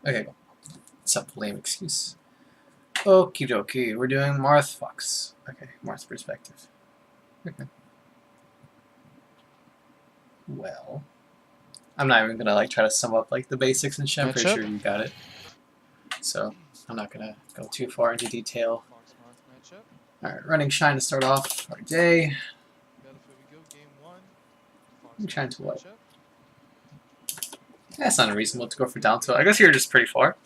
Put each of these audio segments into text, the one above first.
Okay, cool. What's up, lame excuse? Okie dokie, we're doing Marth Fox. Okay, Marth perspective. Okay. Well, I'm not even gonna like try to sum up like the basics and shit. I'm pretty sure you got it. So I'm not gonna go too far into detail. Alright, running Shine to start off our day. Running Shine to what? That's not unreasonable to go for down tilt. I guess you're just pretty far.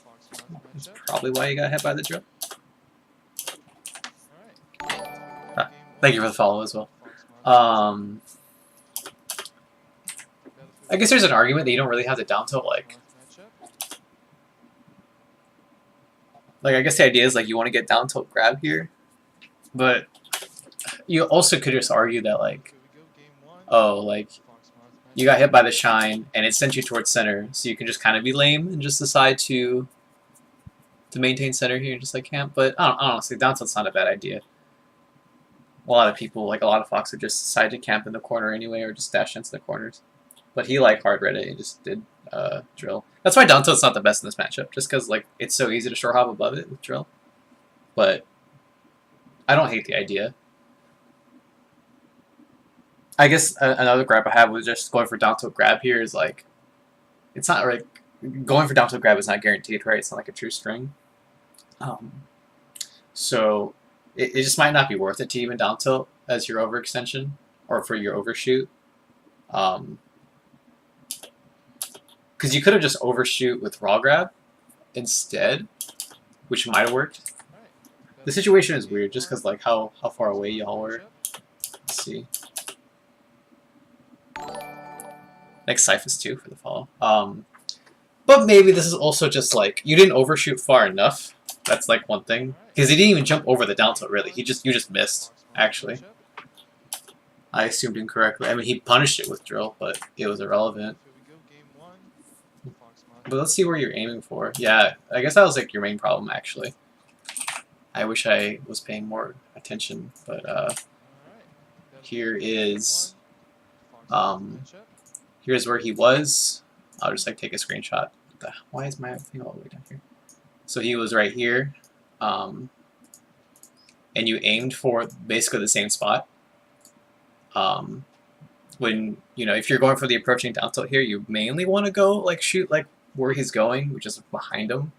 That's probably why you got hit by the drill. Thank you for the follow as well. I guess there's an argument that you don't really have to down tilt like I guess the idea is like you want to get down tilt grab here, but you also could just argue that like, oh, like you got hit by the shine and it sent you towards center, so you can just kind of be lame and just decide to maintain center here and just like camp. But honestly, down tilt's not a bad idea. A lot of people, like a lot of Fox, would just decide to camp in the corner anyway or just dash into the corners. But he like hard read it and just did drill. That's why down tilt's not the best in this matchup, just because like it's so easy to short hop above it with drill. But I don't hate the idea. I guess another grab I have was just going for down tilt grab here is like, it's not like going for down tilt grab is not guaranteed, right? It's not like a true string. So it just might not be worth it to even down tilt as your overextension or for your overshoot. Because you could have just overshoot with raw grab instead, which might have worked. The situation is weird just because like how far away y'all were. Let's see. Next Cyphus too for the follow. But maybe this is also just like you didn't overshoot far enough. That's like one thing. Because he didn't even jump over the down tilt really. You just missed, actually. I assumed incorrectly. I mean he punished it with drill, but it was irrelevant. But let's see where you're aiming for. Yeah, I guess that was like your main problem actually. I wish I was paying more attention, but here is here's where he was. I'll just like take a screenshot. Why is my thing all the way down here? So he was right here, and you aimed for basically the same spot. When if you're going for the approaching down tilt here, you mainly want to go like shoot like where he's going, which is behind him.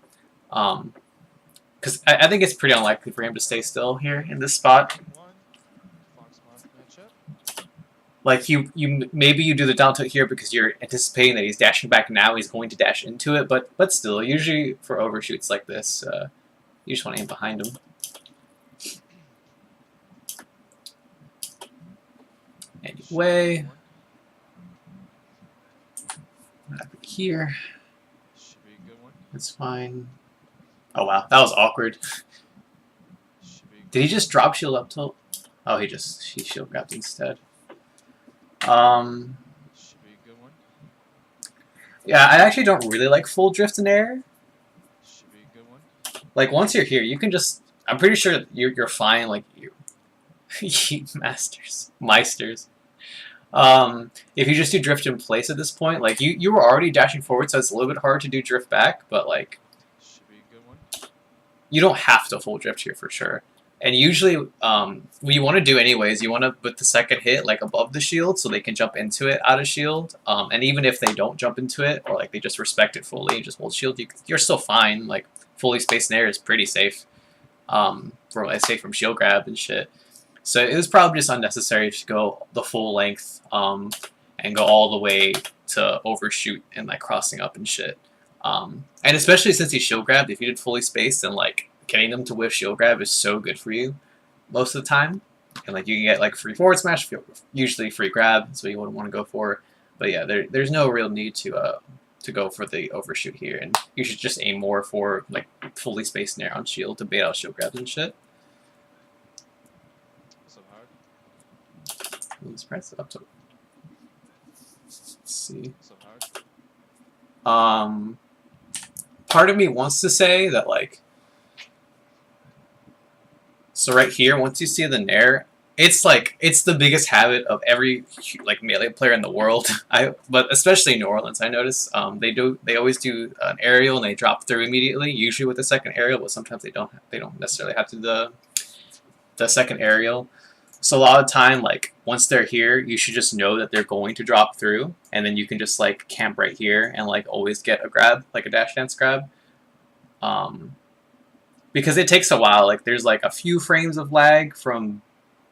Because I think it's pretty unlikely for him to stay still here in this spot. Like maybe you do the down tilt here because you're anticipating that he's dashing back now. He's going to dash into it, but still, usually for overshoots like this, you just want to aim behind him. Anyway, back here. That's fine. Oh wow, that was awkward. Did he just drop shield up tilt? Oh, he shield grabbed instead. Yeah, I actually don't really like full drift in air. Like once you're here, you can just. I'm pretty sure you're fine. Like you meisters. If you just do drift in place at this point, like you were already dashing forward, so it's a little bit hard to do drift back. But like, you don't have to full drift here for sure. And usually, what you want to do anyways, you want to put the second hit like above the shield so they can jump into it out of shield. And even if they don't jump into it, or like they just respect it fully and just hold shield, you're still fine. Like fully spaced in air is pretty safe, from shield grab and shit. So it was probably just unnecessary to go the full length and go all the way to overshoot and like crossing up and shit. And especially since he shield grabbed, if you did fully spaced, then like getting them to whiff shield grab is so good for you most of the time. And like you can get like free forward smash, usually free grab, so you wouldn't want to go for. But yeah, there's no real need to go for the overshoot here, and you should just aim more for like fully spaced in air on shield to bait out shield grabs and shit. Let's press it up to. Let's see. Part of me wants to say that like. So right here, once you see the nair, It's like it's the biggest habit of every like melee player in the world. But especially in New Orleans, I notice they always do an aerial and they drop through immediately. Usually with the second aerial, but sometimes they don't necessarily have to do the second aerial. So a lot of time, like once they're here, you should just know that they're going to drop through, and then you can just like camp right here and like always get a grab, like a dash dance grab. Because it takes a while. Like there's like a few frames of lag from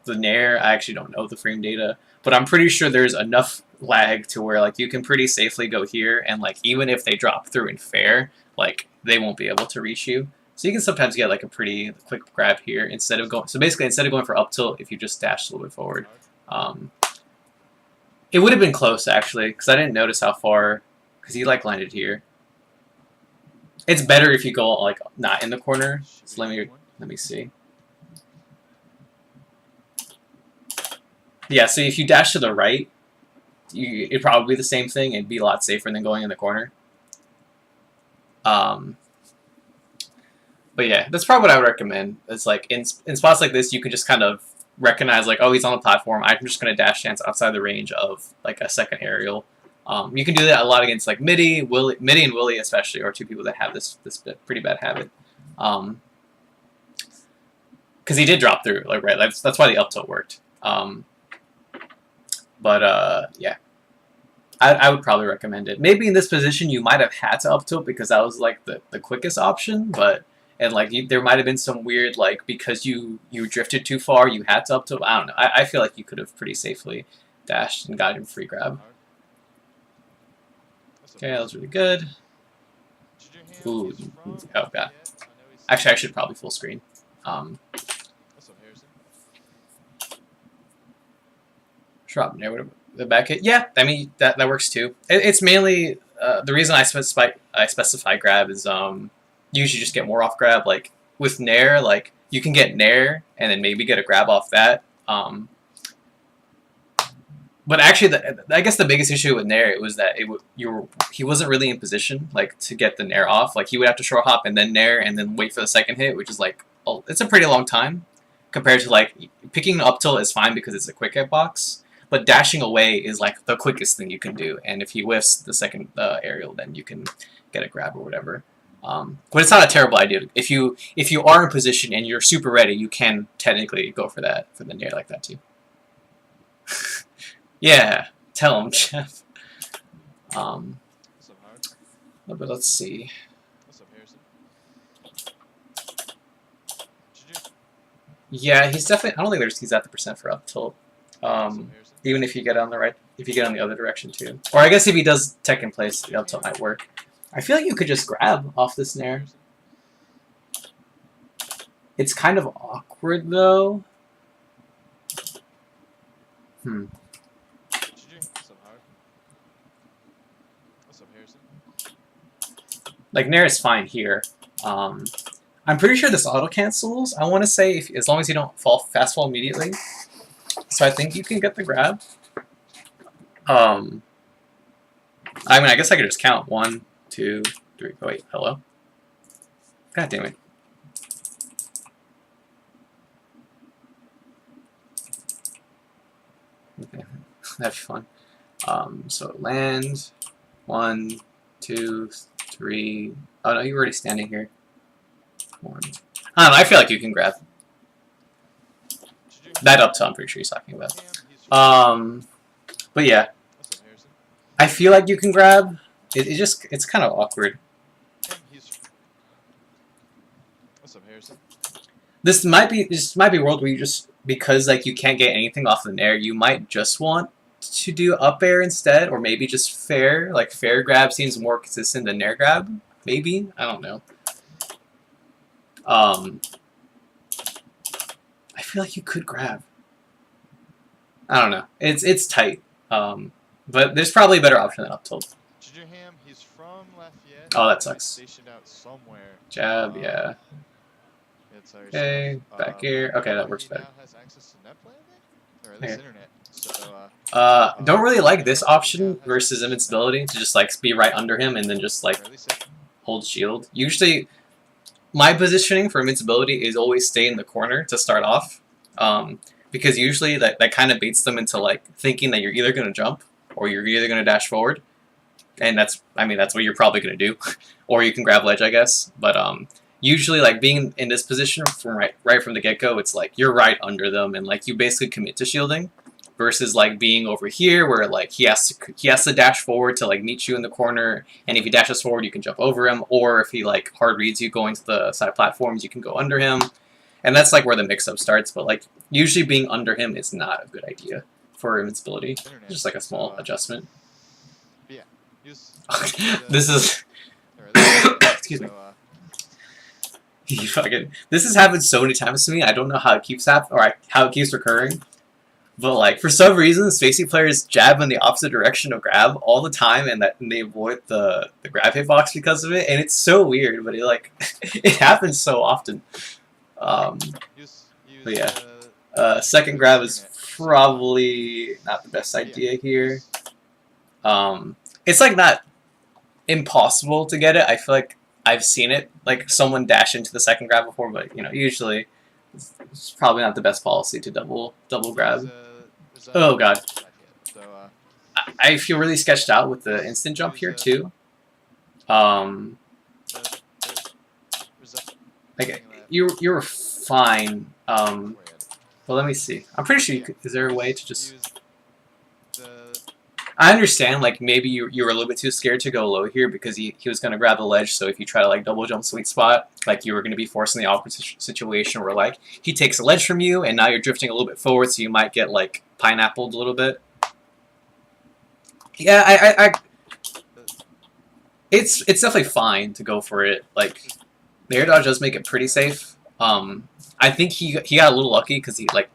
the Nair. I actually don't know the frame data, but I'm pretty sure there's enough lag to where like you can pretty safely go here, and like even if they drop through in fair, like they won't be able to reach you. So you can sometimes get like a pretty quick grab here instead of going. So basically, instead of going for up tilt, if you just dash a little bit forward, it would have been close actually because I didn't notice how far because he like landed here. It's better if you go like not in the corner. So let me see. Yeah, so if you dash to the right, it'd probably be the same thing and be a lot safer than going in the corner. But yeah, that's probably what I would recommend. It's like in spots like this, you can just kind of recognize like, oh, he's on the platform. I'm just going to dash dance outside the range of like a second aerial. You can do that a lot against like Midi and Willie especially are two people that have this pretty bad habit. Because he did drop through, like right. That's why the up tilt worked. Yeah, I would probably recommend it. Maybe in this position you might have had to up tilt because that was like the quickest option, and like there might have been some weird like because you drifted too far you had to up tilt. I don't know. I feel like you could have pretty safely dashed and got him free grab. Okay, that was really good. Ooh, oh god. Actually, I should probably full screen. Drop near the back hit. Yeah, I mean that works too. It's mainly the reason I specify grab is usually just get more off grab. Like with Nair, like you can get Nair and then maybe get a grab off that. But actually, I guess the biggest issue with Nair was that he wasn't really in position like to get the Nair off. Like he would have to short hop and then Nair and then wait for the second hit, which is like it's a pretty long time compared to like picking up tilt is fine because it's a quick hitbox. But dashing away is like the quickest thing you can do, and if he whiffs the second aerial, then you can get a grab or whatever. But it's not a terrible idea. If you are in position and you're super ready, you can technically go for the Nair like that too. Yeah, tell him, Jeff. But let's see. Yeah, he's definitely. I don't think he's at the percent for up tilt. Even if you get on the right, if you get on the other direction too. Or I guess if he does tech in place, the up tilt might work. I feel like you could just grab off this Nair. It's kind of awkward though. Like Nair is fine here. I'm pretty sure this auto cancels. I want to say as long as you don't fast fall immediately. So I think you can get the grab. I mean, I guess I could just count 1, 2, 3. Oh, wait, hello. God damn it. Okay, that'd be fun. So land 1, 2, 3. Oh no, you're already standing here. 1. I don't know. I feel like you can grab. That up tilt, I'm pretty sure he's talking about. But yeah, I feel like you can grab. It's kind of awkward. This might be a world where you just because like you can't get anything off the Nair, you might just want to do up air instead, or maybe just fair. Like fair grab seems more consistent than Nair grab. Maybe, I don't know. I feel like you could grab. I don't know. It's tight. But there's probably a better option than up tilt. Oh, that sucks. Jab, yeah. Okay, back here. Okay, that works better. Okay. Don't really like this option versus invincibility to just like be right under him and then just like hold shield. Usually, my positioning for invincibility is always stay in the corner to start off. because usually that kind of baits them into like thinking that you're either going to jump or you're either going to dash forward, and that's what you're probably going to do, or you can grab ledge, I guess. But usually like being in this position from right from the get go, it's like you're right under them, and like you basically commit to shielding, versus like being over here where like he has to dash forward to like meet you in the corner, and if he dashes forward, you can jump over him, or if he like hard reads you going to the side platforms, you can go under him. And that's like where the mix-up starts, but like usually being under him is not a good idea for invincibility. Just like a small adjustment. Yeah. This is excuse me. This has happened so many times to me. I don't know how it keeps happening or how it keeps recurring. But like for some reason, spacey players jab in the opposite direction of grab all the time, and they avoid the grab hitbox because of it, and it's so weird. But it like it happens so often. But yeah, second grab is probably not the best idea here. It's like not impossible to get it. I feel like I've seen it, like someone dash into the second grab before, but you know, usually it's probably not the best policy to double grab. Oh god, I feel really sketched out with the instant jump here too. Like you're fine. Well, let me see. I'm pretty sure you could, is there a way to just... I understand, like, maybe you were a little bit too scared to go low here because he was going to grab the ledge, so if you try to, like, double jump sweet spot, like, you were going to be forced in the awkward situation where, like, he takes a ledge from you, and now you're drifting a little bit forward, so you might get, like, pineappled a little bit. Yeah, it's definitely fine to go for it. Like, the air dodge does make it pretty safe. I think he got a little lucky because he, like,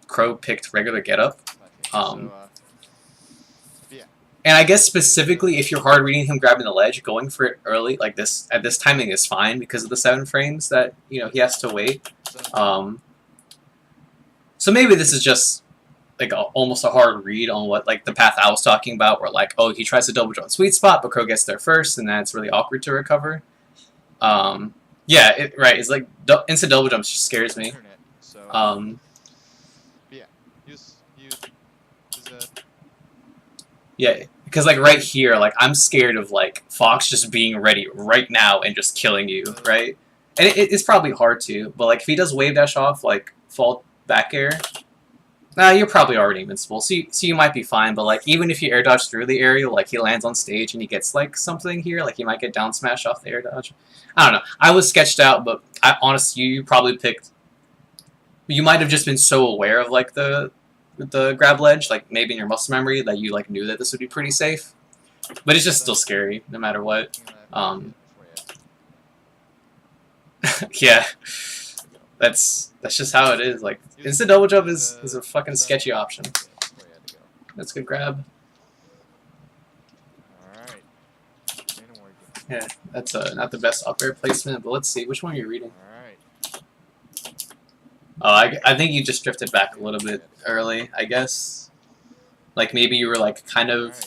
Crow picked regular getup. And I guess specifically if you're hard reading him grabbing the ledge, going for it early like this at this timing is fine because of the 7 frames that he has to wait. So maybe this is just like almost a hard read on what like the path I was talking about, where like he tries to double jump sweet spot, but Crow gets there first, and then it's really awkward to recover. Yeah, right. It's like instant double jumps just scares me. Yeah, because like right here, like I'm scared of like Fox just being ready right now and just killing you, right? And it's probably hard to, but like if he does wave dash off, like fall back air, you're probably already invincible, so you might be fine. But like even if you air dodge through the aerial, like he lands on stage and he gets like something here, like he might get down smash off the air dodge. I don't know. I was sketched out, but honestly, you probably picked. You might have just been so aware of like the grab ledge, like maybe in your muscle memory, that you like knew that this would be pretty safe. But it's just still scary, no matter what. Yeah, that's just how it is. Like instant double jump is a fucking sketchy option. That's a good grab. Yeah, that's not the best up air placement, but let's see which one you're reading. Oh, I think you just drifted back a little bit early, I guess. Like, maybe you were, like, kind of...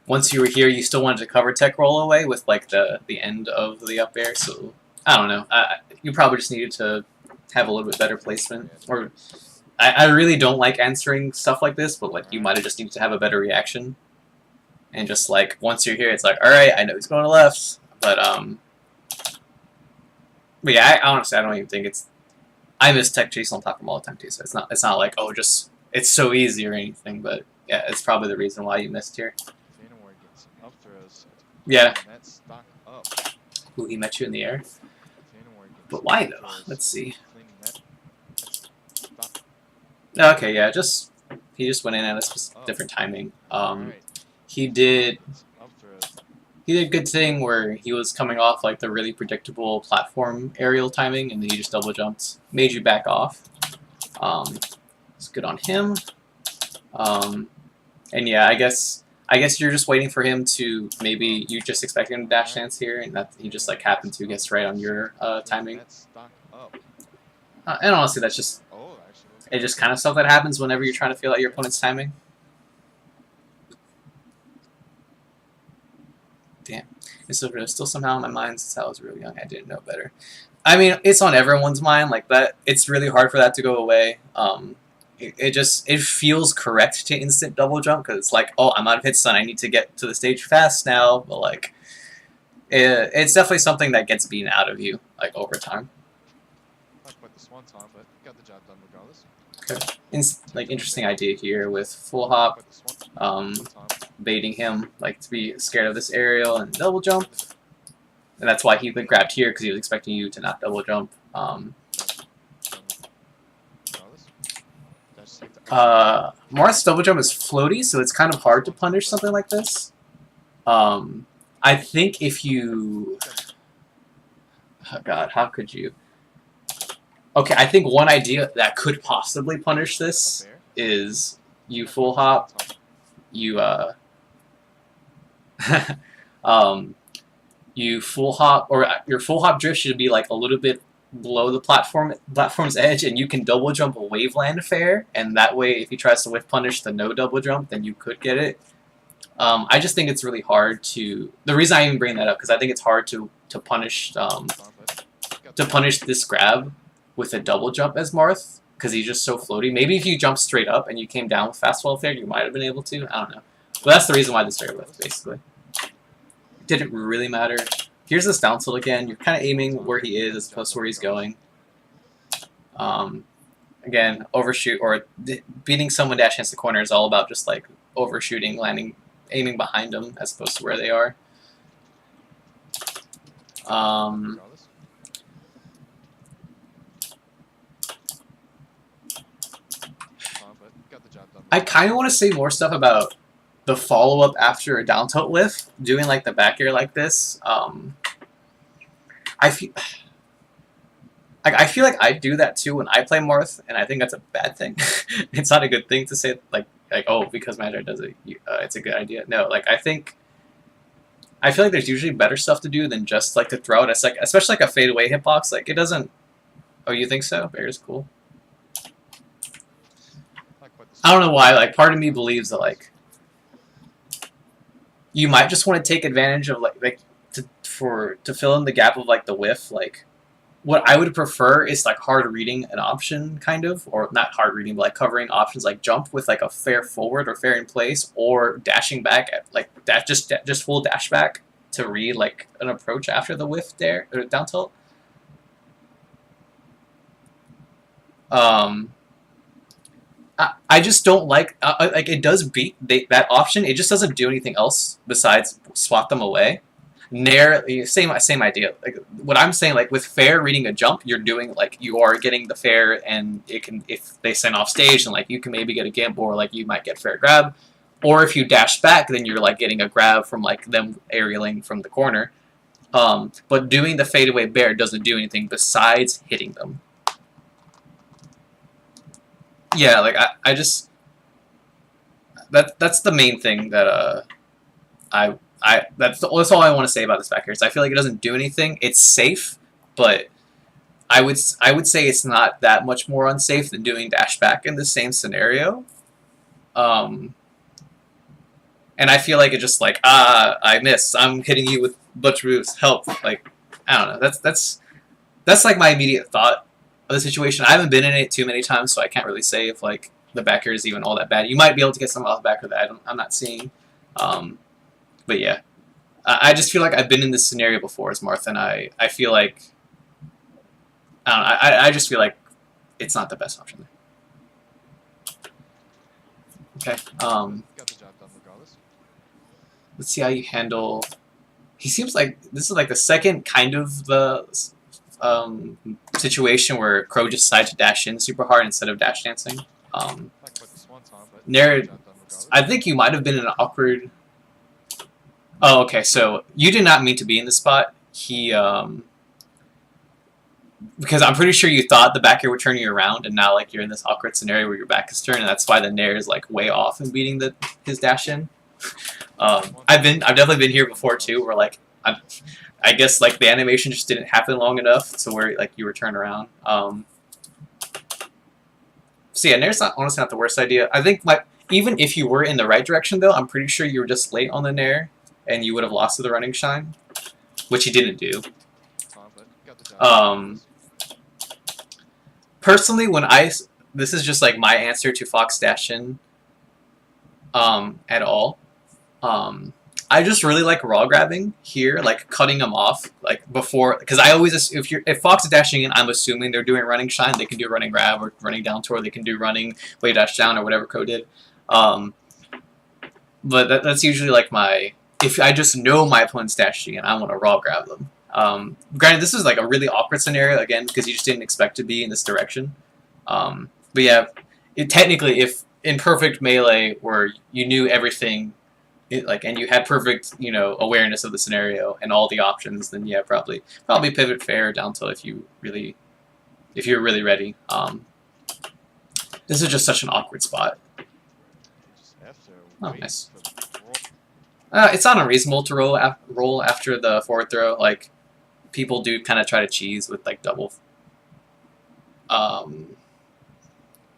Once you were here, you still wanted to cover tech roll away with, like, the end of the up air, so... I don't know. You probably just needed to have a little bit better placement. Or... I really don't like answering stuff like this, but, like, you might have just needed to have a better reaction. And just, like, once you're here, it's like, alright, I know he's going to left. But yeah, honestly, I don't even think it's... I miss tech chase on top of him all the time too, so it's not like it's so easy or anything, but yeah, it's probably the reason why you missed here. Yeah. Ooh, he met you in the air. But why though? Let's see. Okay, yeah, he just went in at a different timing. He did a good thing where he was coming off like the really predictable platform aerial timing, and then he just double jumped, made you back off. It's good on him. And yeah, I guess you're just waiting for him to, maybe you just expect him to dash dance here, and that he just like happened to guess right on your timing. And honestly, that's just kind of stuff that happens whenever you're trying to feel out your opponent's timing. Damn. It's still somehow in my mind since I was really young. I didn't know better. I mean, it's on everyone's mind like that. It's really hard for that to go away. it feels correct to instant double jump because it's like, oh, I'm out of hit stun, I need to get to the stage fast now, but like it's definitely something that gets beaten out of you like over time. Not quite the swan time, but got the job done regardless. Okay. Like interesting idea here with full hop, baiting him like to be scared of this aerial and double jump, and that's why he grabbed here because he was expecting you to not double jump. Morris double jump is floaty, so it's kind of hard to punish something like this. I think if you... Oh god, how could you... Okay, I think one idea that could possibly punish this is you full hop, you you full hop, or your full hop drift should be like a little bit below the platform's edge, and you can double jump a waveland fair, and that way if he tries to whiff punish the no double jump, then you could get it. I just think it's really hard to... The reason I even bring that up, because I think it's hard to punish this grab with a double jump as Marth, because he's just so floaty. Maybe if you jump straight up and you came down with fast 12 there, you might have been able to. I don't know. But that's the reason why this fair left, basically. Didn't really matter. Here's this down tilt again. You're kind of aiming where he is as opposed to where he's going. Again, overshoot or beating someone dash against the corner is all about just like overshooting, landing, aiming behind them as opposed to where they are. I kind of want to say more stuff about the follow-up after a down tilt whiff, doing like the back air like this. I feel like I do that too when I play Marth, and I think that's a bad thing. It's not a good thing to say like oh, because Magi does it, it's a good idea. No, like I feel like there's usually better stuff to do than just like to throw it. It's like, especially like a fadeaway hitbox, like it doesn't. Oh, you think so? Bear's cool. I don't know why. Like part of me believes that like you might just want to take advantage of like to fill in the gap of like the whiff. Like what I would prefer is like hard reading an option kind of, or not hard reading, but like covering options like jump with like a fair forward or fair in place, or dashing back at like that just full dash back to read like an approach after the whiff there or down tilt. I just don't like it does beat that option. It just doesn't do anything else besides swat them away. Nair, same idea. Like what I'm saying, like with fair reading a jump, you're doing like you are getting the fair, and it can, if they send off stage, and like you can maybe get a gamble, or like you might get fair grab, or if you dash back, then you're like getting a grab from like them aerialing from the corner. But doing the fadeaway bear doesn't do anything besides hitting them. Yeah, like I just that's the main thing that that's all I want to say about this back here. I feel like it doesn't do anything. It's safe, but I would say it's not that much more unsafe than doing dash back in the same scenario. And I feel like it just like I miss. I'm hitting you with bunch of moves. Help! Like I don't know. That's like my immediate thought of the situation. I haven't been in it too many times, so I can't really say if like the back air is even all that bad. You might be able to get some off the back air that I'm not seeing. But yeah, I just feel like I've been in this scenario before as Marth, and I feel like I just feel like it's not the best option there. Okay. Let's see how you handle. He seems like this is like the second kind of the situation where Crow just decided to dash in super hard instead of dash dancing. Nair, I think you might have been in an awkward. Oh, okay. So you did not mean to be in the spot. He, because I'm pretty sure you thought the back air would turn you around, and now like you're in this awkward scenario where your back is turned, and that's why the Nair is like way off in beating his dash in. I've definitely been here before too, where like I guess like the animation just didn't happen long enough to where like you were turned around. So yeah, Nair's honestly not the worst idea. I think even if you were in the right direction though, I'm pretty sure you were just late on the Nair, and you would have lost to the running shine, which he didn't do. Personally, when this is just like my answer to Fox dash in at all. I just really like raw grabbing here, like cutting them off, like before, because I always, if Fox is dashing in, I'm assuming they're doing running shine. They can do running grab or running down tour. They can do running wave dash down or whatever code did. But that's usually like my, if I just know my opponent's dashing in, I want to raw grab them. Granted, this is like a really awkward scenario again because you just didn't expect to be in this direction. But yeah, technically, if in perfect melee where you knew everything. And you had perfect, awareness of the scenario and all the options, then yeah, probably pivot fair down till if you're really ready. This is just such an awkward spot. Oh, nice. It's not unreasonable to roll after the forward throw. Like people do kind of try to cheese with like double,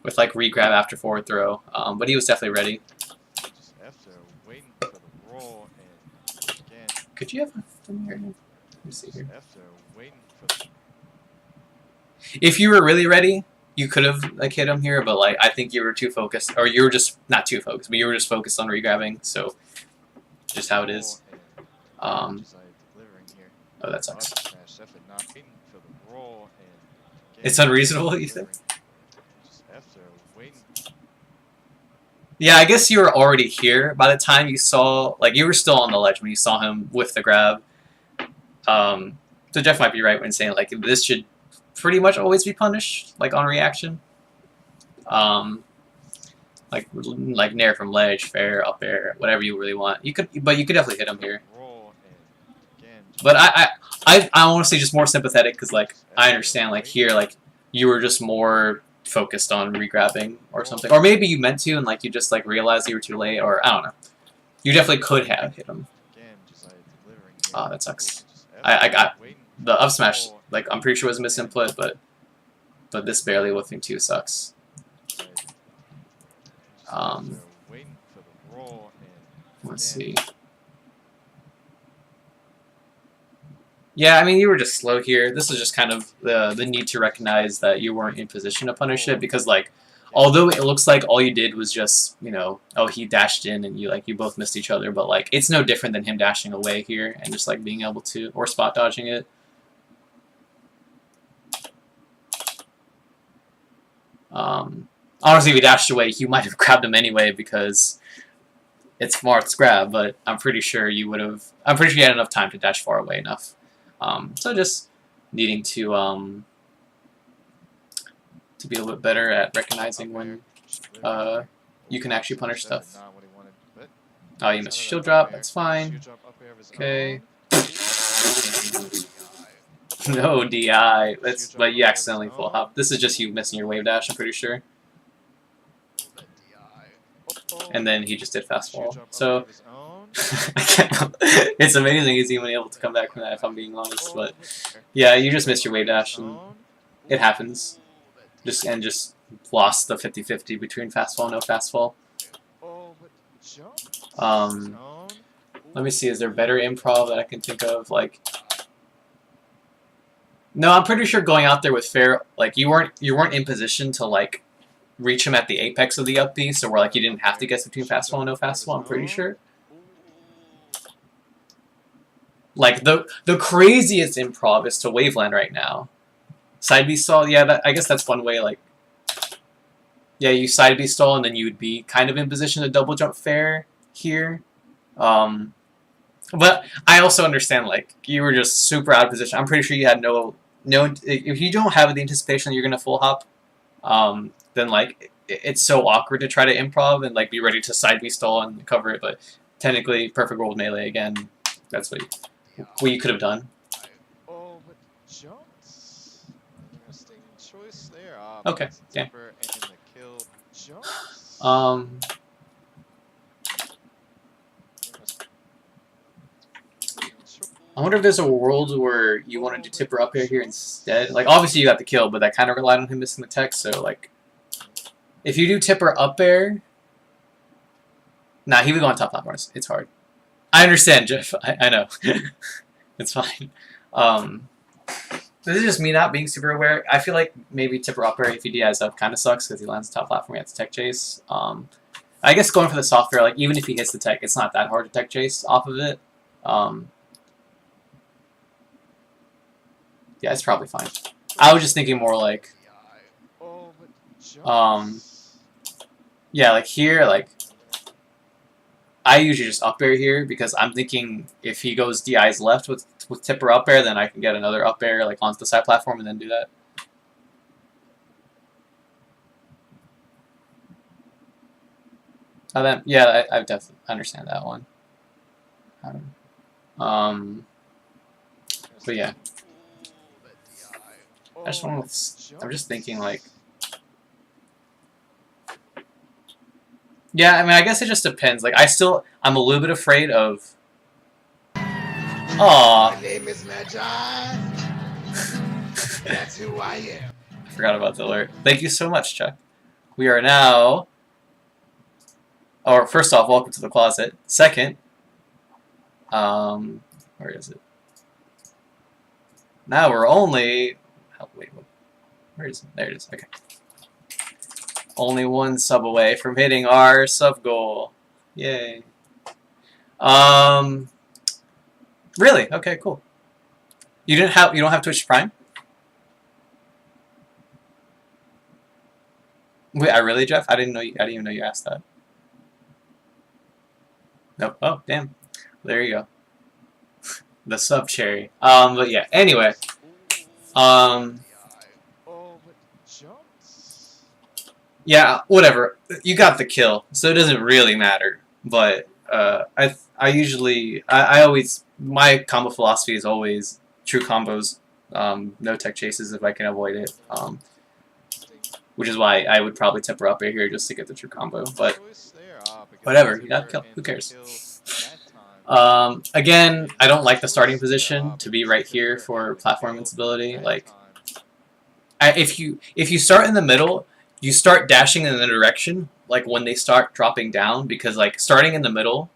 with like regrab after forward throw. But he was definitely ready. Could you have from here? Let me see here. If you were really ready, you could have like hit him here, but like I think you were too focused, or you were just not too focused, but you were just focused on regrabbing. So, just how it is. Oh, that sucks. It's unreasonable, you think? Yeah, I guess you were already here by the time you saw, like, you were still on the ledge when you saw him with the grab. So Jeff might be right when saying, like, this should pretty much always be punished, like, on reaction. Like nair from ledge, fair, up air, whatever you really want. But you could definitely hit him here. But I honestly just more sympathetic because, like, I understand, like, here, like, you were just more focused on regrabbing or something, or maybe you meant to and like you just like realized you were too late, or I don't know. You definitely could have hit him. Oh, that sucks. I got the up smash. Like I'm pretty sure it was misinput, but this barely whiffing too sucks. Let's see. Yeah, I mean, you were just slow here. This is just kind of the need to recognize that you weren't in position to punish it because, like, although it looks like all you did was just, oh, he dashed in and you both missed each other, but, like, it's no different than him dashing away here and just, like, being able to, or spot dodging it. Honestly, if he dashed away, you might have grabbed him anyway because it's Marth's grab, but I'm pretty sure you had enough time to dash far away enough. So just needing to be a little bit better at recognizing when you can actually punish stuff. Oh, you missed a shield drop. That's fine. Okay. No DI. But you accidentally full hop. This is just you missing your wave dash, I'm pretty sure. And then he just did fast fall. So it's amazing he's even able to come back from that, if I'm being honest. But yeah, you just missed your wave dash, and it happens. Just lost the 50-50 between fast fall and no fast fall. Let me see. Is there better improv that I can think of? Like, no, I'm pretty sure going out there with fair, like you weren't in position to like reach him at the apex of the up B, so where like you didn't have to guess between fast fall and no fast fall. I'm pretty sure. Like the craziest improv is to waveland right now. Side B stall, yeah, I guess that's one way. Like, yeah, you side B stall and then you would be kind of in position to double jump fair here. But I also understand, like, you were just super out of position. I'm pretty sure you had no. If you don't have the anticipation that you're gonna full hop, then like it's so awkward to try to improv and like be ready to side B stall and cover it. But technically, perfect world melee again. That's what you could have done. Oh, but jumps. Interesting choice there. Okay. Yeah. I wonder if there's a world where you wanted to tip her up air here instead. Like, obviously you got the kill, but that kind of relied on him missing the tech, so, like, if you do tip her up air... Nah, he would go on top platforms. It's hard. I understand, Jeff. I know. It's fine. This is just me not being super aware. I feel like maybe tipper up air if he DIs up kind of sucks because he lands top platform. He has to tech chase. I guess going for the soft air, like even if he hits the tech, it's not that hard to tech chase off of it. Yeah, it's probably fine. I was just thinking more like, yeah, like here, like I usually just up air here because I'm thinking if he goes DI's left with tipper up air, then I can get another up air like onto the side platform and then do that. Then yeah, I definitely understand that one. But yeah, I just want to. I'm just thinking like. Yeah, I mean, I guess it just depends. Like, I'm a little bit afraid of. Aww. My name is Magi. That's who I am. I forgot about the alert. Thank you so much, Chuck. We are now. Or first off, welcome to the closet. Second, where is it? Now we're only. Oh, wait, where is it? There it is. Okay. Only one sub away from hitting our sub goal. Yay. Really? Okay, cool. You don't have Twitch Prime? Wait, really, Jeff? I didn't even know you asked that. Nope. Oh, damn. There you go. The sub cherry. But yeah. Anyway. Yeah, whatever. You got the kill, so it doesn't really matter. But I always, my combo philosophy is always true combos, no tech chases if I can avoid it. Which is why I would probably tipper up here just to get the true combo. But whatever, you got the kill. Who cares? Again, I don't like the starting position to be right here for platform invincibility. Like, if you start in the middle, you start dashing in the direction like when they start dropping down, because like starting in the middle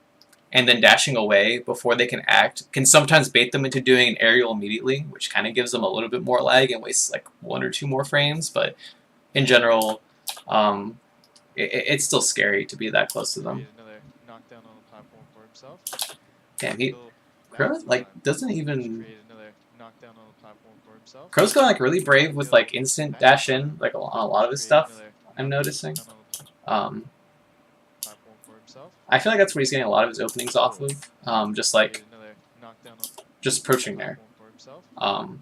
and then dashing away before they can act can sometimes bait them into doing an aerial immediately, which kind of gives them a little bit more lag and wastes like 1 or 2 more frames. But in general, it's still scary to be that close to them. Damn, he Crow like doesn't even. Crow's going like really brave with like instant dash in like on a lot of his stuff. I'm noticing. I feel like that's where he's getting a lot of his openings off of. Just approaching there. Oh,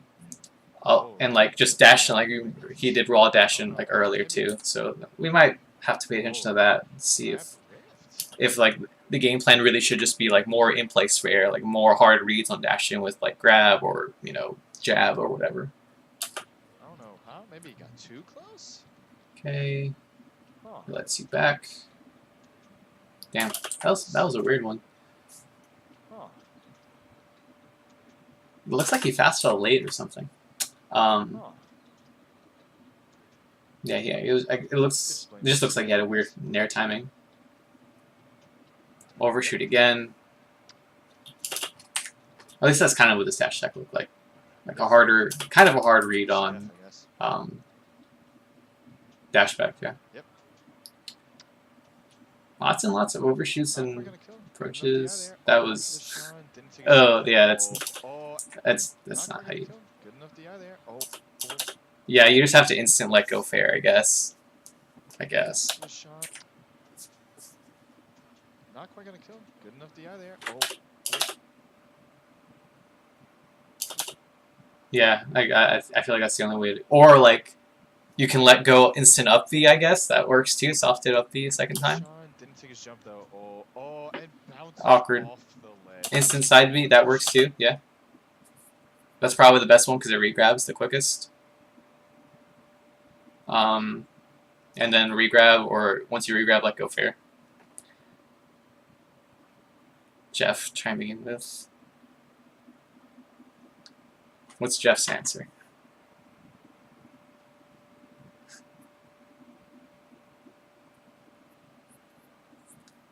and like just dashing like he did raw dashing like earlier too. So we might have to pay attention to that and see if like the game plan really should just be like more in place for air, like more hard reads on dashing with like grab or jab or whatever. I don't know how. Maybe he got too close. Okay. Lets you back. Damn, that was a weird one. It looks like he fast fell late or something. Yeah, it was. It just looks like he had a weird nair timing. Overshoot again. At least that's kind of what this dash attack looked like. Like kind of a hard read on dash back, yeah. Yep. Lots and lots of overshoots and approaches. That was. Oh yeah, that's not how you. Yeah, you just have to instant let go fair, I guess. Not quite gonna kill. Good enough DI there. Yeah, I feel like that's the only way to, or like you can let go instant up V, I guess that works too. Soft hit up V a second time. Didn't take his jump though. And Awkward. Off the leg. Instant side V, that works too. Yeah, that's probably the best one because it regrabs the quickest. And then regrab, or once you regrab, let go fair. Jeff, try and begin this. What's Jeff's answer?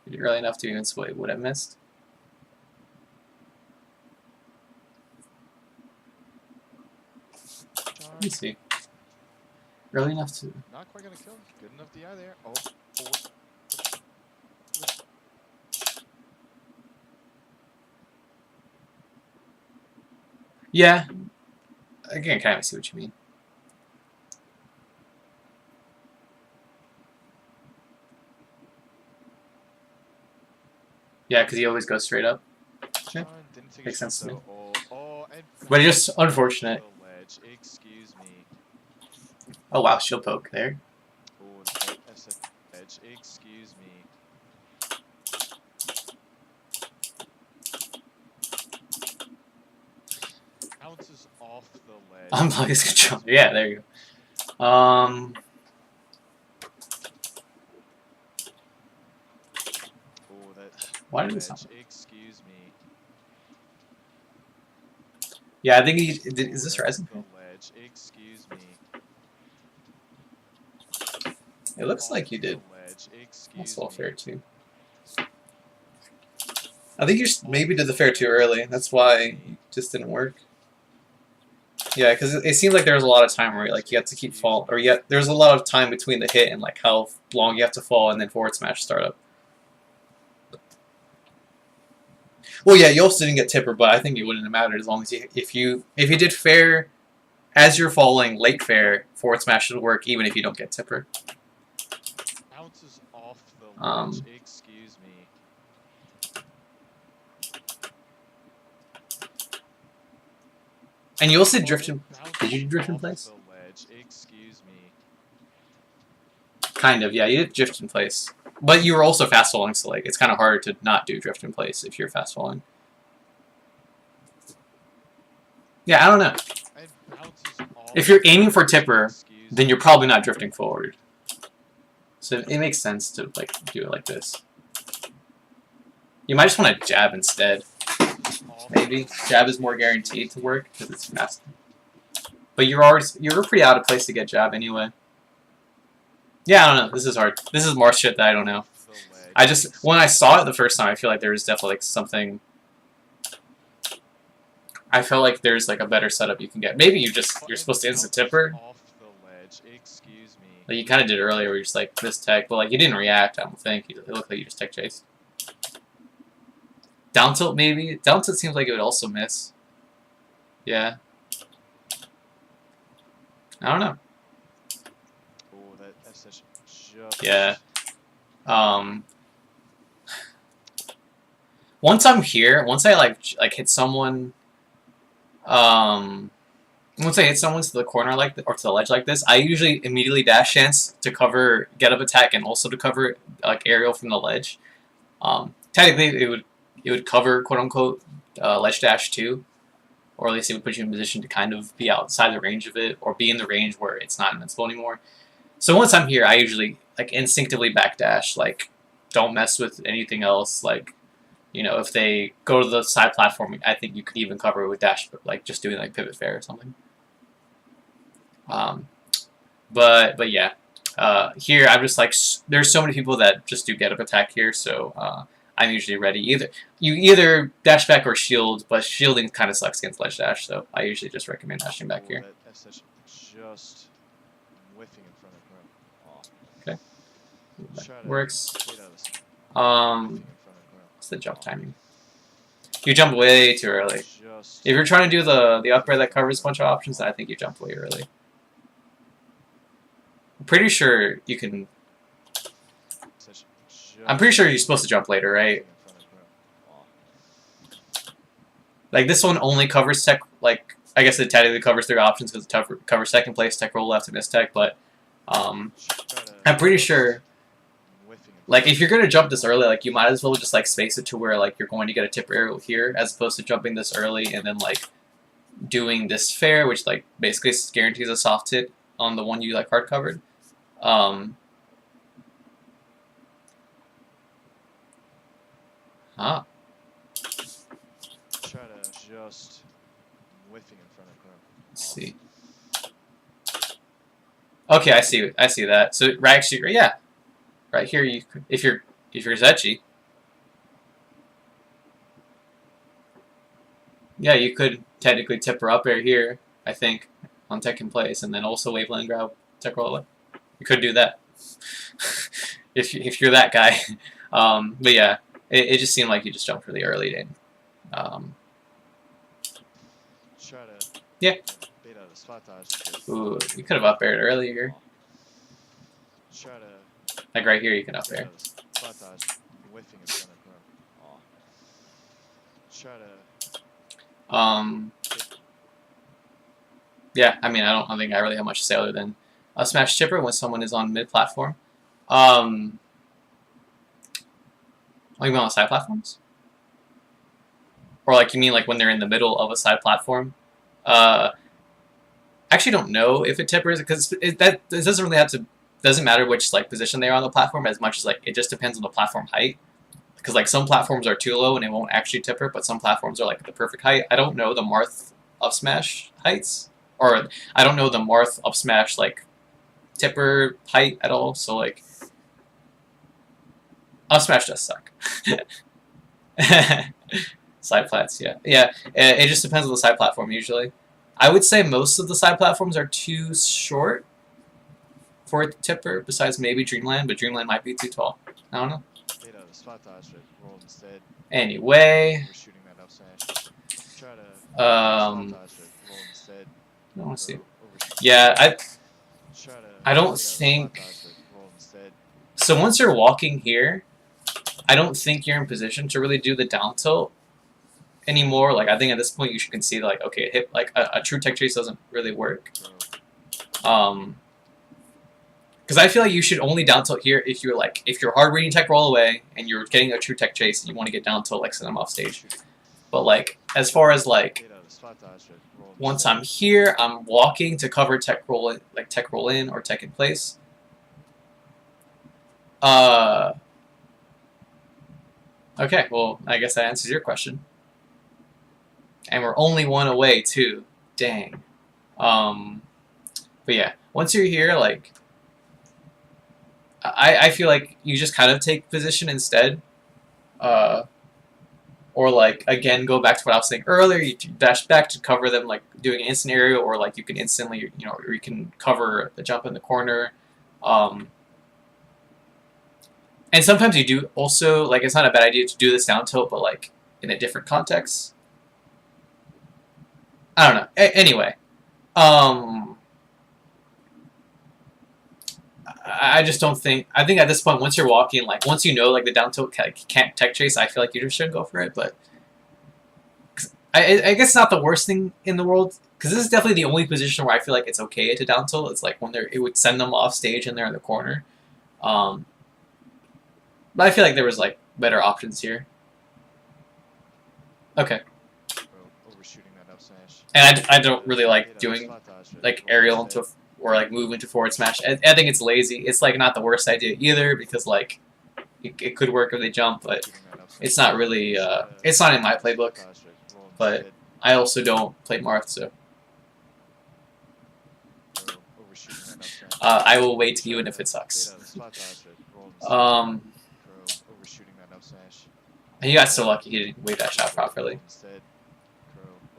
Did it early enough to even sway would have missed? me see. Early enough to. Not quite gonna kill. Good enough DI there. Oh. Yeah. I can kind of see what you mean. Yeah, because he always goes straight up. Yeah. Makes sense to me. But it's just unfortunate. Excuse me. Oh wow, shield poke there. Oh, that's a ledge. Excuse me. Bounces off the ledge. Unblock his controller. Yeah, there you go. Oh, that. Why did this ledge. happen? Excuse me. Yeah, I think he. Is this Resin? The ledge. Excuse me. It looks like you did. The ledge. Excuse That's all me. fair too. I think you maybe did the fair too early. That's why it just didn't work. Yeah, because it seemed like there was a lot of time where like you had to keep fall, or yet there's a lot of time between the hit and like how long you have to fall and then forward smash startup. Well, yeah, you also didn't get tipper, but I think it wouldn't have mattered as long as if you did fair as you're falling late fair, forward smash should work even if you don't get tipper. Bounces off the ledge. Excuse me. And you also drift in. Did you drift in place? The ledge. Excuse me. Kind of, yeah. You did drift in place, but you were also fast falling, so like it's kind of hard to not do drift in place if you're fast falling. Yeah, I don't know. If you're aiming for tipper, then you're probably not drifting forward. So it makes sense to like do it like this. You might just want to jab instead. Maybe jab is more guaranteed to work because it's fast. But you're pretty out of place to get jab anyway. Yeah, I don't know. This is hard. This is more shit that I don't know. I just when I saw it the first time, I feel like there was definitely like something. I felt like there's like a better setup you can get. Maybe you're supposed to instant tipper. Like you kind of did earlier, where you're just like this tech, but like you didn't react. I don't think it looked like you just tech chased. Down tilt maybe. Down tilt seems like it would also miss. Yeah. I don't know. Yeah. Once I'm here, once I like hit someone, once I hit someone to the corner or to the ledge like this, I usually immediately dash chance to cover get up attack and also to cover like aerial from the ledge. Technically, it would cover quote unquote ledge dash too, or at least it would put you in a position to kind of be outside the range of it or be in the range where it's not invincible anymore. So once I'm here, I usually like instinctively backdash, like don't mess with anything else. Like, you know, if they go to the side platform, I think you could even cover it with dash, like just doing like pivot fair or something. But yeah, here I'm just like there's so many people that just do get up attack here, so I'm usually ready. You either dash back or shield, but shielding kind of sucks against ledge dash, so I usually just recommend dashing back here. Just whiffing in front of ground. Okay. Works. What's the jump timing? You jump way too early. If you're trying to do the up air that covers a bunch of options, then I think you jump way early. I'm pretty sure you can. I'm pretty sure you're supposed to jump later, right? Like this one only covers tech. Like I guess it technically covers 3 options because it covers second place, tech roll left, and miss tech. But I'm pretty sure. Like if you're gonna jump this early, like you might as well just like space it to where like you're going to get a tip aerial here, as opposed to jumping this early and then like doing this fair, which like basically guarantees a soft hit on the one you like hard covered. Huh. Try to just whiffing in front of ground. Let's see. Okay, I see that. So actually, yeah, right here you could, if you're Zetchi, yeah, you could technically tip her up air here. I think. on tech in place, and then also waveland grab tech roll away. You could do that if you're that guy. But yeah, it just seemed like you just jumped really early, Dane. Try to Yeah. bait out a spot dodge. Ooh, you could have up aired earlier. Try to Like right here, you can up bait air. out a spot dodge. Whiffing is gonna grow. Try to Yeah, I mean, I don't think I really have much to say other than a smash chipper when someone is on mid platform. Oh, you mean on side platforms? Or like you mean like when they're in the middle of a side platform? I actually don't know if it tippers because it doesn't really have to. Doesn't matter which like position they are on the platform as much as like it just depends on the platform height. Because like some platforms are too low and it won't actually tipper, but some platforms are like the perfect height. I don't know the Marth up smash heights, or I don't know the Marth up smash like tipper height at all. So like up smash does suck. Side plats, yeah. It just depends on the side platform usually. I would say most of the side platforms are too short for it to tipper, besides maybe Dreamland, but Dreamland might be too tall. I don't know. bait out a spot dodge, but roll instead. Anyway, Overshooting that up smash. Try to spot um, dodge, but roll instead. I want to see. Overshoot. Yeah, Try to I don't bait out a spot think. dodge, but roll instead. So once you're walking here, I don't think you're in position to really do the down tilt anymore. Like I think at this point you should concede like okay, hit like a true tech chase doesn't really work. Because I feel like you should only down tilt here if you're hard reading tech roll away and you're getting a true tech chase and you want to get down tilt like send them off stage. But like as far as like Bait out a spot dodge, but roll once instead. I'm here, I'm walking to cover tech roll in, like tech roll in or tech in place. Okay, well I guess that answers your question. And we're only one away too. Dang. But yeah, once you're here, like I feel like you just kind of take position instead. Or like again go back to what I was saying earlier, you dash back to cover them like doing an instant aerial, or like you can instantly or you can cover the jump in the corner. And sometimes you do also like it's not a bad idea to do this down tilt, but like in a different context. I don't know. Anyway, I just don't think. I think at this point, once you're walking, like once you know, like the down tilt can't tech chase, I feel like you just shouldn't go for it. But I guess it's not the worst thing in the world because this is definitely the only position where I feel like it's okay to down tilt. It's like when it would send them off stage and they're in the corner. But I feel like there was like better options here. Okay. Overshooting that up smash. And I don't really like Bait out a doing spot dodge, but like roll aerial instead. into or like move into forward smash. I think it's lazy. It's like not the worst idea either because like it could work if they jump, but Shooting that up smash. it's not really. It's not in my playbook. Spot dodge, but roll But instead. I also don't play Marth, so Overshooting that up smash. I will wait even if it sucks. Bait out a spot dodge, but roll instead. Overshooting that up smash. And you got so lucky he didn't wave that shot properly. Instead,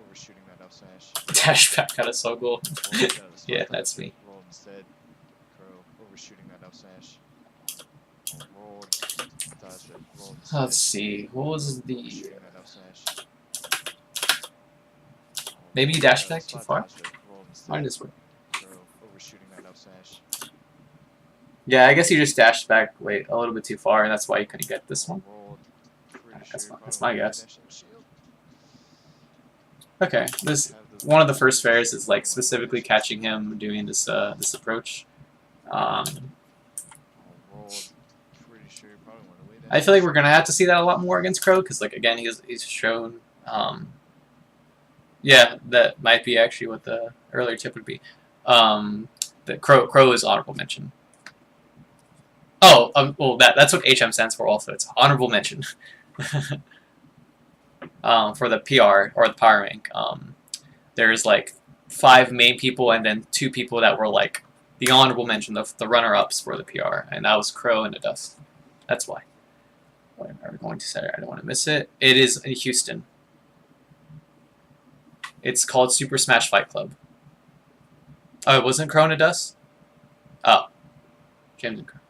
overshooting that up smash. Dash back kind of so cool. Bait out a spot Yeah, dodge, that's me. Roll instead. Overshooting that up smash. Roll dodge, but roll instead. Let's see. What was the? Overshooting that up smash. Maybe you Bait dashed out a back too spot far? dodge, but roll instead. Mine is. Overshooting that up smash. Yeah, I guess you just dashed back wait a little bit too far, and that's why you couldn't get this one. Rolled. Pretty That's sure my- that's probably my guess. dash up shield. Okay, this one of the first fairs is like specifically catching him doing this this approach. Rolled. Pretty sure you probably want to wait. I feel like we're gonna have to see that a lot more against Crow because like again he's shown. Yeah, that might be actually what the earlier tip would be. The Crow is honorable mention. Oh, well that's what HM stands for also. It's honorable mention. For the PR or the power rank, there's like 5 main people and then 2 people that were like the honorable mention, the runner-ups for the PR, and that was Crow and the Dust. That's why. What am I going to say? I don't want to miss it. It is in Houston. It's called Super Smash Fight Club. Oh, it wasn't Corona Dust? Oh. James and Crow.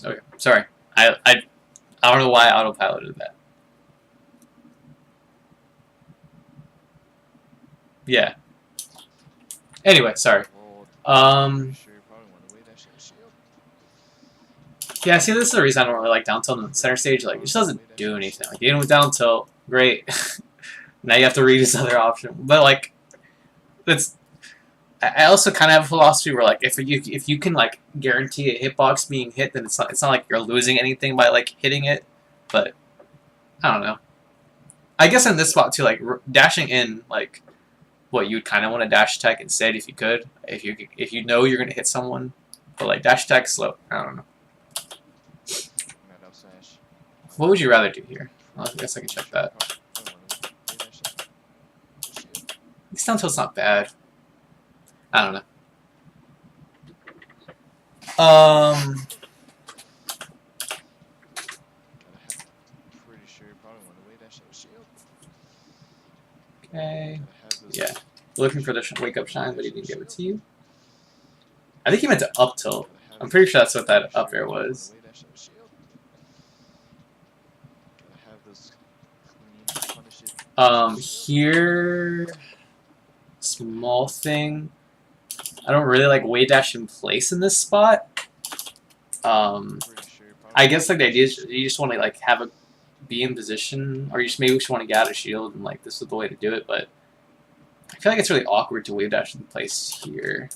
Okay, sorry. I don't know why I autopiloted that. Yeah. Anyway, sorry. Sure, you probably want to wait that shit shield. Yeah, see, this is the reason I don't really like down tilt in the center stage. Like, it just doesn't do anything. Like, even with down tilt, great. Now you have to read this other option. But, like, that's... I also kind of have a philosophy where, like, if you can, like, guarantee a hitbox being hit, then it's not like you're losing anything by, like, hitting it. But, I don't know. I guess in this spot, too, like, dashing in, like, what you'd kind of want to dash attack instead if you could. If you know you're going to hit someone. But, like, dash attack slow. I don't know. What would you rather do here? Well, I guess I can check that. This down tilt's not bad. I don't know. Pretty sure you probably want to wait that shit shield. Okay. Yeah. Looking for the wake up shine, but he didn't give it to you. I think he meant to up tilt. I'm pretty sure that's what that up air was. Here, small thing. I don't really like wave dash in place in this spot. I guess like the idea is you just want to like have a be in position, or you just maybe just want to get out of shield, and like this is the way to do it. But I feel like it's really awkward to wave dash in place here.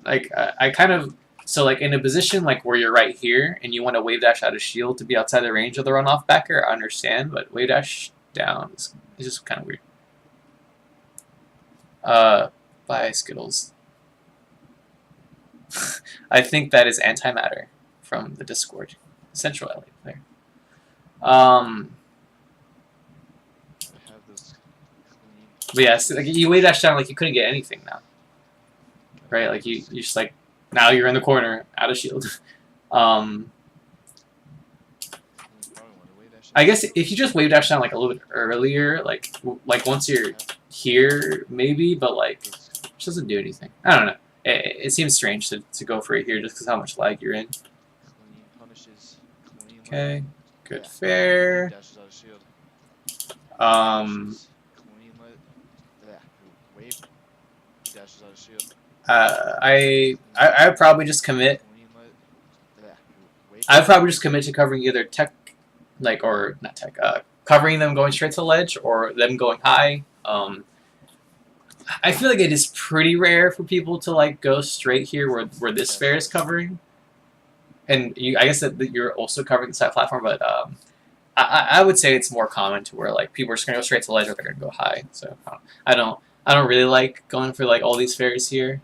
Like I kind of so like in a position like where you're right here and you want to wave dash out of shield to be outside the range of the runoff backer, I understand, but wave dash down is just kind of weird. Bye Skittles. I think that is antimatter from the Discord. Central LA player. But yeah, so, like, you wave dash down like you couldn't get anything now. Right? Like you just like now you're in the corner, out of shield. I guess if you just wave dash down like a little bit earlier, like once you're here, maybe, but like it just doesn't do anything. I don't know. It seems strange to go for it here just because how much lag you're in. Okay, good fair. I'd probably just commit. I'd probably just commit to covering either tech, like or not tech, covering them going straight to the ledge or them going high. I feel like it is pretty rare for people to like go straight here where this fair is covering, and I guess that you're also covering the side platform, but I would say it's more common to where like people are just gonna go straight to the ledge or they're gonna go high. So I don't really like going for like all these fairs here.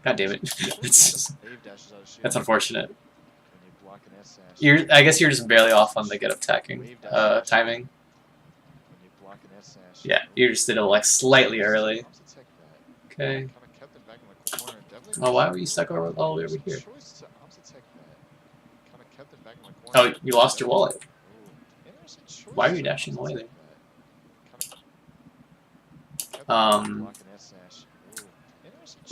God damn it, that's unfortunate. I guess you're just barely off on the get up tacking timing. Yeah, you just did it like slightly early. Okay. Oh, why were you stuck all the way over here? Oh, you lost your wallet. Why are you dashing away there? I'm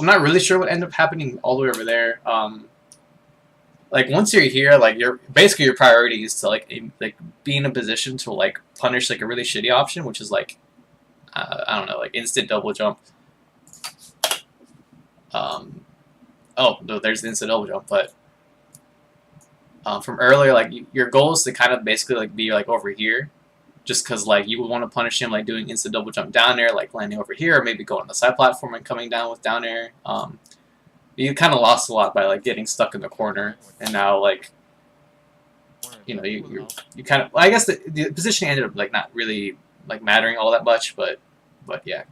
not really sure what ended up happening all the way over there. Like once you're here, like basically your priority is to like be in a position to like punish like a really shitty option, which is like I don't know, like instant double jump. Oh no, there's the instant double jump, but from earlier, like your goal is to kind of basically like be like over here, just because like you would want to punish him like doing instant double jump down air, like landing over here, or maybe going on the side platform and coming down with down air. You kind of lost a lot by like getting stuck in the corner, and now like you know you kind of I guess the position ended up like not really like mattering all that much, but yeah.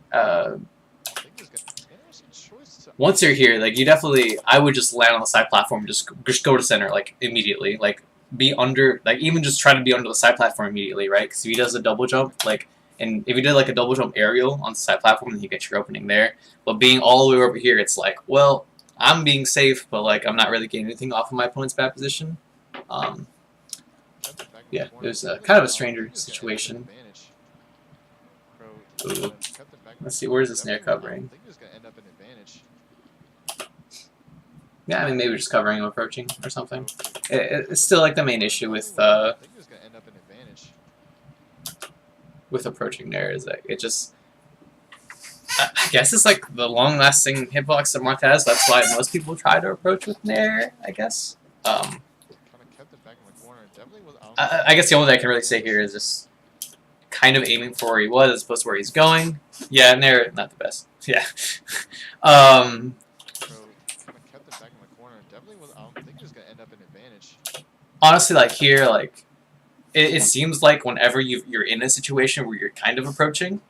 Once you're here, like you definitely, I would just land on the side platform, and just go to center like immediately, like be under, like even just try to be under the side platform immediately, right? Because if he does a double jump, like, and if he did like a double jump aerial on the side platform, then you get your opening there. But being all the way over here, it's like, well, I'm being safe, but like I'm not really getting anything off of my opponent's bad position. Yeah, it was kind of a stranger situation. Ooh. Kept it back in Let's the see, corner. where's this snare Definitely covering? I think it's gonna end up an advantage. Yeah, I mean, maybe just covering him approaching or something. Okay. It's still like the main issue I think it's gonna end up an advantage. with approaching Nair is that it just, I guess it's like the long-lasting hitbox that Marth has. That's why most people try to approach with Nair, I guess. Kind of kept it back in the corner. Definitely was. I guess the only thing I can really say here is just kind of aiming for where he was as opposed to where he's going. Yeah, Nair, not the best. Yeah. So kind of kept it back in the corner. Definitely was. I don't think it's gonna end up an advantage. Honestly, like here, like it seems like whenever you're in a situation where you're kind of approaching,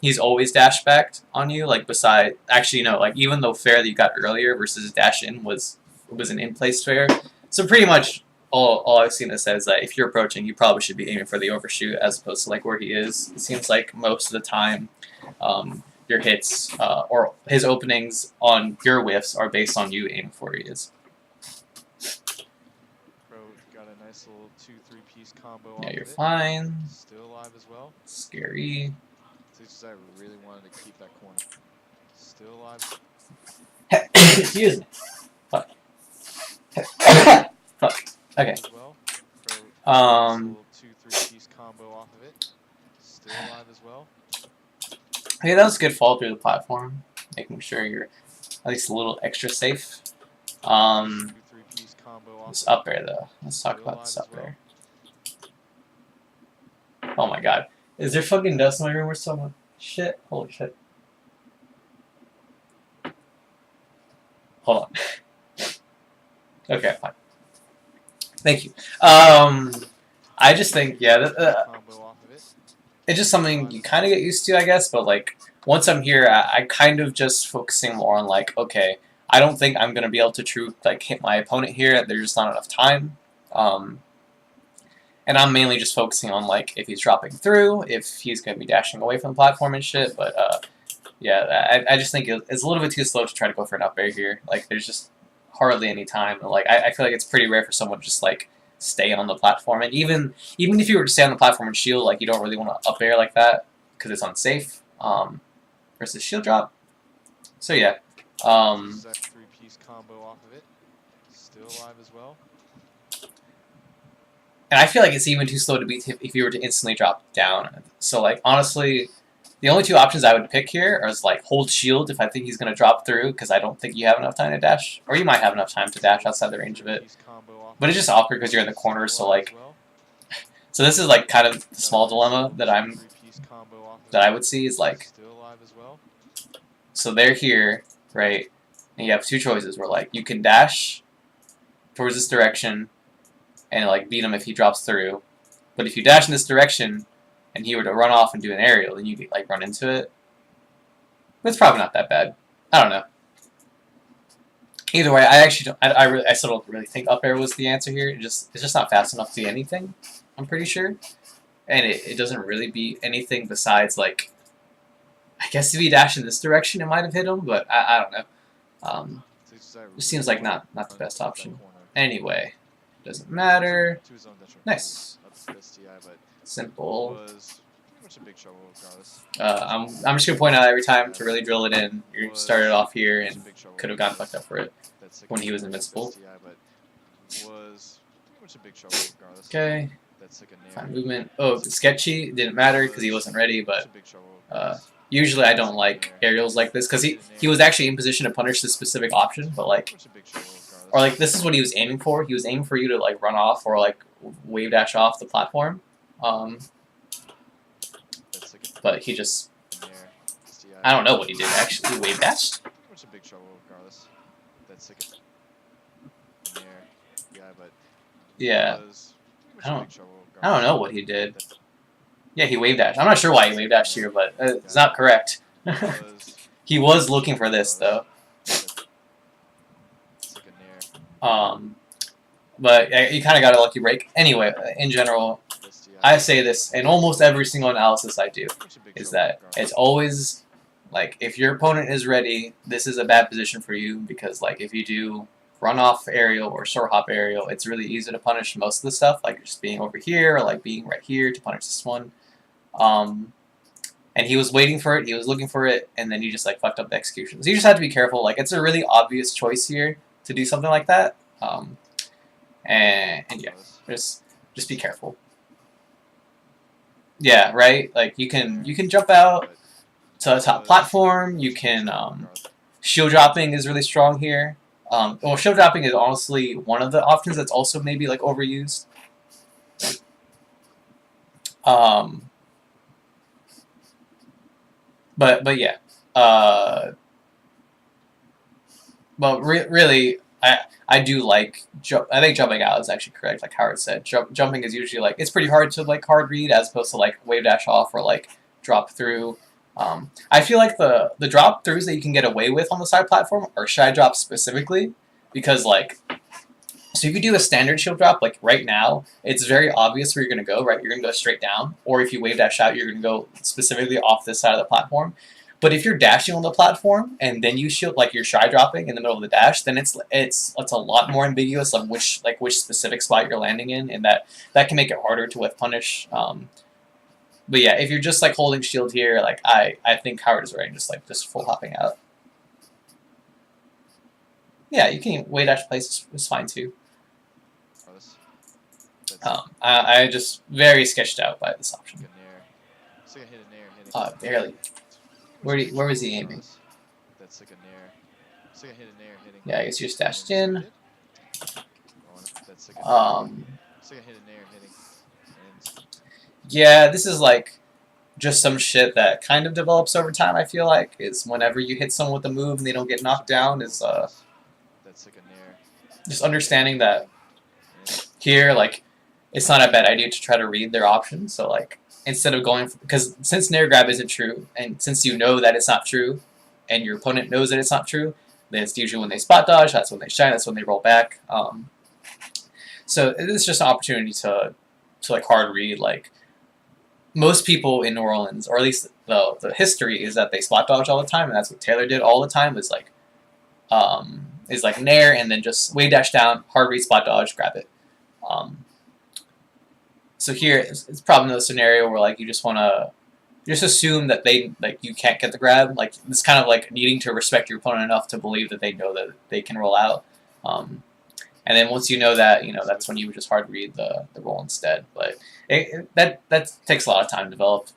he's always dash backed on you. Like beside, actually, no, like even though fair that you got earlier versus dash in was an in place fair. So pretty much all I've seen that says that if you're approaching, you probably should be aiming for the overshoot as opposed to like where he is. It seems like most of the time, your hits or his openings on your whiffs are based on you aiming for where he is. Pro got a nice little 2-3 piece combo. Yeah, off you're of it. fine. Still alive as well. Scary. I really wanted to keep that corner. Still alive. Excuse me. Fuck. Fuck. Okay. As well. Pro nice little 2-3 piece combo off of it. Still alive as well. Hey, that was a good fall through the platform, making sure you're at least a little extra safe. 2-3 piece combo off This of it. up air though. Let's talk Still about alive this as up well. air. Oh my god. Is there fucking dust in my room or someone? Shit. Holy shit. Hold on. Okay, fine. Thank you. I just think, yeah, Combo off of it. it's just something you kind of get used to, I guess, but like, once I'm here, I kind of just focusing more on like, okay, I don't think I'm going to be able to like hit my opponent here. There's just not enough time. And I'm mainly just focusing on like if he's dropping through, if he's going to be dashing away from the platform and shit. But yeah, I just think it's a little bit too slow to try to go for an up air here. Like there's just hardly any time. Like I feel like it's pretty rare for someone to just like stay on the platform. And even if you were to stay on the platform and shield, like you don't really want to up air like that because it's unsafe. Versus shield drop. So yeah. That 3-piece combo off of it. Still alive as well. And I feel like it's even too slow to beat if you were to instantly drop down. So like honestly, the only two options I would pick here are like hold shield if I think he's gonna drop through because I don't think you have enough time to dash, or you might have enough time to dash outside the range of it. But it's just awkward because you're in the corner. So like, so this is like kind of the small dilemma that I would see is like, so they're here, right? And you have two choices where like you can dash towards this direction and like beat him if he drops through. But if you dash in this direction and he were to run off and do an aerial, then you could like run into it. But it's probably not that bad. I don't know. Either way, I actually don't. I still don't really think up air was the answer here. It's just not fast enough to do anything. I'm pretty sure, and it doesn't really beat anything besides like. I guess if he dashed in this direction, it might have hit him, but I don't know. It seems like not the best option. Anyway, doesn't matter. Nice. Simple. I'm just gonna point out every time to really drill it in. You started off here and could have gotten fucked up for it when he was invincible. Okay. Fine movement. Oh, sketchy didn't matter because he wasn't ready, but usually I don't like aerials like this because he was actually in position to punish this specific option, but like, or like this is what he was aiming for. He was aiming for you to like run off or like wave dash off the platform. But he just, I don't know what he did actually. He wave dashed? Yeah. I don't know what he did. Yeah, he wave dashed. I'm not sure why he wave dashed here, but it's not correct. He was looking for this though. But you kind of got a lucky break. Anyway, in general, I say this in almost every single analysis I do, is that it's always, like, if your opponent is ready, this is a bad position for you, because, like, if you do run-off aerial or soar-hop aerial, it's really easy to punish most of the stuff, like just being over here, or, like, being right here to punish this one. and he was waiting for it, he was looking for it, and then you just like fucked up the execution. So you just have to be careful. Like it's a really obvious choice here to do something like that. And yeah, just be careful. Yeah, right. Like you can jump out to a top platform. You can shield dropping is really strong here. Well, shield dropping is honestly one of the options that's also maybe like overused. But yeah. But really, I do like I think jumping out is actually correct. Like Howard said, jumping is usually like it's pretty hard to like hard read as opposed to like wave dash off or like drop through. I feel like the drop throughs that you can get away with on the side platform are shy drops specifically because like so if you do a standard shield drop like right now, it's very obvious where you're gonna go. Right, you're gonna go straight down, or if you wave dash out, you're gonna go specifically off this side of the platform. But if you're dashing on the platform and then you shield like you're shy dropping in the middle of the dash, then it's a lot more ambiguous on which specific spot you're landing in, and that can make it harder to whiff punish. But yeah, if you're just like holding shield here, like I think Howard is right, just full hopping out. Yeah, you can wave dash place is fine too. I just very sketched out by this option. Barely. Where was he aiming? That's like a nair. It's like a hit a nair hitting. Yeah, I guess you're stashed in. That's like a it's like a hit a nair hitting. And yeah, this is like just some shit that kind of develops over time. I feel like is whenever you hit someone with a move and they don't get knocked down is that's like a nair. Just understanding that here like it's not a bad idea to try to read their options. So like. Instead of going, because since nair grab isn't true, and since you know that it's not true, and your opponent knows that it's not true, then it's usually when they spot dodge, that's when they shine, that's when they roll back. So it's just an opportunity to like hard read. Like most people in New Orleans, or at least the history is that they spot dodge all the time, and that's what Taylor did all the time. Is like nair and then just wave dash down, hard read, spot dodge, grab it. So here, it's probably another scenario where like you just want to just assume that they like you can't get the grab. Like it's kind of like needing to respect your opponent enough to believe that they know that they can roll out. And then once you know that, that's when you would just hard read the roll instead. But that takes a lot of time to develop.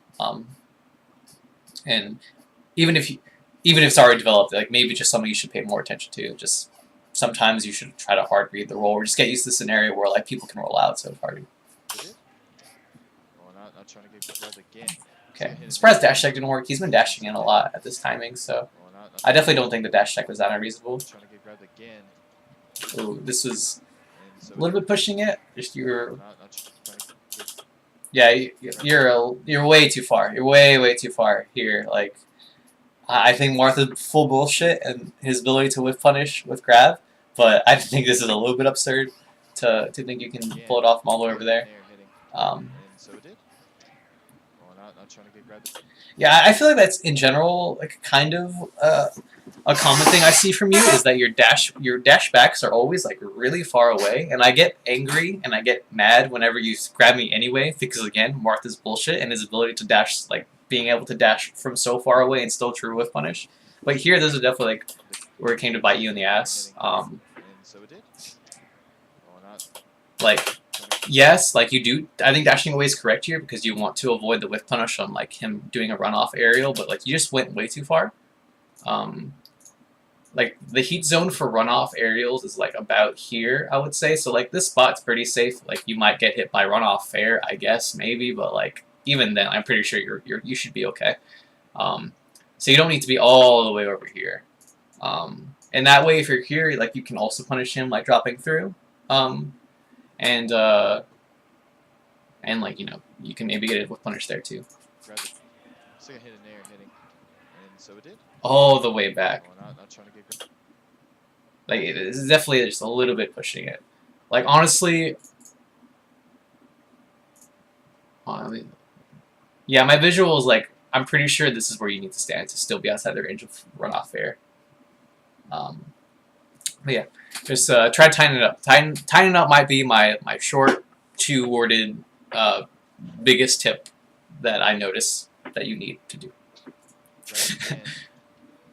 And even if it's already developed, like maybe just something you should pay more attention to. Just sometimes you should try to hard read the roll, or just get used to the scenario where like people can roll out. So hard. Trying to get grabbed again. Okay, I'm surprised dash check didn't work. He's been dashing in a lot at this timing, so I definitely don't think the dash check was that unreasonable. Trying to get grabbed again. Ooh, this was a little bit pushing it. Just you're way too far. You're way too far here. Like I think Martha's full bullshit and his ability to whiff punish with grab, but I think this is a little bit absurd to think you can pull it off from all the way over there. Yeah, I feel like that's in general like kind of a common thing I see from you is that your dash backs are always like really far away, and I get angry and I get mad whenever you grab me anyway because again Martha's bullshit and his ability to dash, like being able to dash from so far away and still true whiff punish. But here this is definitely like where it came to bite you in the ass. Like. Yes, like you do. I think dashing away is correct here because you want to avoid the whiff punish on like him doing a runoff aerial, but like you just went way too far. Like the heat zone for runoff aerials is like about here, I would say. So like this spot's pretty safe. Like you might get hit by runoff fair, I guess maybe, but like even then, I'm pretty sure you should be okay. So you don't need to be all the way over here. And that way, if you're here, like you can also punish him like dropping through. And like you can maybe get it with punish there too. All the way back. Like this is definitely just a little bit pushing it. Like honestly, yeah, my visual is like I'm pretty sure this is where you need to stand to still be outside the range of runoff air. But yeah. Just try tightening it up. Tightening up might be my short, two-worded biggest tip that I notice. that you need to do. Grab again.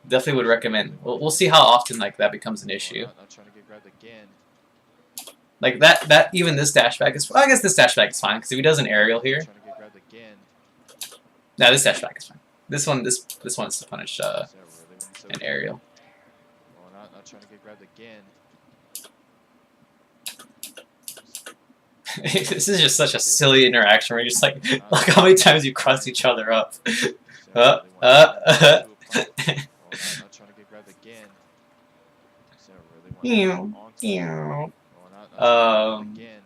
Definitely would recommend. We'll see how often like that becomes an issue. Not trying to get grabbed again. Like that even this dash back is. Well, I guess this dash back is fine because if he does an aerial here. Trying to get grabbed again. Nah, this dash back is fine. This one is to punish an aerial. Oh, not trying to get grabbed again. This is just such a silly interaction where you're just like, look how many times you cross each other up. Not trying to get grabbed again. Ew, ew. Again.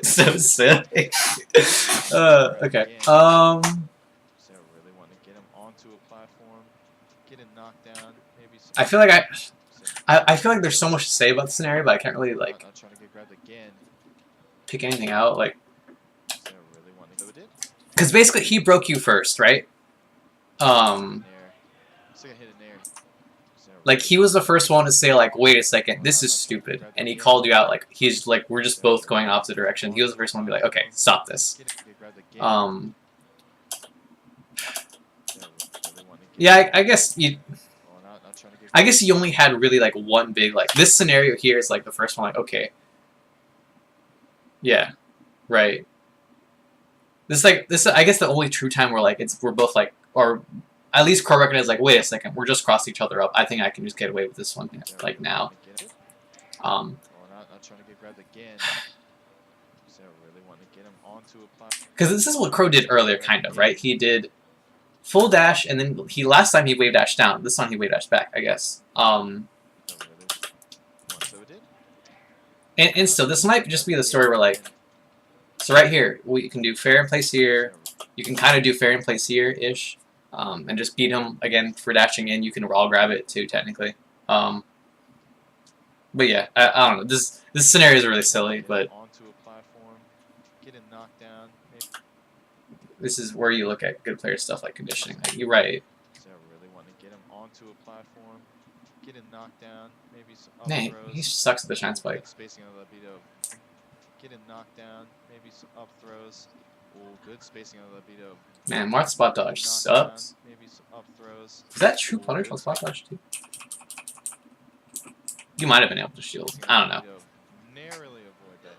So silly. Okay. So really want to get him onto a platform, get him knocked down, maybe. I feel like I feel like there's so much to say about the scenario, but I can't really like Not trying to get grabbed again. pick anything out. Like, So really want to. because basically he broke you first, right? Like he was the first one to say like, wait a second, this is stupid, and he called you out. Like he's like, we're just both going opposite direction. He was the first one to be like, okay, stop this. Yeah, I guess you. I guess he only had really like one big like this scenario here is like the first one. Like okay, yeah, right. This I guess the only true time where like we're both like or at least Crow recognizes like wait a second, we're just crossing each other up. I think I can just get away with this one like now. Not trying to get grabbed again. Really want to get him onto a platform. Because this is what Crow did earlier, kind of right. He did full dash, and then last time he wave dashed down. This time he wave dashed back, I guess. And still, this might just be the story where like, so right here, you can do fair in place here. You can kind of do fair in place here ish, and just beat him again for dashing in. You can raw grab it too technically. But yeah, I don't know. This scenario is really silly, but this is where you look at good player stuff like conditioning. Like, you're right. Really want to get him onto a platform, get him knocked down, maybe some up Nah, throws. he sucks at the shine spike. Spacing on the libido. Get him knocked down, maybe some up throws. Ooh, good spacing on the libido. Man, Marth's spot dodge sucks. Maybe some up throws. Is that true punish on spot dodge too? You might have been able to shield. I don't know. Narrowly avoid that.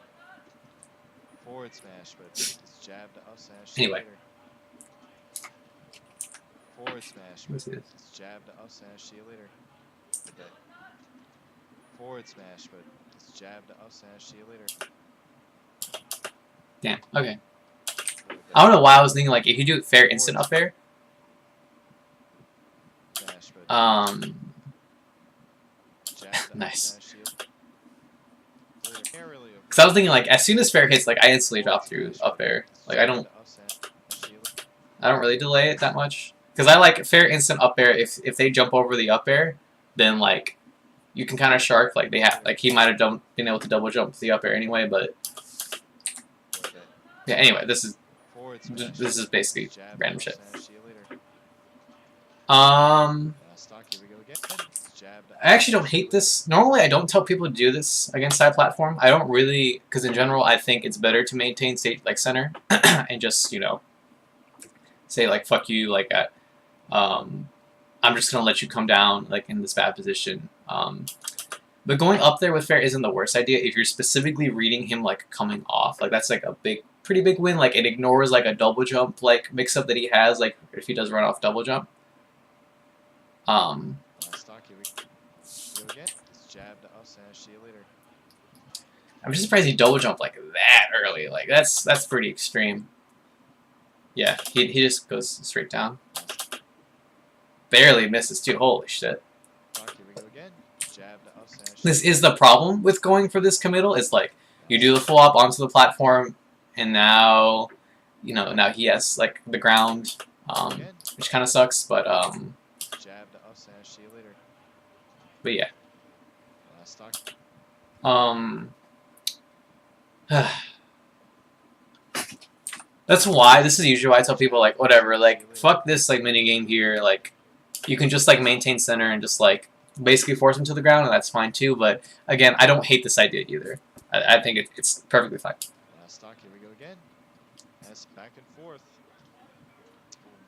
Forward smash, but it's jab to up smash. Anyway. Later. Forward smash, but Let's see this. it's jab to up smash. See you later. Okay. Forward smash, but it's jab to up smash. See you later. Damn. Okay. I don't know why I was thinking like if you do fair instant up air. Smash, but jab to Nice. up smash, see you later. Because I was thinking like as soon as fair hits, like I instantly drop through up air. Like I don't really delay it that much. Because I like fair instant up air. If they jump over the up air, then like you can kind of shark. Like he might have been able to double jump the up air anyway. But yeah. Anyway, this is basically random shit. I actually don't hate this. Normally, I don't tell people to do this against side platform. I don't really, because in general, I think it's better to maintain state like center and just say like fuck you like at. I'm just gonna let you come down like in this bad position. But going up there with fair isn't the worst idea if you're specifically reading him like coming off. Like that's like a pretty big win. Like it ignores like a double jump like mix up that he has. Like if he does run off double jump. I'm just surprised he double jumped like that early. Like that's pretty extreme. Yeah, he just goes straight down. Barely misses too. Holy shit. This is the problem with going for this committal. Is like you do the full up onto the platform, and now now he has like the ground, which kind of sucks. But yeah. That's why this is usually why I tell people like whatever, like fuck this like mini game here. Like you can just like maintain center and just like basically force him to the ground, and that's fine too. But again, I don't hate this idea either. I think it's perfectly fine. S back and forth.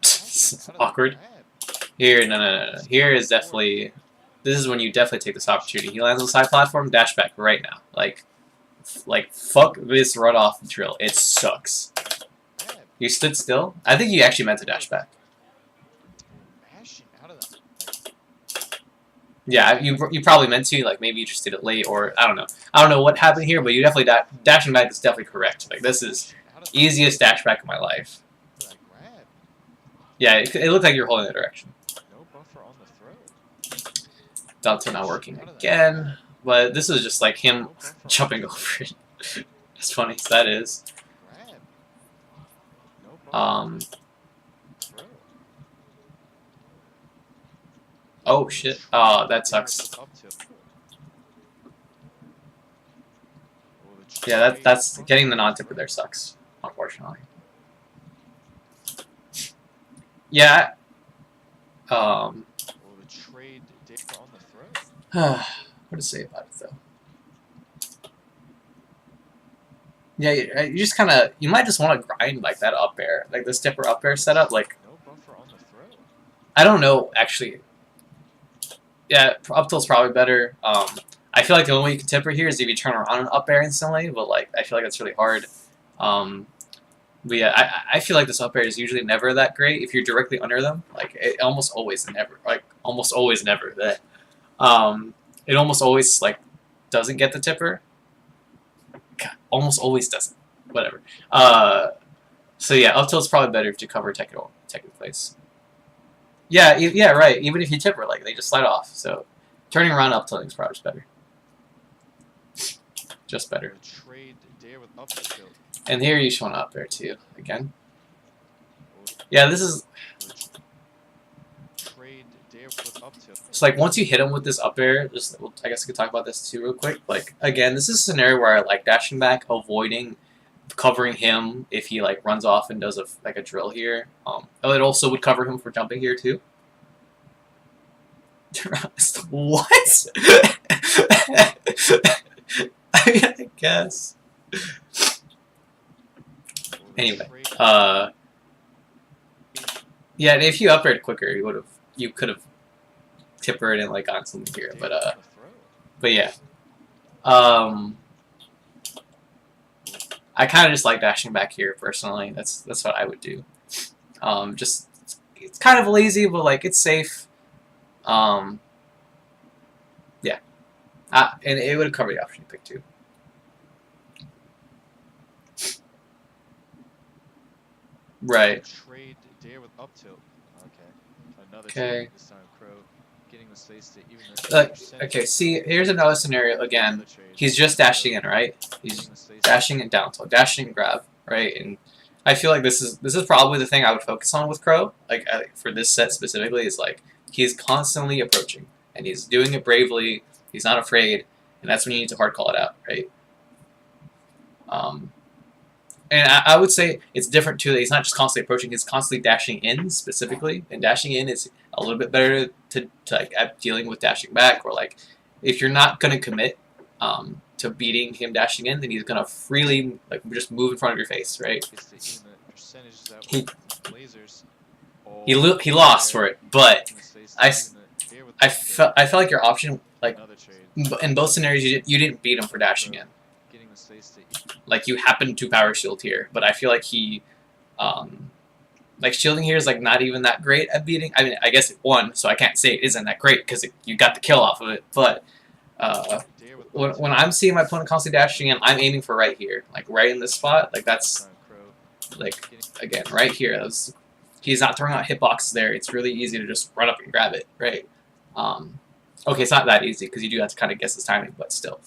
It's Out of the awkward. grab. Here, no. Here is definitely. This is when you definitely take this opportunity. He lands on the side platform, dash back right now. Like fuck this run off drill. It sucks. Grab. You stood still. I think you actually meant to dash back. Mashing out of that. Yeah, you probably meant to. Like maybe you just did it late, or I don't know. I don't know what happened here, but you definitely dashing back is definitely correct. Like this is Out of that. easiest dash back of my life. That grab. Yeah, it looked like you're holding the direction. No buffer on the throw. Delta not working again, but this is just like him No buffer on jumping the over throw. it. As funny as that is. Grab. No buffer on Um. the throw. Oh shit. Oh, that sucks. Up tilt. Oh, the Yeah, trade that's front getting the throw. non-tipper there sucks, unfortunately. Yeah. Oh, the trade dare on the throw. What to say about it though? Yeah, you just kind of you might just want to grind like that up air, like this tipper up air setup. Like No buffer on the throw. I don't know actually. Yeah, up tilt's probably better. I feel like the only way you can tipper here is if you turn around and up air instantly, but like I feel like that's really hard. But yeah, I feel like this up air is usually never that great if you're directly under them. Like it almost always never that. It almost always like doesn't get the tipper. God, almost always doesn't. Whatever. So yeah, up tilt's probably better if you cover tech in place. Yeah, yeah, right. Even if you tipper, like they just slide off. So turning around up tilting is probably just better. Just better. The trade dare with up tilt. And here you show up there too again. Yeah, this is. Trade dare with up tilt. It's like once you hit him with this up air, just I guess I could talk about this too real quick. Like again, this is a scenario where I like dashing back, avoiding covering him if he like runs off and does a drill here. It also would cover him for jumping here too. What? I guess. Anyway, yeah, if you up aired quicker, you could have tippered and like on something here, but yeah, I kind of just like dashing back here personally. That's what I would do. Just it's kind of lazy, but like it's safe. Yeah, and it would cover the option you picked too. Right. Trade dare with up tilt. Okay. Another Okay. trade this time. Crow getting the space to even the percentage. Okay, see, here's another scenario again. Another trade. He's just dashing in, right? He's Getting the space dashing it down, so dashing and grab, right? And I feel like this is probably the thing I would focus on with Crow, like for this set specifically, is like he's constantly approaching and he's doing it bravely. He's not afraid, and that's when you need to hard call it out, right? And I would say it's different too. That he's not just constantly approaching; he's constantly dashing in specifically, and dashing in is a little bit better to like at dealing with dashing back, or like if you're not gonna commit to beating him dashing in, then he's gonna freely like just move in front of your face, right? It's to even the percentages out He- with lasers. He lost for it, but Getting the space to I even the dare with up tilt. I felt like your option, like Another trade. in both scenarios, you didn't beat him for dashing in. Getting the space to Like you happened to power shield here, but I feel like he, like shielding here is like not even that great at beating. I mean, I guess it won, so I can't say it isn't that great because you got the kill off of it. But dare with up when tilt. I'm seeing my opponent constantly dashing in, I'm aiming for right here, like right in this spot. Like that's Time Crow like getting again right here. He's not throwing out hitboxes there. It's really easy to just run up and grab it, right? Okay, it's not that easy because you do have to kind of guess his timing, but still.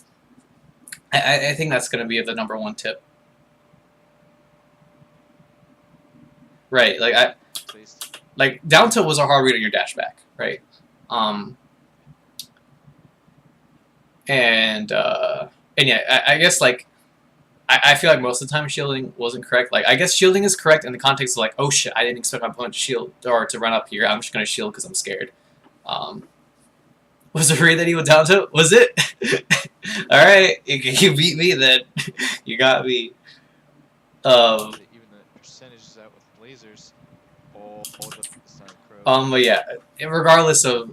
I think that's going to be the number one tip. Right, space to like down tilt was a hard read on your dash back, right? And yeah, I guess like I feel like most of the time shielding wasn't correct. Like I guess shielding is correct in the context of like, oh shit, I didn't expect my opponent to shield or to run up here. I'm just gonna shield because I'm scared. Was it read that he went down to? Was it? All right, you beat me then. You got me. even the the Sonic Crow. But yeah, regardless of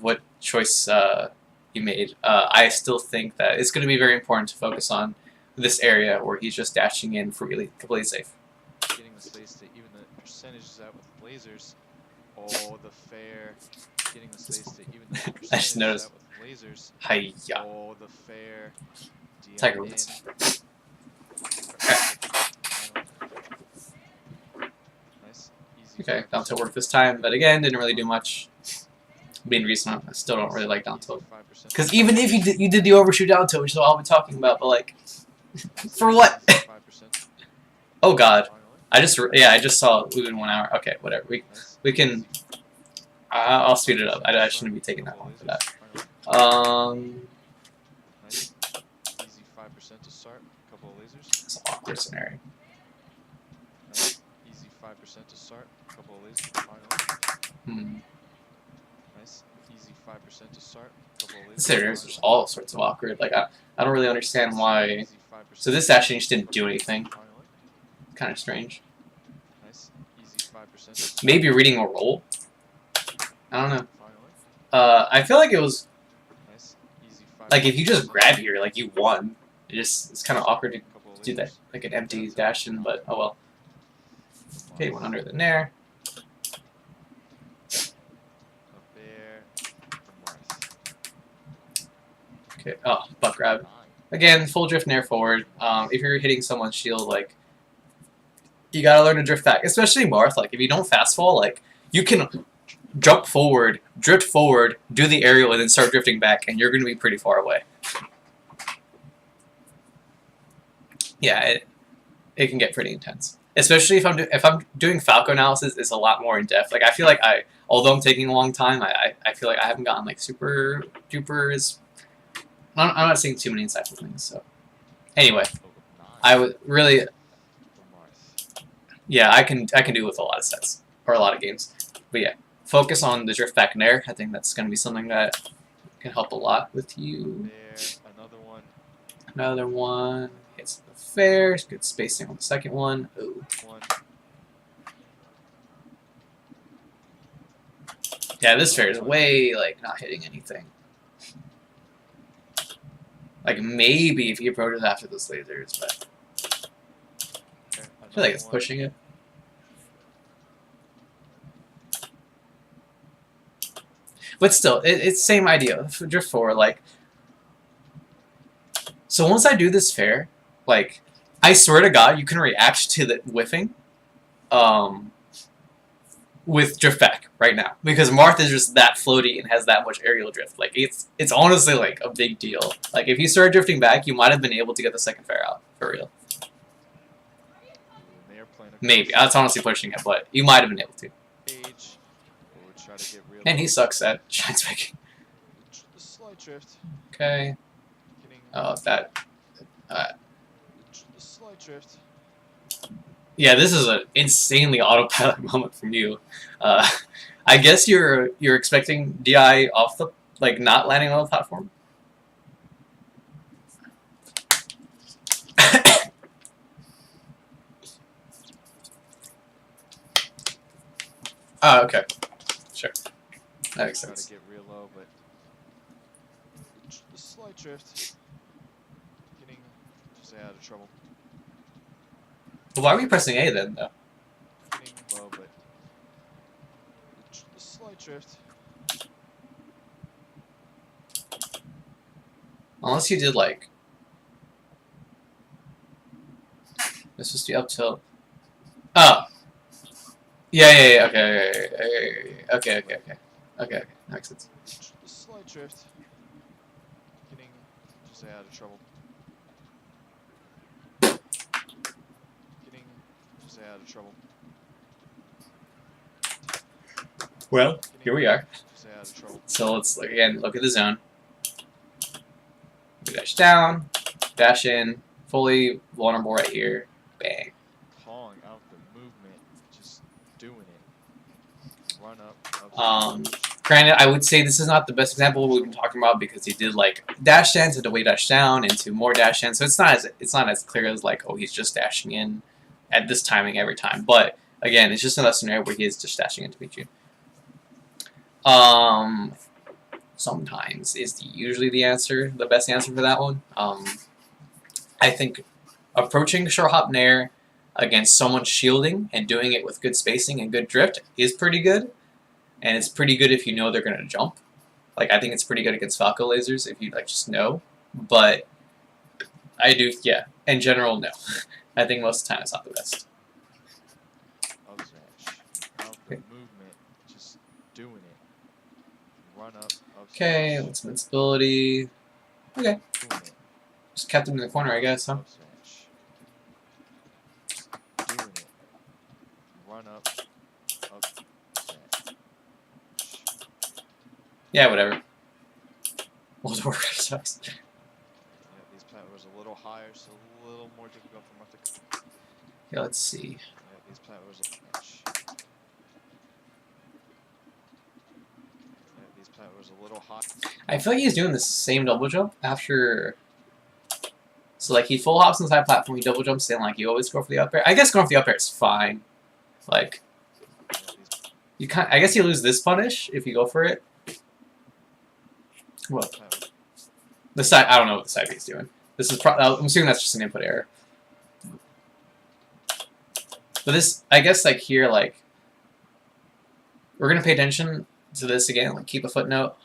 what choice you made, I still think that it's going to be very important to focus on this area where he's just dashing in freely, completely safe. Getting the space to even the percentages out with lasers. Oh, the fair. Getting the space to even the percentages I just noticed. out with lasers. Hiya. Oh, the fair. Tiger in. Woods. Nice. Easy. Okay, Danto worked this time, but again, didn't really do much. Being recent, I still don't really like Danto. Because even if you did the overshoot Danto, which is all I'll be talking about, but like, for what? Oh god. I just saw it within 1 hour. Okay, whatever. We can. I'll speed it up. I shouldn't be taking that long for that. Nice. Easy 5% to start. Couple of lasers. It's an awkward scenario. Nice. Easy 5% to start. Couple of lasers. Finally. Nice. Easy 5% to start. Couple of lasers. This area is just all sorts of awkward. Like I don't really understand why. Easy 5% So this actually just didn't do anything. finally. Kind of strange. Nice. Easy 5% to start. Maybe reading a roll. I don't know. Finally. I feel like it was Nice. Easy 5%. like if you just grab here, like you won. It's kind of awkward to Couple of do that, lasers. like an empty dash in, but oh well. Okay, one under the nair. A bear. The Marth. Okay, oh, butt grab. Again, full drift nair forward. If you're hitting someone's shield, like, you gotta learn to drift back. Especially Marth, like, if you don't fast fall, like, you can jump forward, drift forward, do the aerial, and then start drifting back, and you're gonna be pretty far away. Yeah, it can get pretty intense. Especially if I'm doing Falco analysis, it's a lot more in depth. Like, I feel like although I'm taking a long time, I feel like I haven't gotten, like, super duper as... I'm not seeing too many insightful things, so... Anyway, I would really... The Marth. Yeah, I can do with a lot of sets, or a lot of games. But yeah, focus on the drift back nair. I think that's going to be something that can help a lot with you. There. Another one. Another one. Hits the fair. Good spacing on the second one. Ooh. One. Yeah, this fair is way, like, not hitting anything. Like, maybe if he approaches after those lasers, but There. I feel like it's pushing it. But still, it's same idea. Drift forward, like... So once I do this fair, like, I swear to God, you can react to the whiffing with drift back right now. Because Marth is just that floaty and has that much aerial drift. Like, it's honestly, like, a big deal. Like, if you started drifting back, you might have been able to get the second fair out, for real. They are playing a Maybe. That's honestly pushing it, but you might have been able to. Page. We'll try to get real And he low. sucks at shine specking. The slight drift. Okay. Getting Oh, that... the slight drift. Yeah, this is an insanely autopilot moment from you. I guess you're expecting DI off the... Like, not landing on the platform? Oh, okay. Sure. That makes Try sense. to get real low, but the slight drift. Getting to stay out of trouble. But why are we pressing A then, though? Getting low, but the slight drift. Unless you did, like... This was the up tilt. Oh! Yeah, okay. Okay, makes sense. The slight drift. Getting to stay out of trouble. Getting to stay out of trouble. Well, here we are. Stay out of trouble. So let's, again, look at the zone. We dash down, dash in, fully vulnerable right here. Bang. Calling out the movement, just doing it. Run up. Granted, I would say this is not the best example we've been talking about because he did like dash dance into way dash down into more dash in, so it's not as clear as like, oh, he's just dashing in. at this timing every time. But again, it's just another scenario where he is just dashing into beat you. Sometimes is usually the answer, the best answer for that one. I think approaching short hop nair against someone shielding and doing it with good spacing and good drift is pretty good, and it's pretty good if you know they're gonna jump. Like I think it's pretty good against Falco lasers if you like just know. But I do, yeah. In general, no. I think most of the time it's not the best. Up smash. Out the movement, just doing it. Run up. Up Okay, smash. let's invincibility. Okay, Doing it. just kept him in the corner, I guess, huh? Up smash. Just doing it. Run up. Up smash. Yeah, whatever. World of Warcraft sucks. Yeah, these platforms a little higher, so a little more difficult for Martha. Yeah, let's see. Yeah, these platforms are smash. Yeah, these platforms a little high. I feel like he's doing the same double jump after. So like he full hops on the side platform, he double jumps in, like you always go for the up air. I guess going for the up air is fine. Like Yeah, these you can't. I guess you lose this punish if you go for it. Well, platforms. the side. I don't know what the side B is doing. This is. I'm assuming that's just an input error. But this, I guess, like here, like we're gonna pay attention to this again. Like keep a footnote.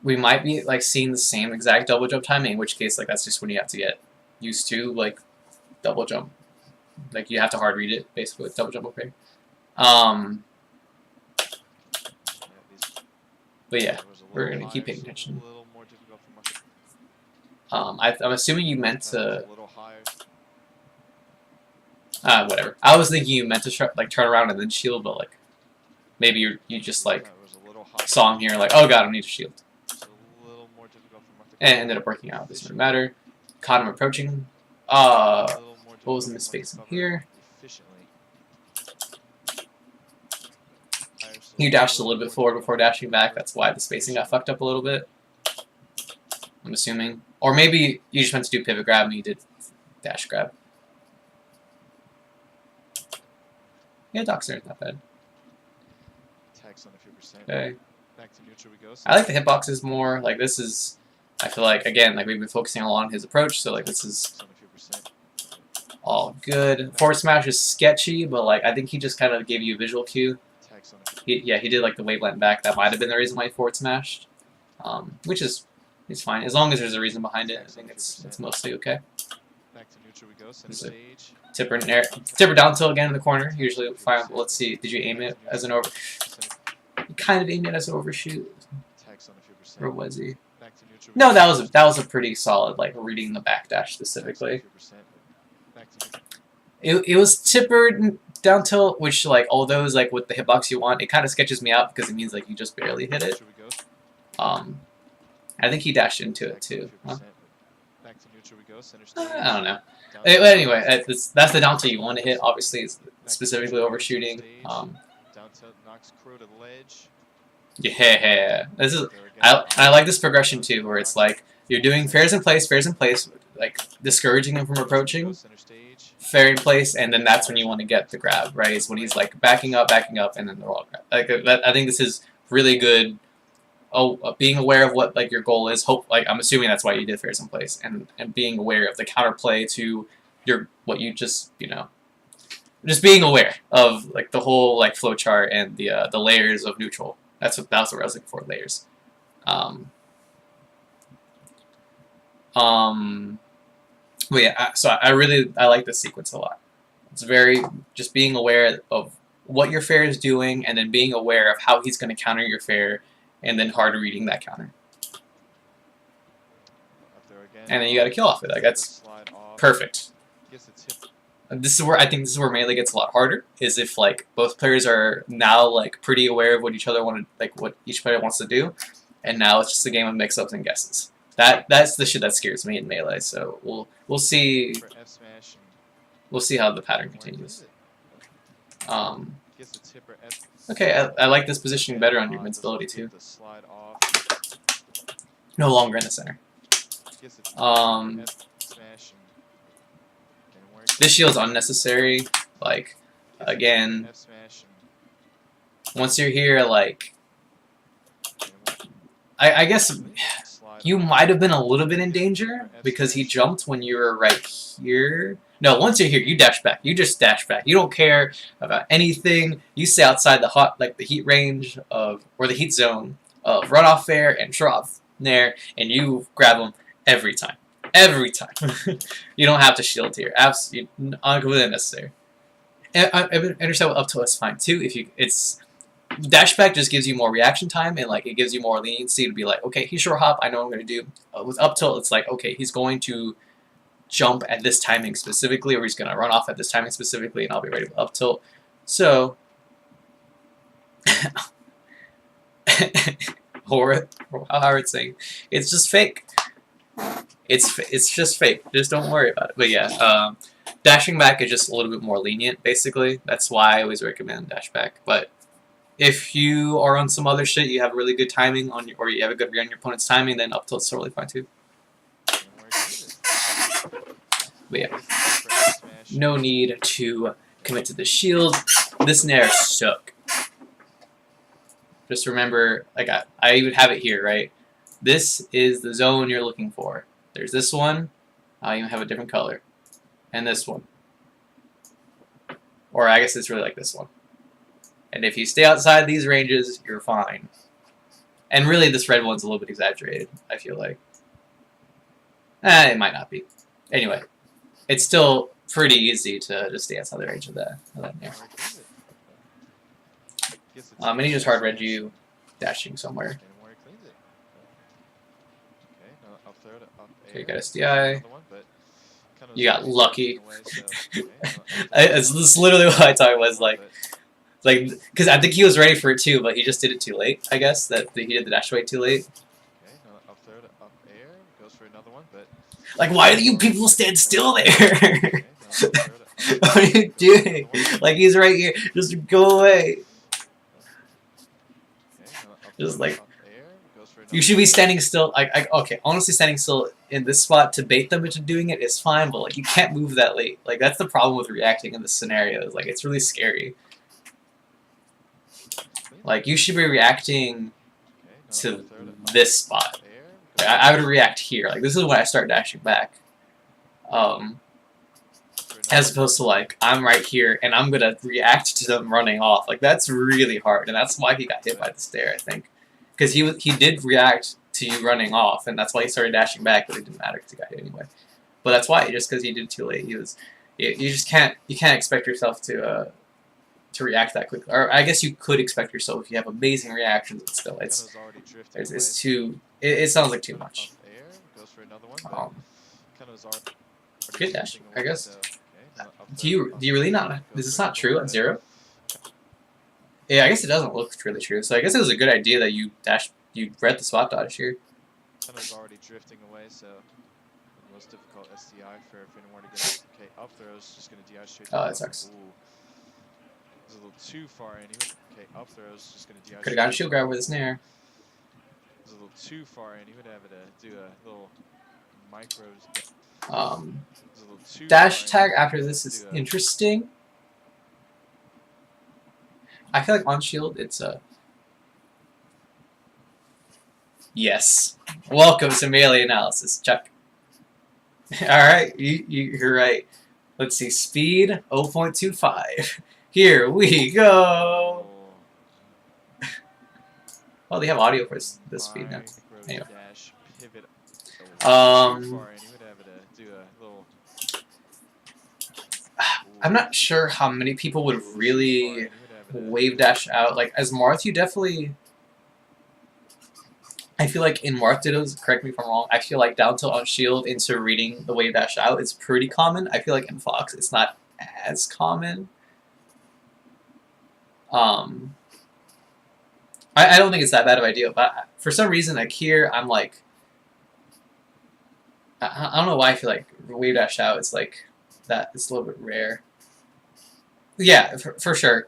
We might be like seeing the same exact double jump timing, in which case like that's just when you have to get used to like double jump. Like you have to hard read it basically with double jump okay. Yeah, these But yeah, platforms a we're little gonna keep higher, paying so attention. A little more difficult for Martha. I'm assuming you meant Platforms to a little higher. whatever. I was thinking you meant to like turn around and then shield, but like maybe you just like Platforms a little higher. saw him here like oh god I need to shield So a little more difficult for Martha. and ended up working out. Doesn't really matter. Caught him approaching. A little more What was the difficult for misspacing Martha to here? cover efficiently. Higher, so You dashed a little more bit forward difficult before for dashing Martha to back. That's why the spacing got efficiently. fucked up a little bit. I'm assuming, or maybe you just meant to do pivot grab and you did dash grab. Yeah, Doxer, not bad. Tax on a few percent. Okay. Back to neutral we go. I like the hitboxes more. Like this is, I feel like again, like we've been focusing a lot on his approach, so like this is Tax on a few percent. all good. Forward smash is sketchy, but like I think he just kind of gave you a visual cue. Tax on a few. Yeah, he did like the wave lent back. That might have been the reason why he forward smashed, which is it's fine as long as there's a reason behind it. I think it's mostly okay. Back to neutral we go. Center Is it- stage. Tipper down tilt again in the corner. Usually fine. Let's see. Did you aim it as an over? Center. You kind of aimed it as an overshoot, Tax on a few percent. or was he? Back to neutral. No, that was a pretty solid like reading the backdash specifically. Back to neutral. It was tipper down tilt, which like all those like with the hitbox you want, it kind of sketches me out because it means like you just barely hit it. Neutral we go. I think he dashed into it Back to a too. few Huh? percent. Back to neutral we go. Center stage. I don't know. Down Anyway, tilt. that's the down tilt you want to hit. Obviously, it's Back to specifically neutral, overshooting. stage. Down tilt knocks Crow to the ledge. Yeah, this is. There again. I like this progression too, where it's like you're doing fairs in place, like discouraging him from approaching, Center stage. fair in place, and then that's when you want to get the grab, right? It's when he's like backing up, and then the roll grab. Like I think this is really good. Being aware of what like your goal is. I'm assuming that's why you did fairs in place, and being aware of the counterplay to what you just just being aware of like the whole like flow chart and the layers of neutral. That's what I was looking for, layers. But yeah, so I like this sequence a lot. It's very just being aware of what your fair is doing, and then being aware of how he's going to counter your fair, and then hard reading that counter. Up there again. And then you got to kill off it. Like that's Slide off. perfect. Gets a tip. This is where I think this is where melee gets a lot harder. Is if like both players are now like pretty aware of what each other what each player wants to do, and now it's just a game of mix-ups and guesses. That's the shit that scares me in melee. So we'll see For F smash and we'll see how the pattern where continues. is it? Gets a tip or F. Okay, I like this positioning better on your Doesn't invincibility get too. the slide off. No longer in the center. Gets a tip Um, for F smash This shield's unnecessary. Like, If you again, F smash once you're here, like, and I guess slide you on. might have been a little bit in danger because he jumped when you were right here. No, once you're here, you dash back. You just dash back. You don't care about anything. You stay outside the the heat range of, or the heat zone of runoff fair and drop there, and you grab them every time. Every time. You don't have to shield here. Absolutely, completely unnecessary. And I understand what up tilt is fine too. If you, it's dash back just gives you more reaction time and like it gives you more leniency to be like, okay, he's short hop. I know what I'm going to do. With up tilt, it's like, okay, he's going to jump at this timing specifically, or he's going to run off at this timing specifically, and I'll be ready with up tilt. So, or how Howard's saying, it's just fake. It's just fake. Just don't worry about it. But yeah, dashing back is just a little bit more lenient, basically. That's why I always recommend dash back. But if you are on some other shit, you have really good timing on your, or you have a good read on your opponent's timing, then up tilt's totally fine too. But yeah, no need to commit to the shield. This nair suck. Just remember, like I even have it here, right? This is the zone you're looking for. There's this one. I even have a different color. And this one. Or I guess it's really like this one. And if you stay outside these ranges, you're fine. And really, this red one's a little bit exaggerated, I feel like. It might not be. Anyway, it's still pretty easy to just stay outside the range of that nair. And he just hard read you dashing somewhere. Okay, you got SDI. You got lucky. This is literally what I thought was like, because I think he was ready for it too, but he just did it too late. I guess that he did the dash away too late. Like, why do you people stand still there? What are you doing? Like, he's right here. Just go away. Just like, you should be standing still. Okay, honestly, standing still in this spot to bait them into doing it is fine, but like, you can't move that late. Like, that's the problem with reacting in this scenario. Is like, it's really scary. Like, you should be reacting to this spot. Like, I would react here. Like, this is when I start dashing back. As opposed to, like, I'm right here, and I'm gonna react to them running off. Like, that's really hard, and that's why he got hit by the stair, I think. Because he did react to you running off, and that's why he started dashing back, but it didn't matter because he got hit anyway. But that's why, just because he did it too late. You just can't expect yourself to react that quickly. Or I guess you could expect yourself if you have amazing reactions, but still, it's too. It sounds like too much. Good dash, I guess. Do you really not? Is this not true at 0? Yeah, I guess it doesn't look really true. So I guess it was a good idea that you read the spot dodge here. Is already drifting away, so the most difficult SDI for if anyone to get okay up throw is just gonna DI straight. Oh, that sucks. Ooh. It's a little too far anyway. Okay, up throw is just gonna DI. Could have gotten a shield grab with his nair. It's a little too far and he would have to do a little micros. Dash tag after this is interesting. I feel like on shield it's a yes. Welcome to melee analysis, Chuck. All right, you're right. Let's see, speed 0.25. Here we go. Well, they have audio for this speed now. Anyway. I'm not sure how many people would really wave dash out. Like, as Marth, you definitely... I feel like in Marth Dittos, correct me if I'm wrong, I feel like down tilt on shield into reading the wave dash out is pretty common. I feel like in Fox, it's not as common. I don't think it's that bad of an idea, but for some reason, like here, I'm like... I don't know why I feel like wave dash out is like... that it's a little bit rare. Yeah, for sure.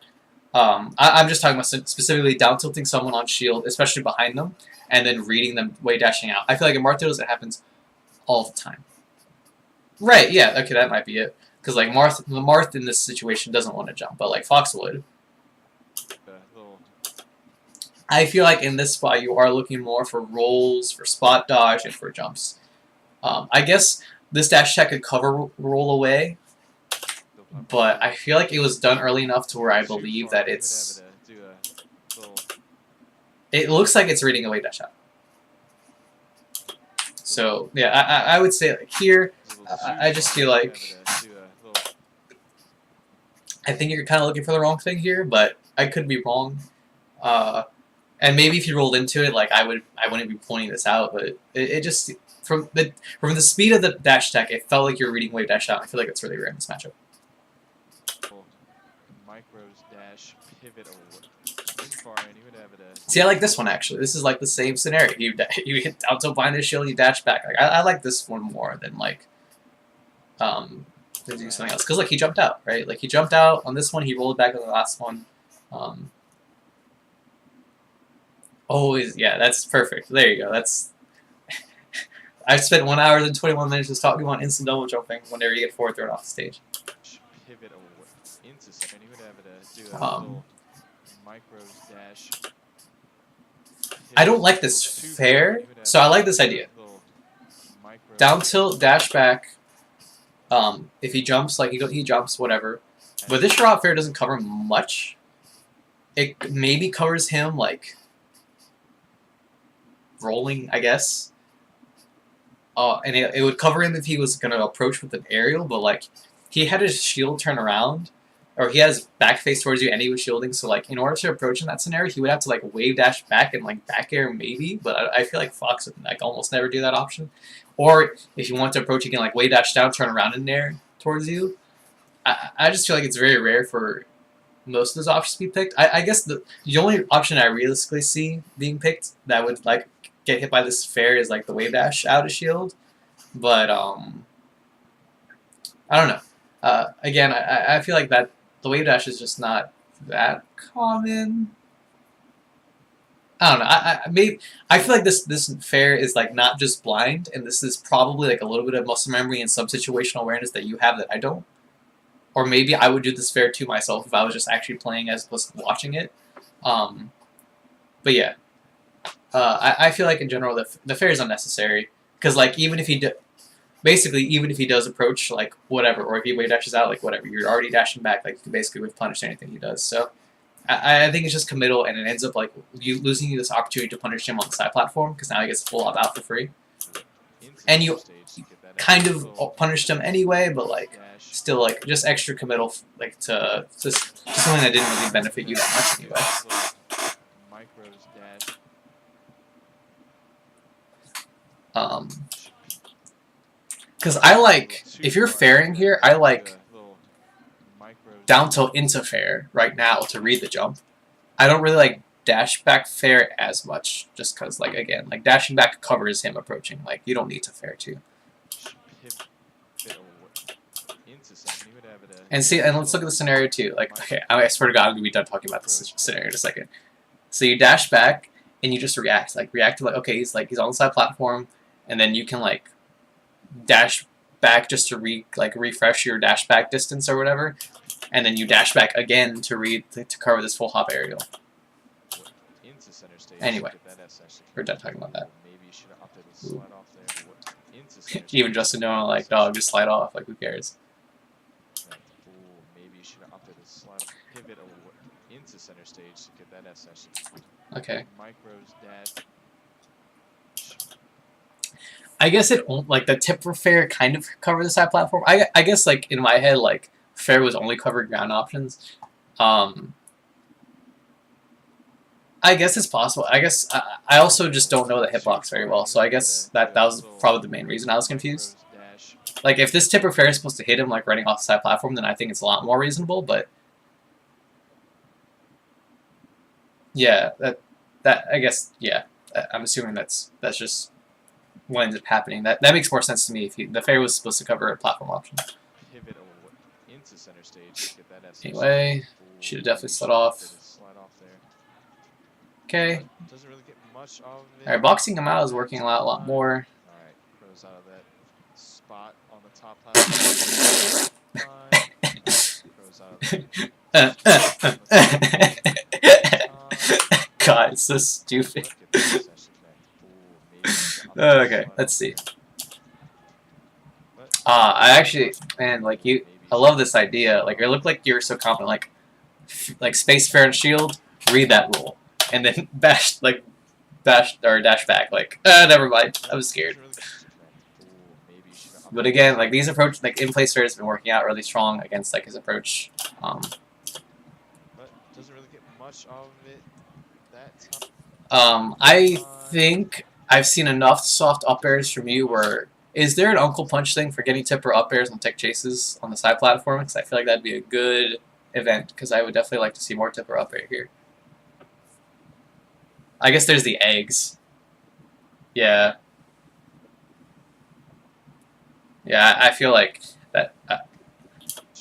I'm just talking about specifically down tilting someone on shield, especially behind them, and then reading them way dashing out. I feel like in Marth Dittos it happens all the time. Right, yeah, okay, that might be it. Because like Marth in this situation doesn't want to jump, but like Fox would. Little I feel like in this spot you are looking more for rolls, for spot dodge, and for jumps. I guess this dash attack could cover roll away, but I feel like it was done early enough to where I believe that it's. It looks like it's reading away dash out. So yeah, I would say like here, I just feel like I think you're kind of looking for the wrong thing here, but I could be wrong. And maybe if you rolled into it, like I wouldn't be pointing this out, but it just from the speed of the dash attack, it felt like you're reading wave dash out. I feel like it's really rare in this matchup. Micros dash pivot over. See, I like this one actually. This is like the same scenario. You hit down to blind his shield, you dash back. Like I like this one more than like to do something else. Because like he jumped out, right? Like he jumped out on this one, he rolled back on the last one. Always, yeah, that's perfect. There you go. That's. I've spent 1 hour and 21 minutes just talking about instant double jumping whenever you get forward thrown off the stage. Pivot over into second. You would have to do a little micros dash. I don't like this fair, so I like this idea. Down tilt, dash back. If he jumps, like he jumps, whatever. But this drop fair doesn't cover much. It maybe covers him like rolling, I guess. And it would cover him if he was going to approach with an aerial, but like he had his shield turn around, or he has back face towards you and he was shielding, so like in order to approach in that scenario, he would have to like wave dash back and like back air maybe, but I feel like Fox would like almost never do that option. Or if you want to approach, you can like wave dash down, turn around in there towards you. I just feel like it's very rare for most of those options to be picked. I guess the only option I realistically see being picked that would like get hit by this fair is like the wave dash out of shield, but I don't know. Again, I feel like that the wave dash is just not that common. I don't know. I feel like this fair is like not just blind, and this is probably like a little bit of muscle memory and some situational awareness that you have that I don't. Or maybe I would do this fair to myself if I was just actually playing as opposed to watching it. But yeah, I feel like in general the fair is unnecessary because like even if he even if he does approach like whatever, or if he wave dashes out like whatever, you're already dashing back, like you can basically wave punish anything he does. So I think it's just committal, and it ends up like you losing this opportunity to punish him on the side platform because now he gets full out for free, and you kind of punished him anyway, but like still like just extra committal like to just something that didn't really benefit you that much anyway. Because I like, if you're fairing here, I like down tilt into fair right now to read the jump. I don't really like dash back fair as much, just because, like, again, like dashing back covers him approaching. Like, you don't need to fair too. And see, and let's look at the scenario too. Like, okay, I swear to God, I'm gonna be done talking about this scenario in a second. So you dash back and you just react. Like, react to like, okay, he's on the side platform, and then you can like dash back just to refresh your dash back distance or whatever, and then you dash back again to cover this full hop aerial. Anyway, we're done talking about that. Even Justin Noah like, dog, just slide off. Like, who cares? Okay. I guess it like the tip for fair kind of cover the side platform. I guess like in my head like fair was only covering ground options. I guess it's possible. I guess I also just don't know the hitbox very well, so I guess that was probably the main reason I was confused. Like if this tip or fair is supposed to hit him like running off the side platform, then I think it's a lot more reasonable. But yeah, that I guess yeah. I'm assuming that's just what ends up happening. That makes more sense to me. If the fair was supposed to cover a platform option. Anyway, should have definitely slid off. Okay. Alright, boxing him out is working a lot more. Crows out of there. God, it's so stupid. Look at this session effect. Ooh, maybe Okay, let's see. I actually, man, like you, I love this idea. Like, it looked like you were so confident. Like Space Fair and Shield, read that rule, and then dash back. Like, never mind. I was scared. But again, like these approach, like in place has been working out really strong against like his approach. But doesn't really get much of it that time. I think I've seen enough soft up airs from you where. Is there an Uncle Punch thing for getting tipper up airs and tech chases on the side platform? Because I feel like that'd be a good event, because I would definitely like to see more tipper up air here. I guess there's the eggs. Yeah. Yeah, I feel like that.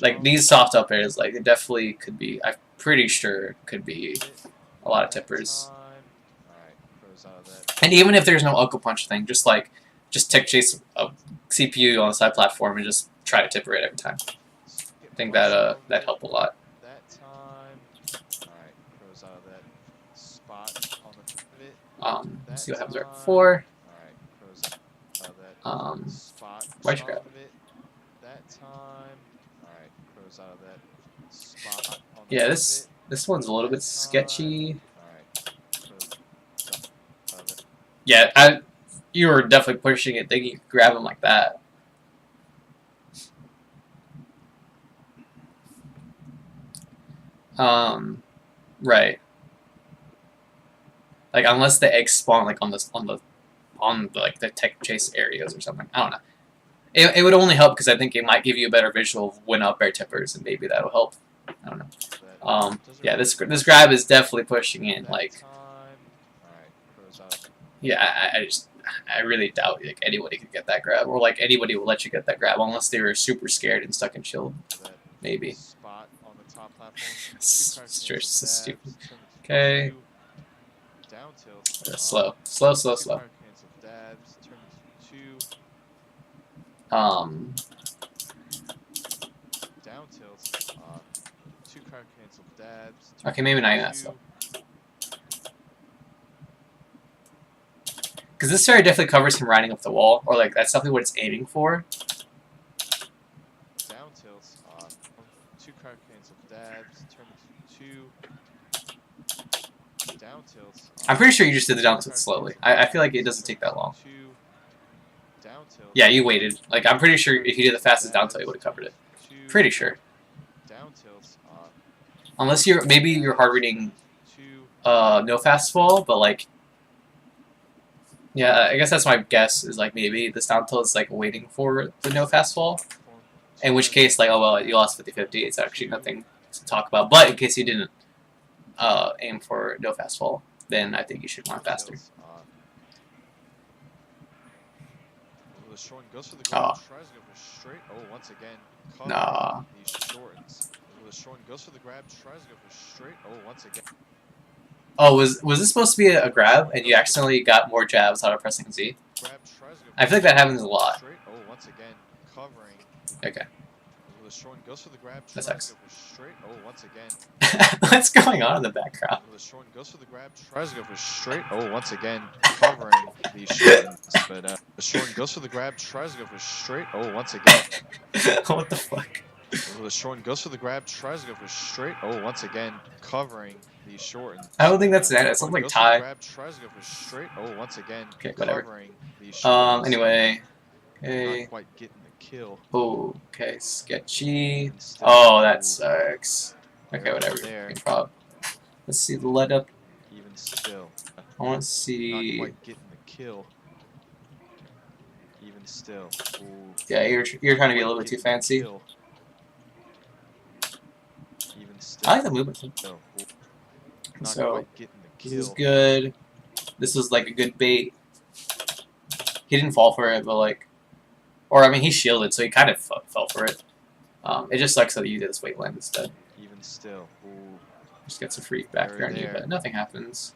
Like these soft up airs, like it definitely could be. I'm pretty sure could be a lot of tippers. And even if there's no Uncle Punch thing, just tech chase a CPU on the side platform and just try to tipper it every time. I think that that helped a lot. Let's see what happens right before. Why'd you grab? Yeah, this one's a little bit sketchy. Yeah, you were definitely pushing it, thinking you could grab him like that. Right. Like unless the eggs spawn like on like the tech chase areas or something. I don't know. It would only help because I think it might give you a better visual of when up air tippers, and maybe that'll help. I don't know. Yeah, this grab is definitely pushing in. Like, yeah, I really doubt like anybody could get that grab, or like anybody will let you get that grab unless they were super scared and stuck in shield. Maybe. It's just so stupid. Okay. Slow. Okay, maybe not even that slow. Because this area definitely covers him riding up the wall, or like that's definitely what it's aiming for. Down tilts, 2 card cancel dabs, turn 2. Down tilts. I'm pretty sure you just did the down tilt slowly. I feel like it doesn't take that long. Yeah, you waited. Like I'm pretty sure if you did the fastest down tilt, you would have covered it. Pretty sure. Unless maybe you're hard reading no fast fall, but like yeah, I guess that's my guess is like maybe this down tilt is like waiting for the no fast fall. In which case like oh well you lost 50-50, it's actually nothing to talk about. But in case you didn't aim for no fast fall, then I think you should run faster. Oh. Nah. Oh, was this supposed to be a grab and you accidentally got more jabs out of pressing Z? I feel like that happens a lot. Okay. That sucks. What's going on in the background? Goes for the grab, tries to go for straight. Oh, once again, covering the shortens. But Shorten goes for the grab, tries to go for straight. Oh, once again. What the fuck? Shorten goes for the grab, tries to go for straight. Oh, once again, covering the shorten. I don't think that's that. It sounds like tie. Tries to go for straight. Oh, once again, okay, whatever. Not Anyway. Okay. quite getting the kill. Oh, okay, sketchy. Oh, that sucks. Okay, whatever. Let's see the let up. Even still. I want to see. Not quite getting the kill. Even still. Ooh. Yeah, you're trying to be a little bit too fancy. Even still. I like the movement. So this is good. This was like a good bait. He didn't fall for it, but like, or I mean, he shielded, so he kind of fell for it. It just sucks that you did this weight land instead. Even still. Ooh. Just gets a free back there on you, but nothing happens.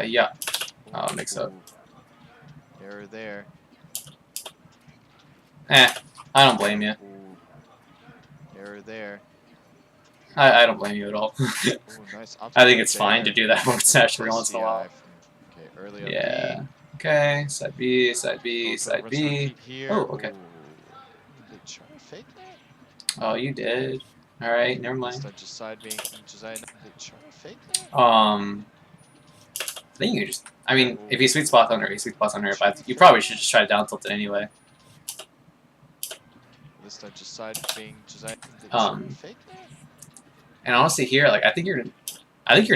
Yeah. Mix up. Error there. I don't blame you. error there. I don't blame you at all. Ooh, nice. I think it's fine to do that forward smash every once in a CI while. Okay, early up Yeah. B. Okay. Side B, side B, Going for the side rinse and B. repeat here. Oh, okay. Ooh. Did try to fake that? Oh, you did. All right. Never This mind. time just side being Josiah. Did try to fake that? I think you just. I mean, if you sweet Ooh. spot on her, you sweet spot on her. But you probably should just try to down tilt it anyway. This time just side being Josiah. Did try to fake that? And honestly, here, like, I think you're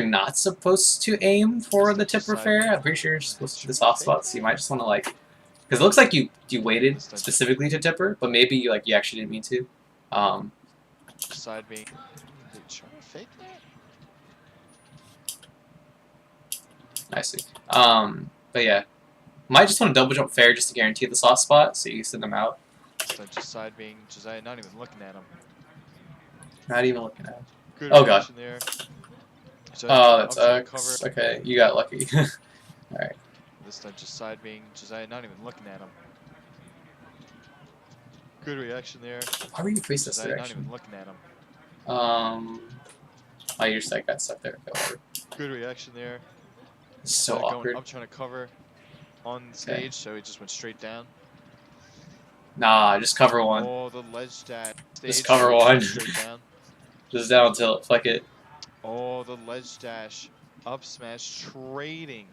not supposed to aim for the tipper fair. I'm pretty sure you're supposed to do the soft spot. So you might just want to like, because it looks like you waited specifically to tipper, but maybe you actually didn't mean to. Side being. Did try to fake that? I see. But yeah, might just want to double jump fair just to guarantee the soft spot, so you send them out. This time just side being Josiah. Not even looking at him. Not even looking at it. Good Oh god. there. Oh, that's X. Okay, you got lucky. Alright. This time just side being Josiah, not even looking at him. Good reaction there. Why were you face this Josiah not direction? even looking at him. Oh, you just got stuck there. Okay, Good reaction there. so Going awkward. up trying to cover on stage, so he just went straight down. Nah, just cover one. Oh, the ledge dash. Just cover one. Straight down. Just down tilt. Fuck it. Oh, the ledge dash. Up smash. Trading.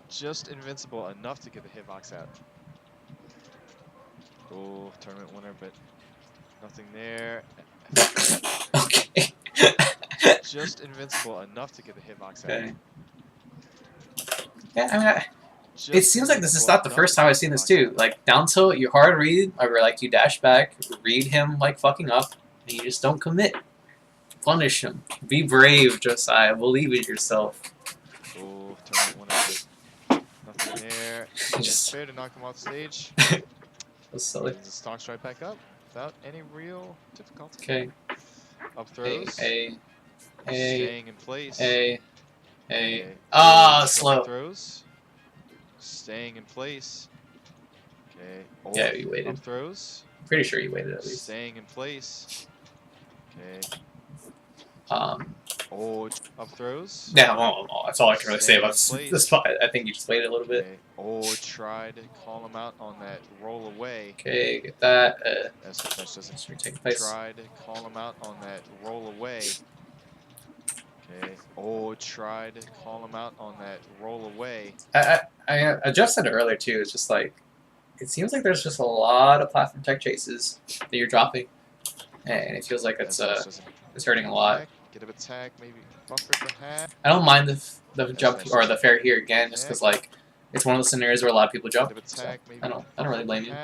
Just invincible enough to get the hitbox out. Oh, tournament winner, but nothing there. Okay. Just invincible enough to get the hitbox out. Okay. Yeah, I mean, it seems like this is not the first time I've seen this too. Like, down tilt, you hard read, or like you dash back, read him like fucking up, and you just don't commit. Punish him. Be brave, Josiah. Believe in yourself. Oh, tournament winner, but nothing there. Just Fair to knock him off stage. That's silly. The stocks right back up without any real difficulty. Okay. Up throws. Staying in place. Ah, Double slow. Throws. Staying in place. Okay. Oh, Yeah, you waited. Up throws. Pretty sure you waited at least. Staying in place. Okay. Oh, up throws. Yeah, well, that's all I can really say about Staying in this spot. I think you just waited a little bit. Okay. Oh, try to call him out on that roll away. Okay, get that. That's doesn't Just retake place. try to call him out on that roll away. Okay. Oh, try to call him out on that roll away. I just said it earlier too. It's just like, it seems like there's just a lot of platform tech chases that you're dropping, and it feels like it's hurting a lot. Get a attack, maybe buffer perhaps. I don't mind the jump or the fair here again, just because like it's one of those scenarios where a lot of people jump. So I don't really blame you.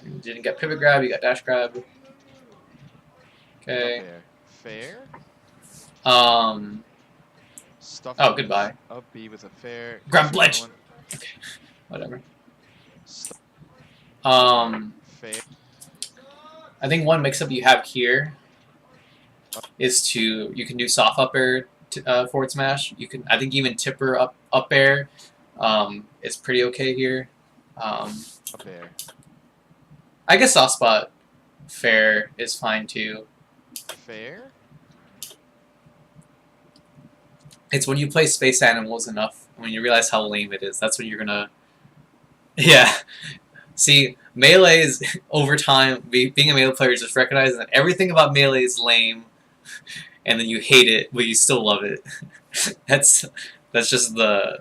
You didn't get pivot grab, you got dash grab. Okay. Fair. Oh, goodbye. Up B with a fair. Grab ledge. Okay. Whatever. Fair. I think one mix-up you have here is you can do soft up air forward smash. You can, I think, even tipper up air is pretty okay here. Up air. I guess soft spot fair is fine too. Fair. It's when you play Space Animals enough, when you realize how lame it is, that's when you're gonna... Yeah. See, Melee is, over time, being a Melee player is just recognizing that everything about Melee is lame, and then you hate it, but you still love it. That's just the...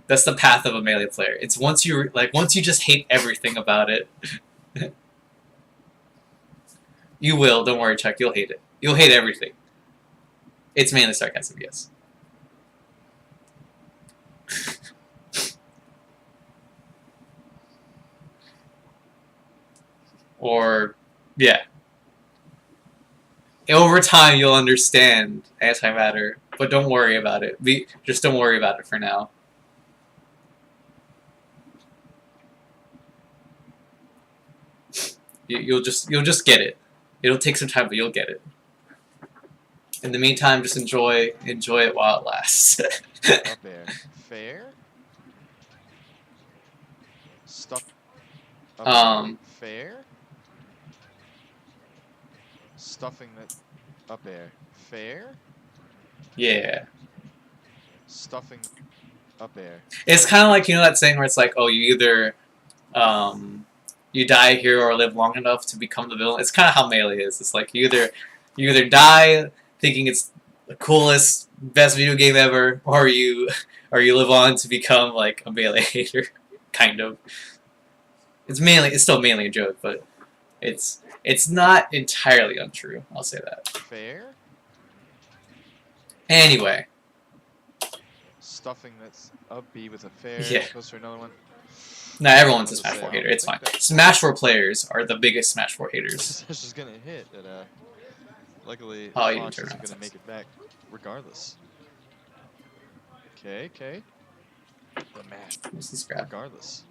That's the path of a Melee player. It's once you just hate everything about it. You will, don't worry, Chuck, you'll hate it. You'll hate everything. It's mainly sarcasm, yes. Or, yeah. Over time, you'll understand antimatter, but don't worry about it. Just don't worry about it for now. You'll just get it. It'll take some time, but you'll get it. In the meantime, just enjoy it while it lasts. Up there. Fair. Stuck. Up fair. Stuffing that up air. Fair? Yeah. Stuffing up air. It's kind of like, you know that saying where it's like, oh, you either you die here or live long enough to become the villain. It's kind of how Melee is. It's like you either die thinking it's the coolest, best video game ever, or you live on to become like a Melee hater, kind of. It's still mainly a joke, but it's not entirely untrue. I'll say that. Fair? Anyway. Stuffing that's up B with a fair. Yeah. Goes for another one. No, everyone's a What to Smash say, 4 I hater. don't It's fine. think that- Smash 4 players are the biggest Smash 4 haters. This is gonna hit, and luckily Oh, you didn't Fox turn isn't around, gonna sucks. make it back, regardless. Okay, okay. The mash, What's this grab? regardless.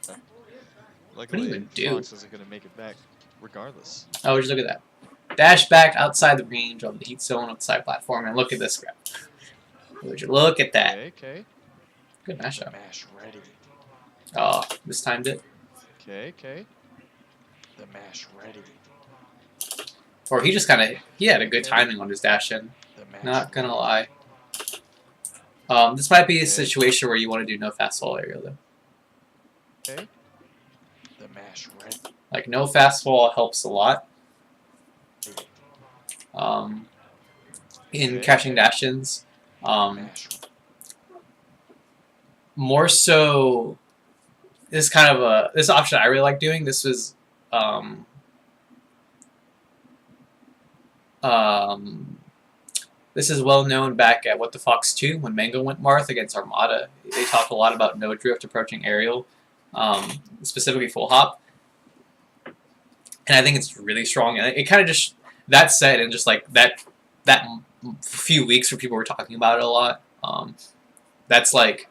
do you Luckily, even do? Fox isn't gonna make it back, regardless. Oh, just look at that. Dash back outside the range of the heat zone of the side platform, and look at this grab. Would you look at that? Okay, okay. Good The mashup. mash ready. Oh, mistimed it. Okay, okay. The mash ready. Or he just he had a good timing on his dash in. The mash Not gonna ready. lie. This might be a Okay. situation where you want to do no fast fall area though. Okay. The mash ready. Like no fast fall helps a lot. In Okay. catching dash-ins. Mash. More so, this kind of this option I really like doing. This was this is well known back at What the Fox 2 when Mango went Marth against Armada. They talked a lot about no drift approaching aerial, specifically full hop, and I think it's really strong. And it kind of just that said, and just like that few weeks where people were talking about it a lot. That's like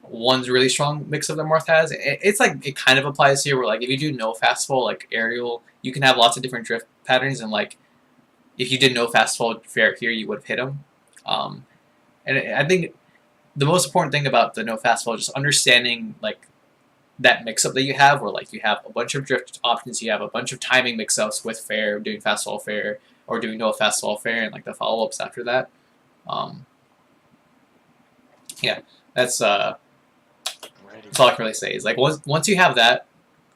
one's really strong mix up that Marth has. It's like it kind of applies here where like if you do no fast fall like aerial, you can have lots of different drift patterns, and like if you did no fast fall fair here, you would have hit him. And I think the most important thing about the no fast fall is just understanding like that mix up that you have, where like you have a bunch of drift options, you have a bunch of timing mix ups with fair, doing fast fall fair, or doing no fast fall fair, and like the follow ups after that. Yeah, that's all I can really say. Is like once you have that,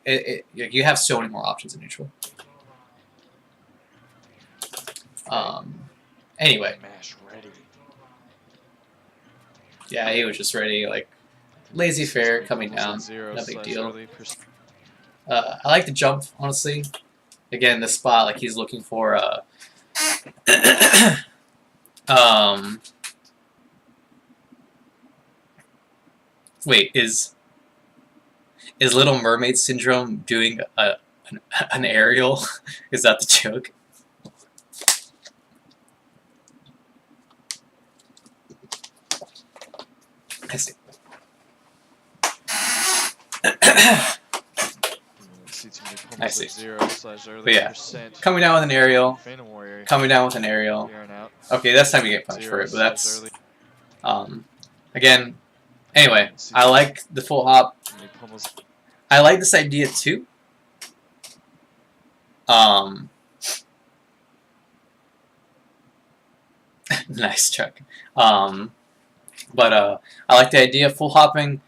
you have so many more options in neutral. Anyway, Mash ready. yeah, he was just ready. Like lazy fair coming down, Zero no big slash deal. early I like the jump honestly. Again, the spot like he's looking for wait, is Little Mermaid Syndrome doing an aerial? Is that the joke? I see. I see. Zero slash early But yeah, percent. coming down with an aerial. Phantom Warrior. Coming down with an aerial. Here and out. Okay, that's time you get punished for Zero it, but slash that's early. again. Anyway, I like the full hop. And he pummels. I like this idea too. Nice chuck. But I like the idea of full hopping.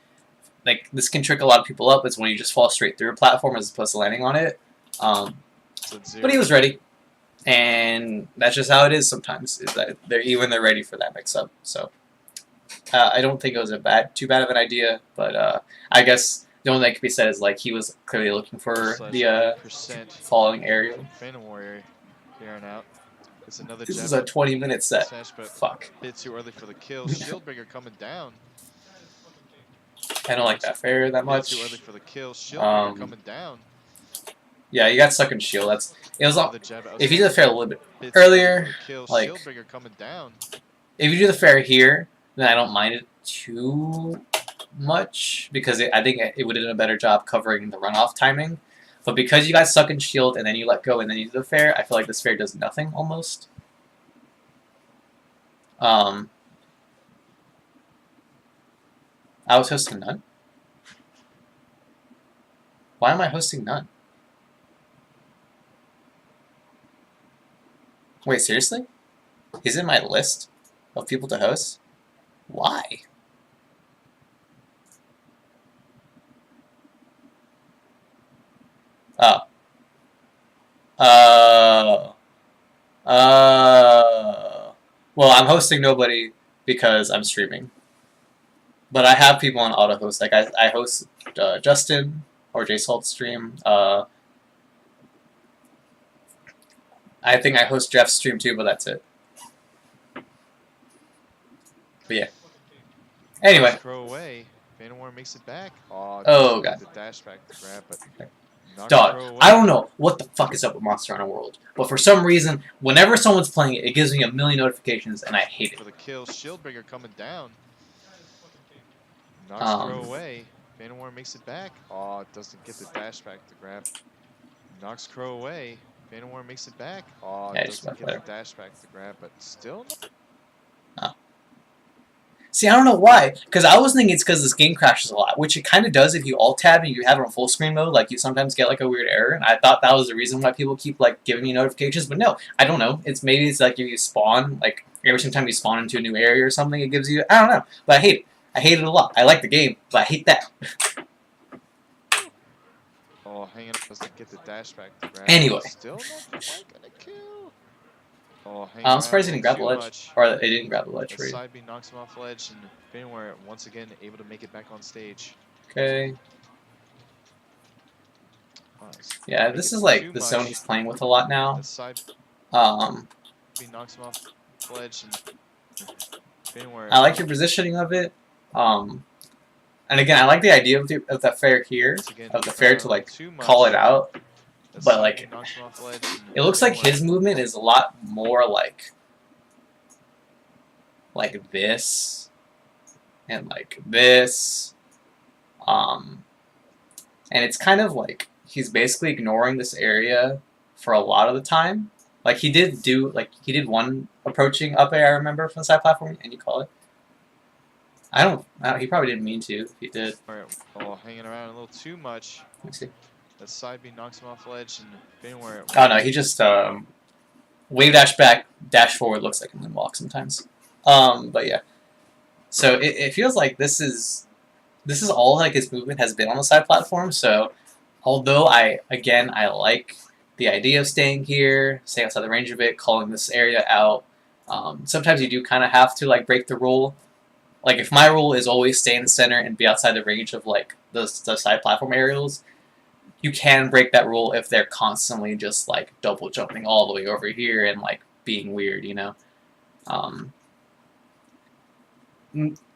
Like this can trick a lot of people up. It's when you just fall straight through a platform as opposed to landing on it. But he was ready, and that's just how it is sometimes. Is that they're ready for that mix up. So I don't think it was too bad of an idea. But I guess the only thing that could be said is like he was clearly looking for the falling aerial. Phantom Warrior. Here and out. It's another This jab is a up. 20-minute set. Sash, but Fuck. bit too early for the kill. Shieldbreaker coming down. I don't like that fair that Bit much. too early for the kill. Shieldbreaker coming down. Yeah, you got stuck in shield. It was Another jab if you do the fair a little bit bit too early earlier, for the kill. like Shieldbreaker coming down. if you do the fair here, then I don't mind it too much because I think it would have done a better job covering the runoff timing. But because you got stuck in shield and then you let go and then you do the fair, I feel like this fair does nothing almost. I was hosting none. Why am I hosting none? Wait, seriously? He's in my list of people to host? Why? Oh. Well, I'm hosting nobody because I'm streaming. But I have people on auto host. Like I host Justin or J Salt stream. I think I host Jeff's stream too, but that's it. But yeah. Anyway. Throw away. Vanderwater makes it back. Oh god. The dash back to grab, but Dog, I don't know what the fuck is up with Monster Hunter World, but for some reason, whenever someone's playing it, it gives me a million notifications, and I hate it. For the kill, Shieldbreaker coming down. Knocks throw away. Vanderwater makes it back. It doesn't get the dash back to grab. Knocks Crow away. Vanderwater makes it back. Yeah, Doesn't get the dash back to grab, but still. See, I don't know why, because I was thinking it's because this game crashes a lot, which it kind of does if you alt-tab and you have it on full screen mode, like you sometimes get like a weird error, and I thought that was the reason why people keep like giving me notifications, but no, I don't know. Maybe it's like if you spawn, like every time you spawn into a new area or something, it gives you, I don't know, but I hate it. I hate it a lot. I like the game, but I hate that. Hanging up doesn't get the dash back to grab. Anyway. Still not quite gonna kill. I'm surprised he didn't grab the ledge. Or it didn't grab the ledge for you. Side B knocks him off ledge, and Vanderwater once again able to make it back on stage. Okay. Yeah, this is like the zone he's playing with a lot now. B knocks him off ledge, and Vanderwater. I like your positioning of it. And again, I like the idea of the fair here, of the fair to like call it out. But like, it looks like his movement is a lot more like this, and like this, and it's kind of like he's basically ignoring this area for a lot of the time. Like he did one approaching up air, I remember, from the side platform, and you call it. He probably didn't mean to. If he did. Hanging around a little too much. Let me see. That side B knocks him off ledge, and Vanderwater. Oh no, he just wave dash back, dash forward. Looks like a moonwalk sometimes. But yeah. So it feels like this is all like his movement has been on the side platform. So although I like the idea of staying here, staying outside the range of it, calling this area out. Sometimes you do kind of have to like break the rule. Like, if my rule is always stay in the center and be outside the range of, like, the side platform aerials, you can break that rule if they're constantly just, like, double jumping all the way over here and, like, being weird, you know?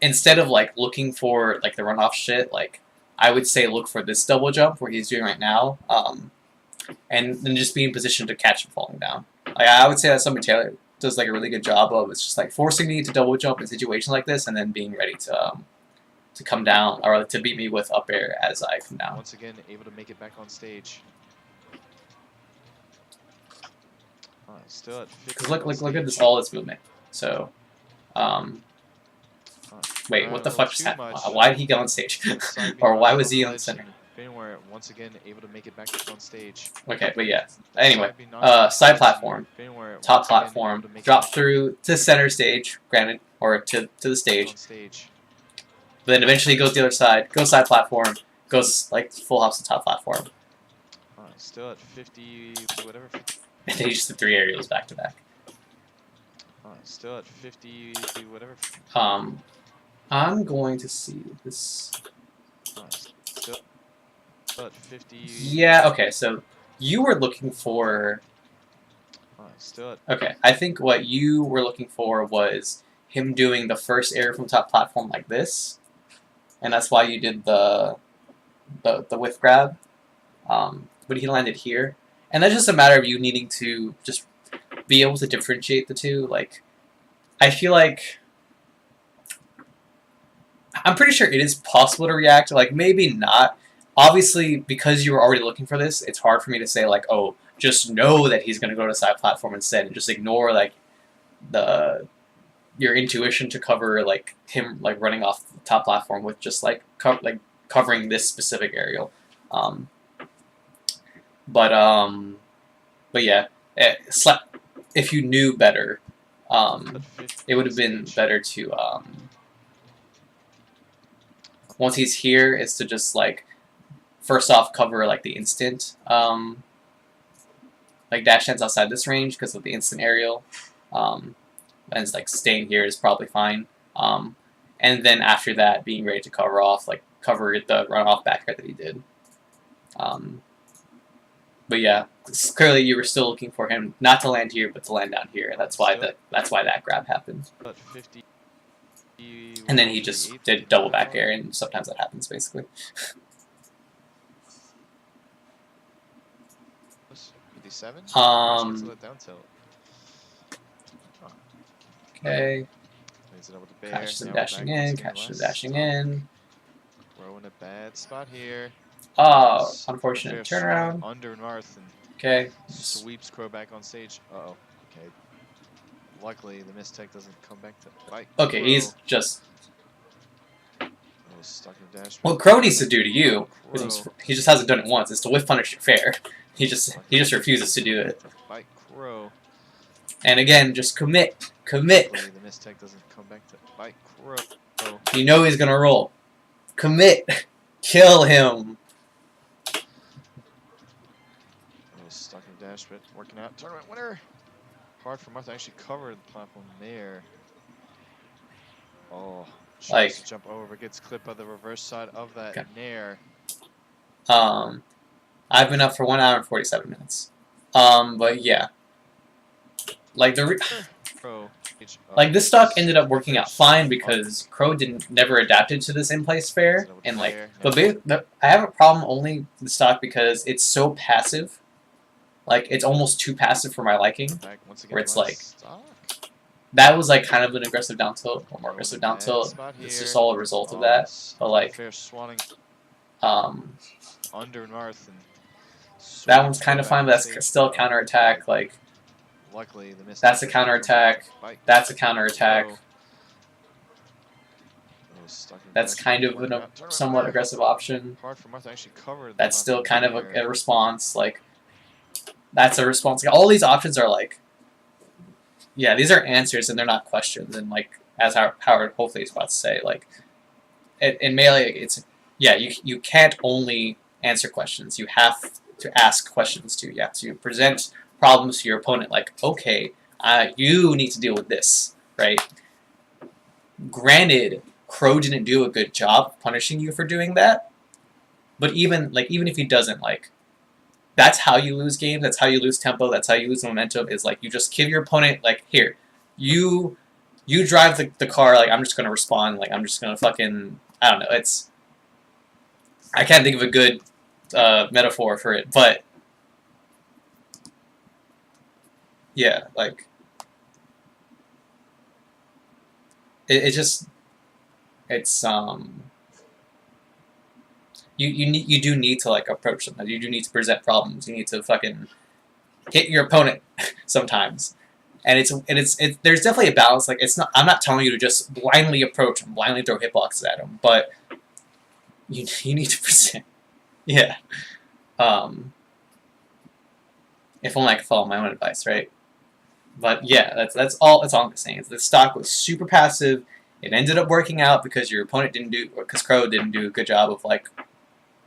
Instead of, like, looking for, like, the runoff shit, like, I would say look for this double jump where he's doing right now, and then just be in position to catch him falling down. Like, I would say that's something Taylor does like a really good job of. It's just like forcing me to double jump in situations like this, and then being ready to come down or to beat me with up air as I come down. Once again, able to make it back on stage. Still at 50. Because look at this all this movement. So, wait, what the fuck just happened? Why did he go on stage? Or why was he on the center? Vanderwater once again able to make it back on stage. Okay, but yeah. Anyway, side platform, top platform, drop through to center stage, granted, or to the stage. But then eventually goes the other side, goes side platform, goes like full hops to top platform. Still at 50, whatever. And then he just did 3 aerials back to back. Still at 50, whatever. I'm going to see this. Still at 50. Yeah. Okay. So you were looking for. Still at. Okay. I think what you were looking for was him doing the first air from top platform like this, and that's why you did the whiff grab. But he landed here, and that's just a matter of you needing to just be able to differentiate the two. Like, I feel like I'm pretty sure it is possible to react. Like, maybe not. Obviously, because you were already looking for this, it's hard for me to say like, oh, just know that he's going to go to side platform instead, and just ignore like your intuition to cover like him like running off the top platform with just like covering this specific aerial. But yeah, if you knew better, But 50 it would have been stage. better to once he's here, is to just like first off cover like the instant like dash dance outside this range because of the instant aerial, and it's like staying here is probably fine. And then after that, being ready to cover off, like cover the runoff back air that he did. But yeah, clearly you were still looking for him not to land here, but to land down here, and that's why that grab happened. But 50. And then he just did double back air, and sometimes that happens basically. 57? Okay. Lays it up with the bear. Catches him Now dashing back once in, again catches him last dashing stop. in. We're in a bad spot here. Oh, Nice. unfortunate Fair turnaround. swing under North and Okay. sweeps Crow back on stage. Uh-oh. Okay. Luckily, the mistake doesn't come back to bite. Okay, Crow. he's just... Oh, stuck in dash. What Crow needs to do to you, Crow. is he just hasn't done it once, is to whiff punish your fair. He just refuses to do it. Bite Crow. And again, just commit. Commit. Luckily, the mistake doesn't come back to bite Crow. You know he's gonna roll. Commit. Kill him. Oh, stuck in dash, but working out. Tournament winner. Hard for Martha to actually cover the platform there. Oh, tries to jump over, gets clipped by the reverse side of that nair. I've been up for 1 hour and 47 minutes. But yeah. Like like this stock ended up working out fine because Crow never adapted to this in-place fair, and like but I have a problem only with the stock because it's so passive. Like it's almost too passive for my liking. Where it's like that was like kind of an aggressive down tilt, or more aggressive down tilt. It's just all a result of that. But like under North and that one's kind of fine, but that's still a counterattack. Like luckily, that's a counterattack. That's a counterattack. That's kind of a somewhat aggressive option. That's still kind of a response. Like that's a response. Like, all these options are like, yeah, these are answers and they're not questions. And like as Howard hopefully is about to say, like in Melee, it's you can't only answer questions. You have to ask questions too. You have to present problems to your opponent. Like, okay, you need to deal with this, right? Granted, Crow didn't do a good job punishing you for doing that, but even if he doesn't, like, that's how you lose games. That's how you lose tempo. That's how you lose momentum. Is like you just give your opponent like, here, you drive the car. Like I'm just gonna respond. Like I'm just gonna fucking I don't know. I can't think of a good metaphor for it, but yeah, like it's you do need to like approach them. You do need to present problems. You need to fucking hit your opponent sometimes, and there's definitely a balance. Like it's not. I'm not telling you to just blindly approach and blindly throw hitboxes at them, but you need to present. Yeah. If only I could follow my own advice, right? But yeah, that's all I'm saying. Is the stock was super passive. It ended up working out because your opponent because Crow didn't do a good job of like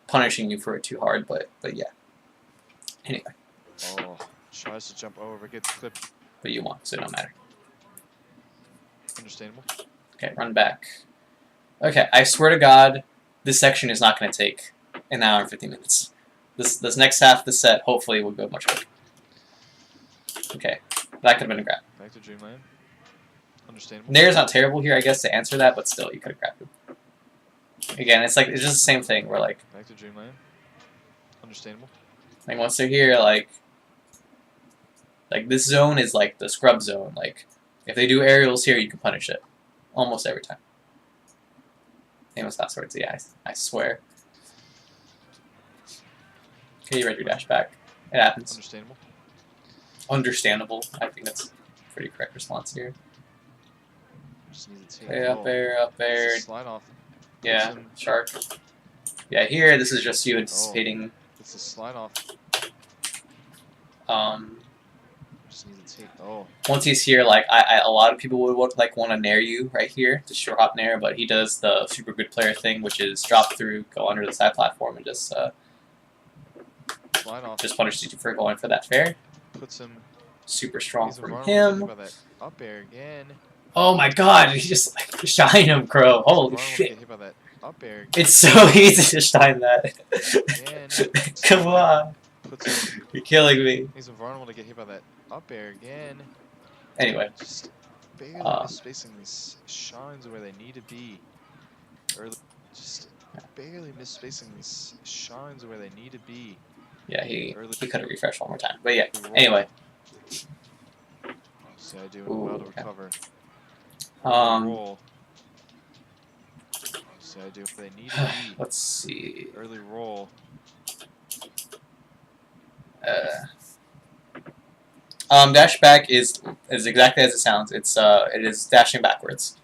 punishing you for it too hard. But yeah. Anyway. Oh, tries to jump over, gets clipped. But you won, so it don't matter. Understandable. Okay, run back. Okay, I swear to God, this section is not going to take an hour and 50 minutes. This next half of the set hopefully will go much quicker. Okay, that could have been a grab. Back to Dreamland. Understandable. Nair's not terrible here, I guess, to answer that, but still, you could have grabbed him. Again, it's just the same thing. Where like back to Dreamland. Understandable. Like once they're here, like this zone is like the scrub zone. Like if they do aerials here, you can punish it almost every time. Famous last words. Yeah, I swear. Okay, you read your dash back. It happens. Understandable. Understandable. I think that's a pretty correct response here. Just need to take Okay, up there. Slide off. Yeah, shark. Yeah, here this is just you anticipating. It's a slide off. just need to take. Oh, Once he's here, like a lot of people would want to nair you right here, to short hop nair, but he does the super good player thing, which is drop through, go under the side platform, and just slide off. punishes you for going for that fair. Puts him. Super strong He's from invulnerable him. by that up air again. Oh my god, he just like shine him, Crow. Holy shit. Get hit by that up air again. It's so easy to shine that. Again. Come on. Puts him. You're killing me. He's invulnerable to get hit by that up air again. Anyway. Just barely misspacing these shines where they need to be. Early, just barely misspacing these shines where they need to be. Yeah, he could have refreshed one more time. But yeah, Roll. anyway. So I do well to recover. Roll. So I do where they need to be. Let's see. Early roll. Dash back is exactly as it sounds. It is dashing backwards.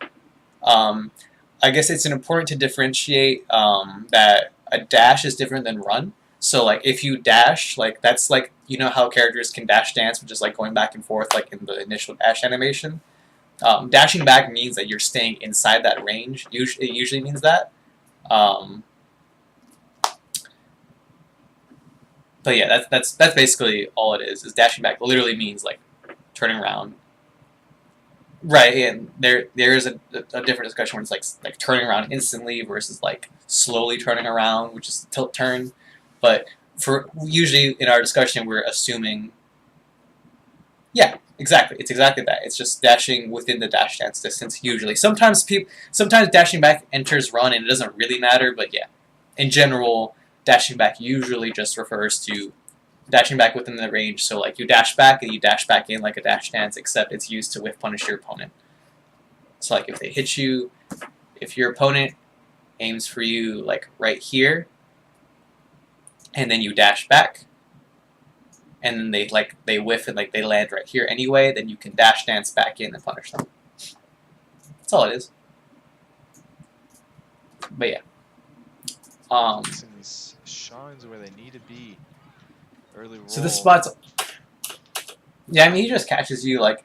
I guess it's important to differentiate that a dash is different than run. So like if you dash, like that's like, you know how characters can dash dance, which is like going back and forth like in the initial dash animation. Dashing back means that you're staying inside that range. It usually means that. But yeah, that's basically all it is. Is dashing back literally means like turning around. Right, and there is a different discussion where it's like turning around instantly versus like slowly turning around, which is tilt turn. But for usually in our discussion, we're assuming. Yeah, exactly. It's exactly that. It's just dashing within the dash dance distance. Usually, sometimes dashing back enters run, and it doesn't really matter. But yeah, in general, dashing back usually just refers to dashing back within the range. So like you dash back and you dash back in like a dash dance, except it's used to whiff punish your opponent. So like if they hit you, if your opponent aims for you like right here, and then you dash back, and then they whiff and like they land right here anyway, then you can dash dance back in and punish them. That's all it is. But yeah. These shines where they need to be. Early roll. So this spot's. Yeah, I mean he just catches you like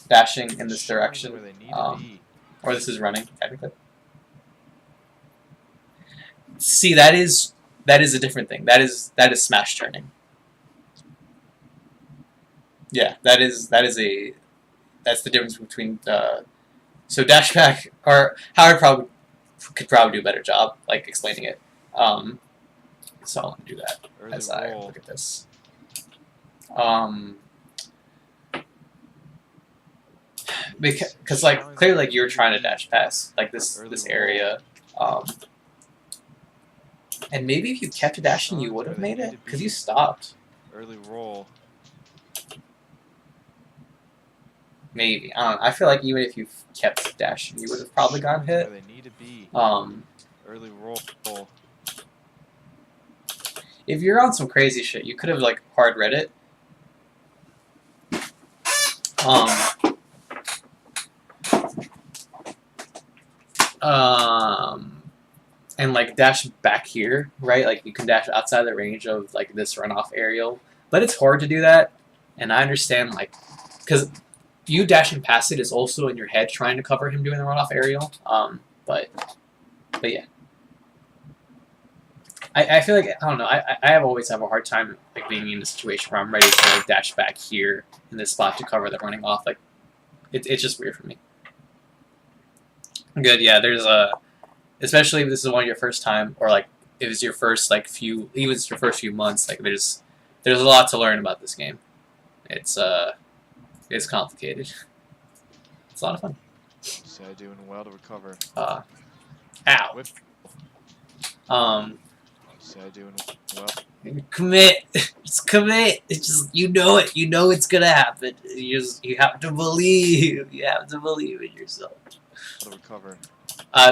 dashing in this direction. Where they need to be. Or this is running technically. See, that is a different thing. That is smash turning. Yeah, that's the difference between so dash back, or Howard could probably do a better job like explaining it. So I'll do that Early as I roll. look at this. Because like clearly like you were trying to dash past like this area, and maybe if you kept dashing you would have made it because you stopped. Early roll. Maybe I don't know. I feel like even if you kept dashing, you would have probably gotten hit. Where they need to be. Early roll. If you're on some crazy shit, you could have like hard read it. And like dash back here, right? Like you can dash outside the range of like this runoff aerial, but it's hard to do that. And I understand like, because you dashing past it is also in your head trying to cover him doing the runoff aerial. But yeah. I feel like, I don't know, I always have a hard time like being in a situation where I'm ready to like dash back here in this spot to cover the running off. Like, it's just weird for me. Good, yeah, there's especially if this is one of your first time, or like if it's your first like even if it's your first few months, like there's a lot to learn about this game. It's complicated. It's a lot of fun. So I doing well to recover. Ow. Whip. So I doing well. Commit. Just commit. It's just you know it. You know it's gonna happen. You have to believe. You have to believe in yourself. To recover.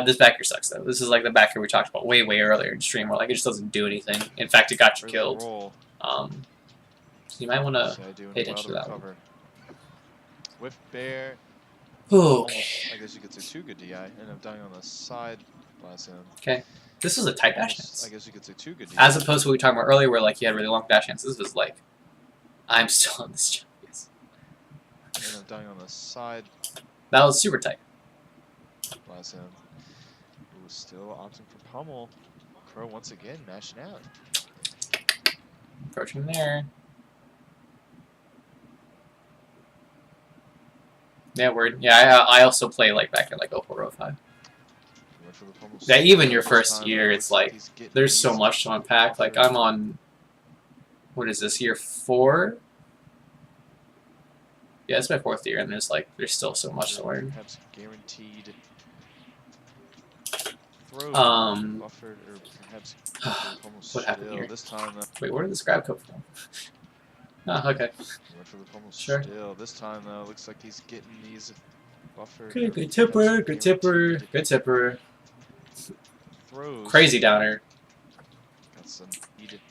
This backer sucks though. This is like the backer we talked about way earlier in stream, where like it just doesn't do anything. In fact, it got you killed. Roll. So you might want to pay well attention to that one. Whip bear. Okay. Almost, I guess you could say 2 good DI. End up dying on the side last him. Okay. This was a tight dash dance. I guess you could say 2 good DI. As opposed to what we were talking about earlier, where like you had really long dash dances. This was like, I'm still on this jump. Yes. end up dying on the side. That was super tight. Last him. Ooh, still opting for pummel. Crow once again mashing out. Approaching there. Yeah, word. Yeah, I also play like back in like 04, 05. Yeah, even your first year, it's like there's so much to unpack. Like I'm on, what is this, year 4? Yeah, it's my 4th year, and there's still so much to learn. Perhaps guaranteed throw buffered, or perhaps what happened here? This time, wait, where did this grab come from? Oh, okay. Went for the pummel Sure. still. This time though, looks like he's getting these buffered. Okay, good tipper, good tipper, good tipper. Throws. Crazy downer. Got some needed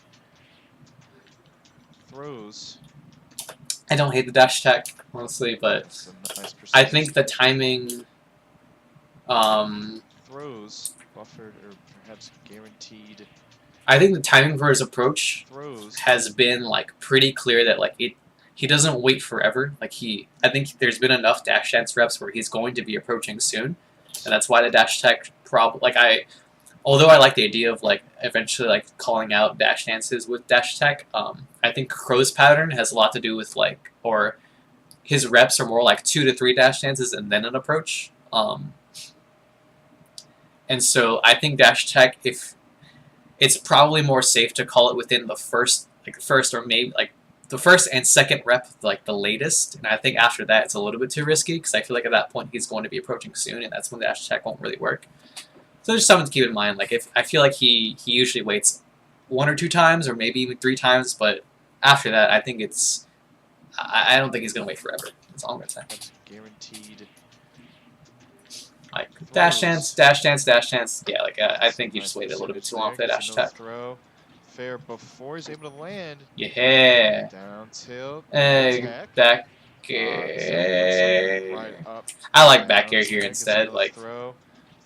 throws. I don't hate the dash attack, honestly, but Nice I think the timing, throws buffered, or perhaps guaranteed. I think the timing for his approach Throws has been like pretty clear that like he doesn't wait forever. Like I think there's been enough dash dance reps where he's going to be approaching soon, and that's why the dash attack although I like the idea of like eventually like calling out dash dances with dash attack, I think Crow's pattern has a lot to do with like, or his reps are more like 2 to 3 dash dances and then an approach. And so I think dash attack, if it's probably more safe to call it within the first or maybe like the first and second rep, like the latest. And I think after that it's a little bit too risky because I feel like at that point he's going to be approaching soon, and that's when dash attack won't really work. So there's something to keep in mind. Like if I feel like he usually waits 1 or 2 times, or maybe even 3 times, but after that, I think I don't think he's gonna wait forever. That's all I'm gonna say. Guaranteed. Like dash dance, dash dance, dash dance. Yeah, like I think you just waited a little bit too long for that dash attack. Throw. Fair before he's able to land. Yeah. Down tilt. Hey, back air. Right up. I like back air here instead. Like throw.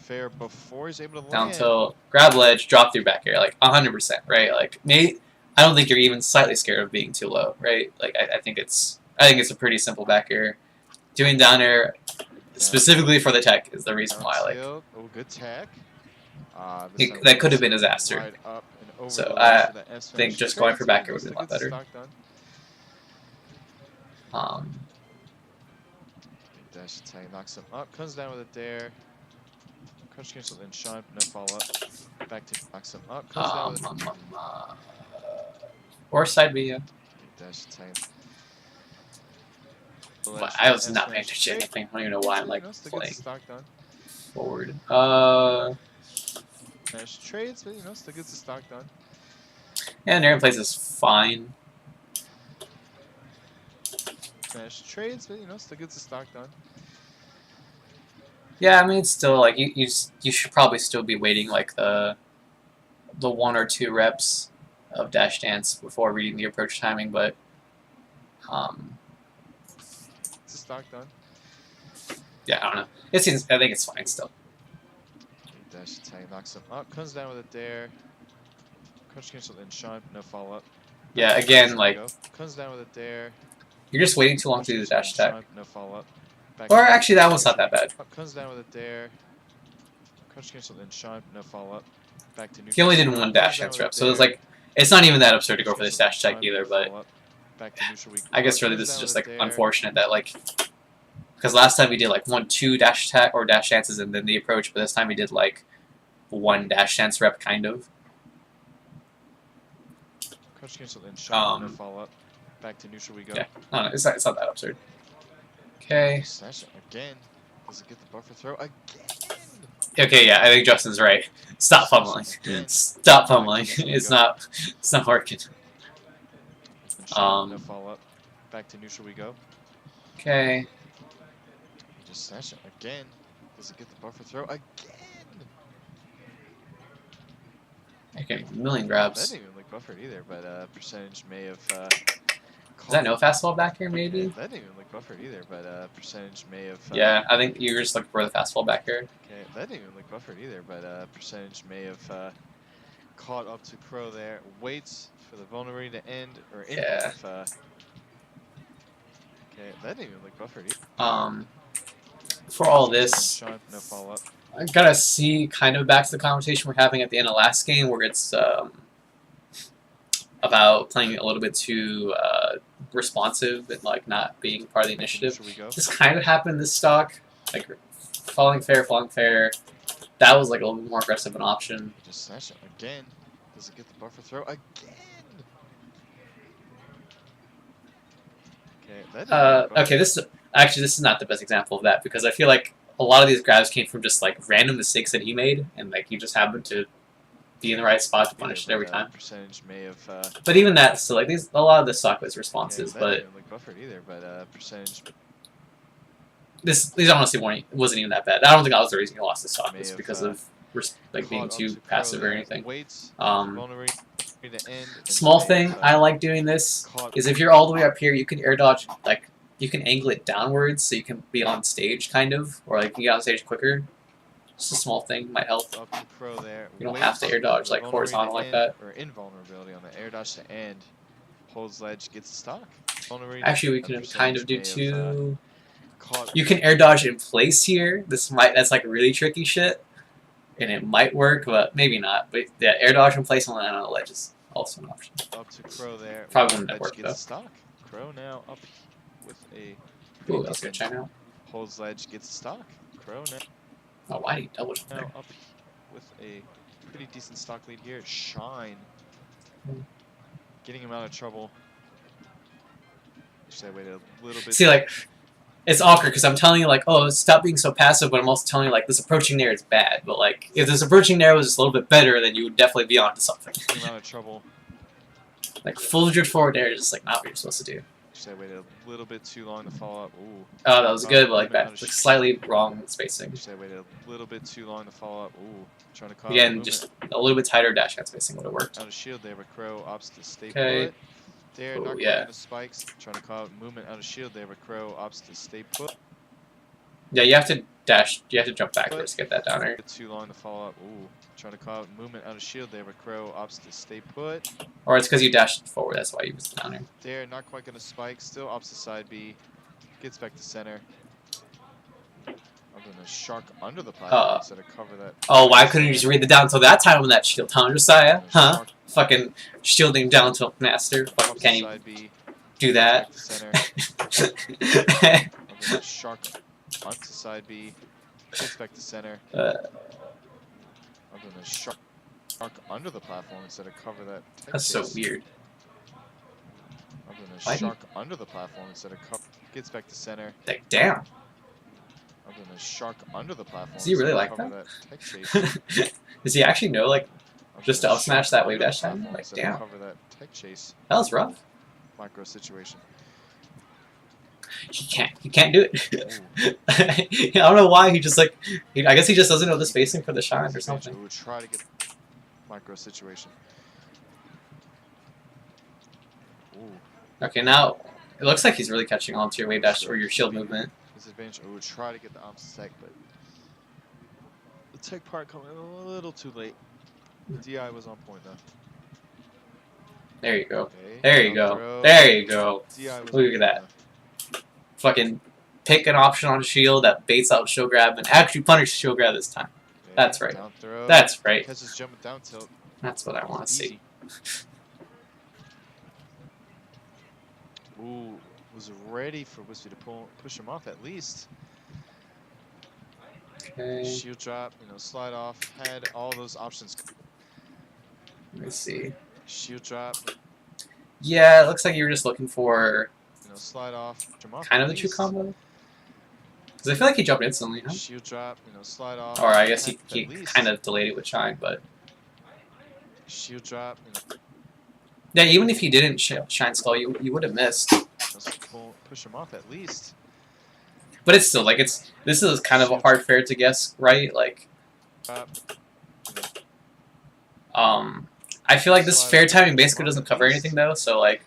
Fair before he's able to down land. tilt, grab ledge, drop through back air. Like 100%, right? Like Nate, I don't think you're even slightly scared of being too low, right? Like I think it's a pretty simple back air. Doing down air specifically for the tech is the reason why. Like oh, good tech. that could have been disaster. Right up and over So I think just going for back air would have be a lot better. Dash attack knocks him up, comes down with a dare. Crunch cancel, then shine, no follow up. Back to knocks him up, comes down with a or side B, yeah. Dash attack. But I was not paying attention to anything. I don't even know why I'm like playing forward. Dash trades, but still gets the stock done. Yeah, Naren plays is fine. Dash trades, but still gets the stock done. Yeah, I mean it's still like you should probably still be waiting like the 1 or 2 reps of dash dance before reading the approach timing, but It's a stock done. Yeah, I don't know. I think it's fine still. Dash attack knocks him up, comes down with a dare. Crunch cancel, then shine, no follow up. Yeah, again, like comes down with a dare. You're just waiting too long to do the dash attack. No follow up. Or actually, that one's not that bad. Comes down with a dare. Crunch cancel, then shine, no follow up. Back to neutral. He only did 1 dash dance rep, so it's like it's not even that absurd to go for this dash attack either. But I guess really this is just like unfortunate that like because last time he did like 1, 2 dash attack or dash dances and then the approach, but this time he did like 1 dash dance rep kind of. Crunch cancel, then shine, no follow up. Back to neutral we go. Yeah, no, it's not that absurd. Okay. Again. Does it get the buffer throw again? Okay, yeah, I think Justin's right. Stop fumbling. Stop fumbling. It's not working. No follow up. Back to neutral we go. Okay. Just smash it again. Does it get the buffer throw again? Okay, a million grabs. That didn't even look buffered either, but percentage may have. Is that no fastball back here, maybe? That didn't even look buffered either, but percentage may have. Yeah, I think you're just looking for the fastball back here. Okay, that didn't even look buffered either, but percentage may have caught up to Crow there. Waits for the vulnerability to end or end. Yeah. Okay, that didn't even look buffered either. For all this, Shine, no follow up. I gotta see kind of back to the conversation we're having at the end of last game, where it's about playing a little bit too responsive and like not being part of the initiative. Should we go? This kind of happened this stock, like falling fair. That was like a little bit more aggressive an option. Just smash it again. Does it get the buffer throw again? Okay, that didn't even buffer. Okay, this is not the best example of that, because I feel like a lot of these grabs came from just like random mistakes that he made, and like he just happened to be in the right spot to punish it every time. Percentage may have. But even that, so like a lot of the stock was responses, That but didn't look buffered either. But percentage these honestly wasn't even that bad. I don't think that was the reason he lost the stock. may It's have, because of like being caught up too to Crow passive or there. anything. Waits, Um, vulnerability to end, and Small may thing have, I like doing this caught is if you're all the way up here, you can air dodge, like you can angle it downwards so you can be on stage kind of, or like you get on stage quicker. Just a small thing might help. up to Crow there. You don't have to air dodge like horizontal like that. Or invulnerability on the air dodge to end. Holds ledge, gets the stock. Vulnerability Actually, we that can kind of do percentage may have, two. caught You can air dodge in place here. That's like really tricky shit, and it might work, but maybe not. But yeah, air dodge in place on the ledge is also an option. up to Crow there. Probably wouldn't Ledge work, gets though. the stock. Crow now up with a Ooh, that's good. Check out. holds ledge, gets the stock. Crow now. Oh, why did he double jump Now there? up with a pretty decent stock lead here. Shine. Getting him out of trouble. Actually, I waited a little bit. See, like, it's awkward because I'm telling you, like, oh, stop being so passive, but I'm also telling you, like, this approaching nair is bad. But, like, if this approaching nair was just a little bit better, then you would definitely be onto something. Getting him out of trouble. Like, full drift forward nair is just, like, not what you're supposed to do. Actually, I waited a little bit too long to follow up. Ooh. Oh, that was good, but, like, that's like, slightly wrong spacing. Actually, I waited a little bit too long to follow up. Ooh. Trying to call out Again, movement. just a little bit tighter dash hand spacing would have worked. Out of shield there, but Crow opts to stay Okay. put. There, Ooh, not yeah. quite into spikes. Trying to call out movement out of shield there, but Crow opts to stay put. Yeah, you have to dash. You have to jump backwards to get that downer. Too long to follow up. Ooh. Trying to call out movement out of shield there, but Crow opts to stay put. Or it's because you dashed forward. That's why you was downer. There, not quite going to spike. Still opts to side B. Gets back to center. I'm going to shark under the platform instead of cover that. Oh, why couldn't you just read the down until that time on that shield, huh, Josiah? Huh? Shark Fucking shielding down till master. Fucking opts to can't even side B. do Back that. to center. I'm going to shark onto side B. Gets back to center. I'm going to shark under the platform instead of cover that. Tech That's so chase. weird. I'm going Why to do you- shark under the platform instead of cover. Gets back to center. Like, damn. I'm going to shark under the platform. Does he really instead of like cover that? Tech chase. Does he actually know, like, I'm just to gonna up smash shark that under wave the dash time? platform Like, instead of damn. Cover that tech chase. That was rough. Micro situation. He can't do it. Ooh. I don't know why, he just, like, I guess he just doesn't know the spacing for the shine or something. We would try to get micro situation. Ooh. Okay, now, it looks like he's really catching on to your wave dash or your shield movement. Disadvantage. We would try to get the opposite tech, but the tech part coming a little too late. The DI was on point though. There you go. Okay. There you down go. throw. There you go. DI was Look on at that. point, Fucking pick an option on shield that baits out shield grab and actually punish shield grab this time. though. Okay, That's right. down throw. That's right. Catches jump and down tilt. That's what I want to see. Easy. Ooh, was ready for Wispy to push him off at least. Okay, Shield drop, slide off. Had all those options. let me see. Shield drop, Yeah, it looks like you were just looking for slide off. Jump off kind at of the true least. combo. Because I feel like he jumped instantly, huh? Shield drop, slide off. Or I guess Had he at least. kind of delayed it with shine, but Shield drop, yeah, even if he didn't shine skull, you would have missed. push him off at least. But it's still like this is kind of a hard fair to guess, right? Like, Drop, I feel like this fair timing basically doesn't cover anything though, so like,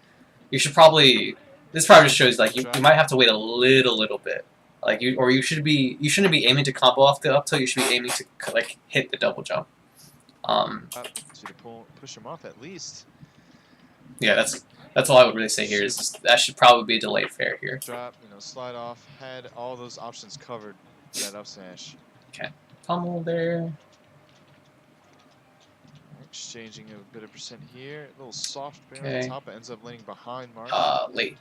you should probably this probably just shows like you might have to wait a little bit, like you shouldn't be aiming to combo off the up tilt. You should be aiming to like hit the double jump. push him off at least. Yeah, that's all I would really say here. Is just, that should probably be a delayed fair here. Drop, slide off. Had all those options covered. That up smash. Okay, pummel there. Exchanging a bit of percent here. A little soft bear on Okay. top. It ends up landing behind Marth. Late.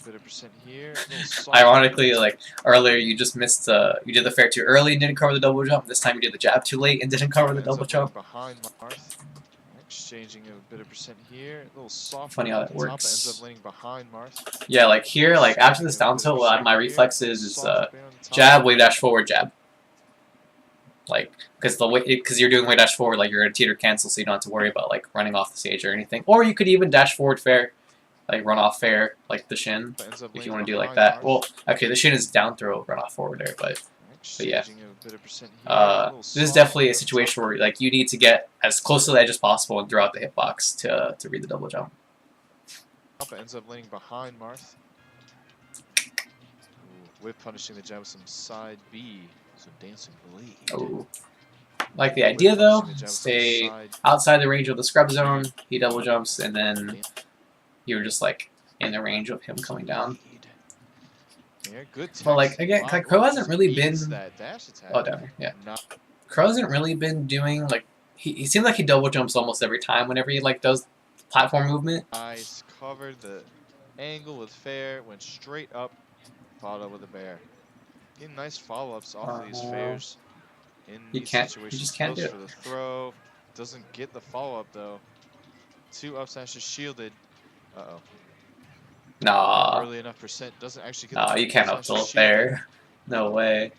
Bit of percent here. A little soft Ironically, like earlier, you just missed you did the fair too early and didn't cover the double jump. This time you did the jab too late and didn't cover the ends double up jump. behind Marth. Exchanging a bit of percent here. A little soft. Funny how that Top. It works. ends up landing behind Marth. Yeah, like here, like after this down tilt, my reflexes is jab, wave dash forward, jab. Like, because you're doing wave dash forward, like you're gonna teeter cancel, so you don't have to worry about like running off the stage or anything. Or you could even dash forward fair, like run off fair, like the shin, if you want to do like that. Well, okay, the shin is down throw, run off forward there, but yeah. This is definitely a situation where like you need to get as close to the edge as possible and throw out the hitbox to read the double jump. It ends up landing behind Marth. Whip punishing the jab with some side B. So dancing blade. Oh. Like the idea though, stay outside the range of the scrub zone, he double jumps, and then you're just like in the range of him coming down. Yeah, good. But like again, like Crow hasn't really been. Oh, down here, yeah. Crow hasn't really been doing like he seems like he double jumps almost every time whenever he like does platform movement. Nice, covered the angle with fair, went straight up, followed up with a bear. Getting nice follow-ups off these fairs. In these situations, you just can't do it. For the throw, doesn't get the follow-up though. 2 up smashes shielded. Uh-oh. Nah. Early enough percent doesn't actually get. Nah, you can't up tilt there. No way.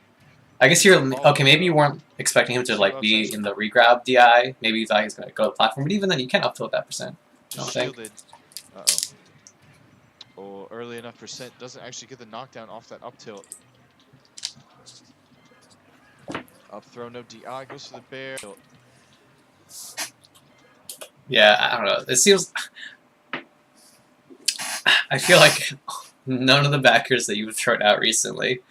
I guess you're okay. Maybe you weren't expecting him to like be in the regrab DI. Maybe you thought he was gonna go to the platform, but even then, you can't up tilt that percent. I don't think. Uh-oh. Oh, early enough percent doesn't actually get the knockdown off that up tilt. Up throw, no DI, goes to the bear. Yeah, I don't know. It seems. I feel like none of the backers that you've thrown out recently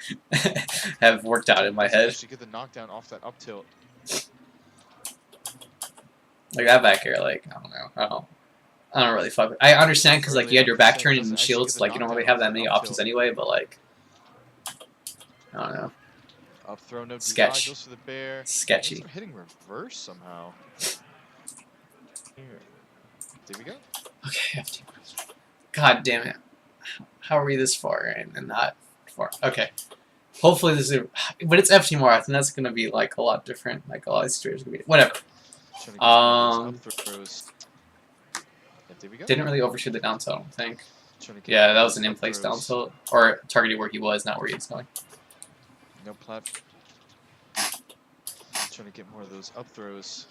have worked out in my head. Actually get the knockdown off that up tilt. Like that backer, like I don't know. I don't really fuck with. I understand because like you had your back turn and shields, like you don't really have that many options anyway. But like, I don't know. Up throw, no Sketch. DI, goes to the bear. Sketchy. Hitting reverse somehow. Here. There we go. Okay. God damn it. How are we this far and not far? Okay. Hopefully this is... But it's FT Marathon, and that's going to be like a lot different. Like a lot of situations going to be... Whatever. Didn't really overshoot the down tilt, I don't think. Yeah, that was an in-place down tilt. Or targeted where he was, not where he was going. No platform. Trying to get more of those up throws.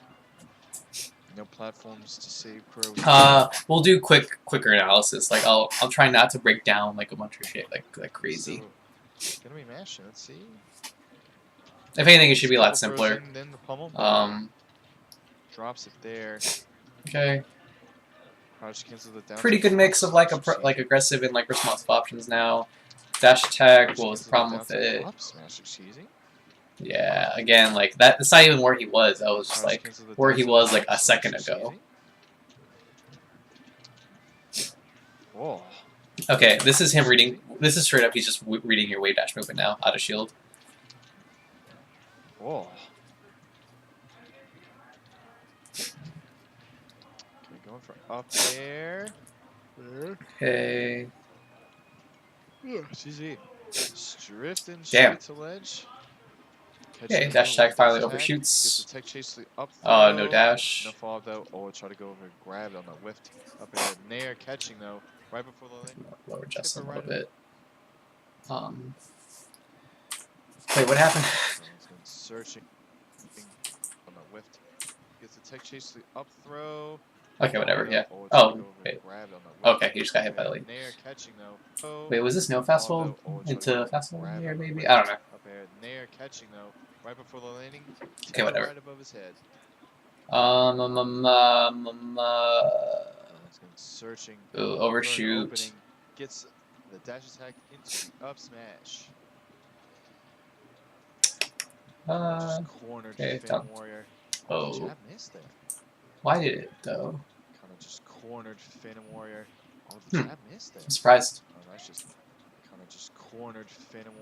No platforms to save Crow. We'll do quicker analysis. Like I'll try not to break down like a bunch of shit like crazy. So, gonna be mashing. Let's see. If anything, it should be a lot simpler. Then the pummel. Drops it there. Okay. Cancel the down. Pretty good mix of like aggressive and like responsive options now. Dash attack. What was the problem with it? Up smash, cheesy. Yeah, again, like that's not even where he was. That was just like where he was like a second ago. Whoa. Okay, this is him reading. This is straight up. He's just reading your wave dash movement now, out of shield. Whoa. Okay, going for up there. Okay. GG. Drifting Damn. straight to ledge. Okay, dash attack finally overshoots. Tech chase the up No dash. No fall though. Oh, try to go over grab on the whiff. Up ahead. Nair catching though. Right before the lane. Lower just a little bit. Wait, what happened? Searching on the whiff. Gets the tech chase the up throw. Okay, whatever, yeah. Oh, wait. Okay, he just got hit by the lead. Nair catching though. Wait, was this no fast hold into fast hold here, maybe? I don't know. Up air. Nair catching though. Right before the landing. Okay, whatever. Right above his head. Searching. Ooh, overshoot. Gets the dash attack into the up smash. Cornered okay, Fan Warrior. Oh. Jab missed there. Why did it though? Kind of just cornered Phantom Warrior. Oh, the jab missed there. I'm surprised. Oh, that's just kind of just cornered Phantom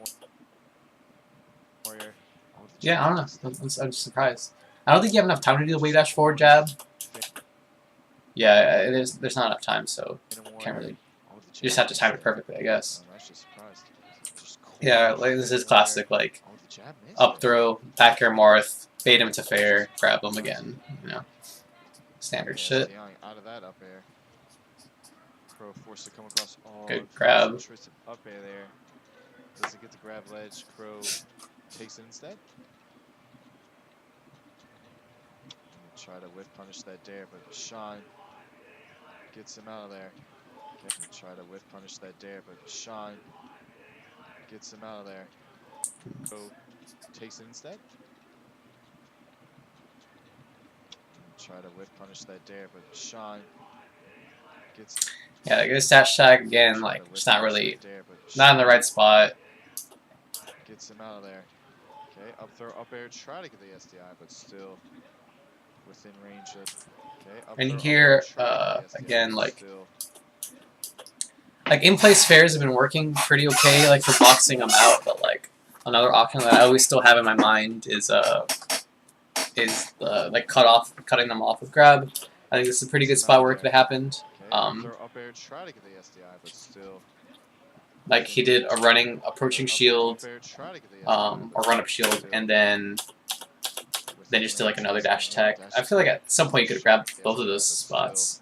Warrior. Oh, the Yeah, jab I don't know. missed there. I'm just surprised. I don't think you have enough time to do the wave dash forward jab. Yeah, there's not enough time, so can't really. You just have to time it perfectly, I guess. Oh, that's just surprised. Just Yeah, cornered like this is Phantom classic, Warrior. like Oh, the jab missed up there. throw, back air Marth, bait him to fair, grab him again. You know, standard Yeah, shit. Young out of that up air. Crow forced to come across. Oh, Good grab. twisted up air there. Doesn't get the grab ledge. Crow takes it instead. Try to whiff punish that dare, but Sean gets him out of there. Okay, try to whiff punish that dare, but Sean gets him out of there. Crow takes it instead. Try to whiff punish that dare, but Sean gets. Yeah, like this dash tag again, like it's not really not in the right spot. Gets him out of there. Okay, up throw, up air, try to get the SDI, but still within range of. Okay, up And throw, here, up air, try to get the SDI, again, but like still. in-place fairs have been working pretty okay, like for boxing them out. But like another option that I always still have in my mind is like cutting them off with grab. I think this is a pretty good spot where it could have happened. Okay, throw up air, try to get the SDI, but still. Like he did a running approaching shield, or run up shield, and then just did like another dash attack. I feel like at some point you could have grabbed both of those spots.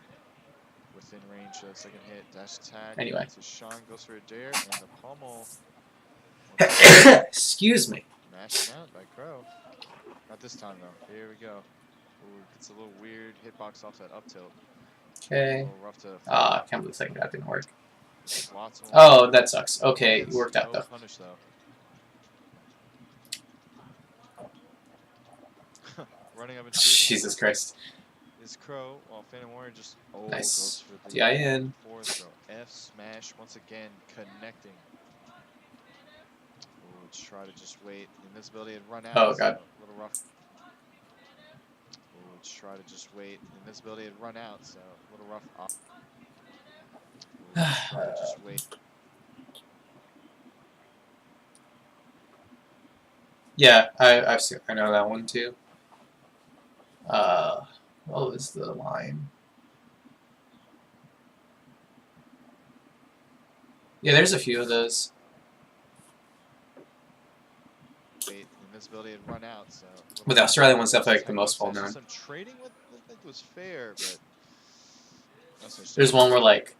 Within range of second hit, dash attack. Anyway. So Sean goes for a dare, and the pommel. Excuse me. Mashed out by Crow. Not this time though. Here we go. Ooh, it's a little weird hitbox off that up tilt. Okay. A little rough to. I can't believe the second grab didn't work. Lots more Oh, that sucks. Okay, it worked out no though. Punish, though. Running up and shooting. Jesus Christ. Is Crow, while Phantom Warrior just Nice. goes for the DIN. forward throw. F smash once again connecting. Ooh, try to just wait. Invincibility had run out. Oh, God. So a little rough. Ooh, try to just wait. Invincibility had run out, so a little rough. Ooh, try to just wait. Yeah, I know that one too. What was the line? Yeah, there's a few of those. Wait, invincibility had run out, so. But the Australian one's definitely like the most well known. Some trading with I think was fair, but. There's one where like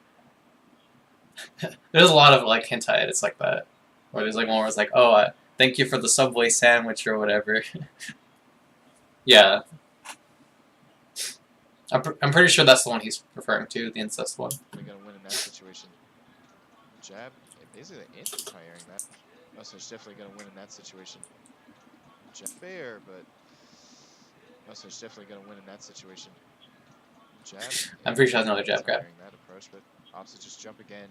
there's a lot of like hentai edits like that. Or there's like one where it's like, oh, thank you for the Subway sandwich or whatever. Yeah. I'm pretty sure that's the one he's referring to, the incest one. They're gonna win in that situation. Jab, basically anti-tiring that. Musser's definitely gonna win in that situation. Jab fair, but Musser's definitely gonna win in that situation. Jab. I'm pretty sure that's another jab grab. That approach, but opposite just jump again.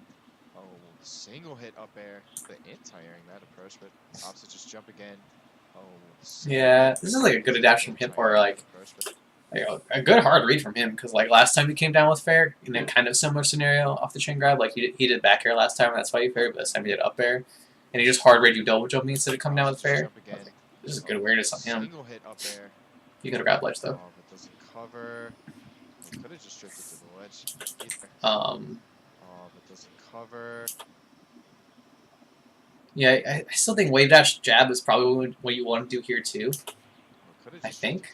Oh, single hit up air. The anti-airing that approach, but opposite just jump again. Oh. Yeah, this is like a good adaptation from him, or like a good hard read from him, because like last time he came down with fair in a kind of similar scenario off the chain grab, like he did back air last time, and that's why he fair, but this time he did up air, and he just hard read you double jump me instead of coming down with fair. This is a good weirdness on him. Single hit up air. You could have grabbed ledge though. Oh, but doesn't cover. He could have just drifted to the ledge. Oh, but doesn't cover. Yeah, I still think wave dash jab is probably what you want to do here too. I think.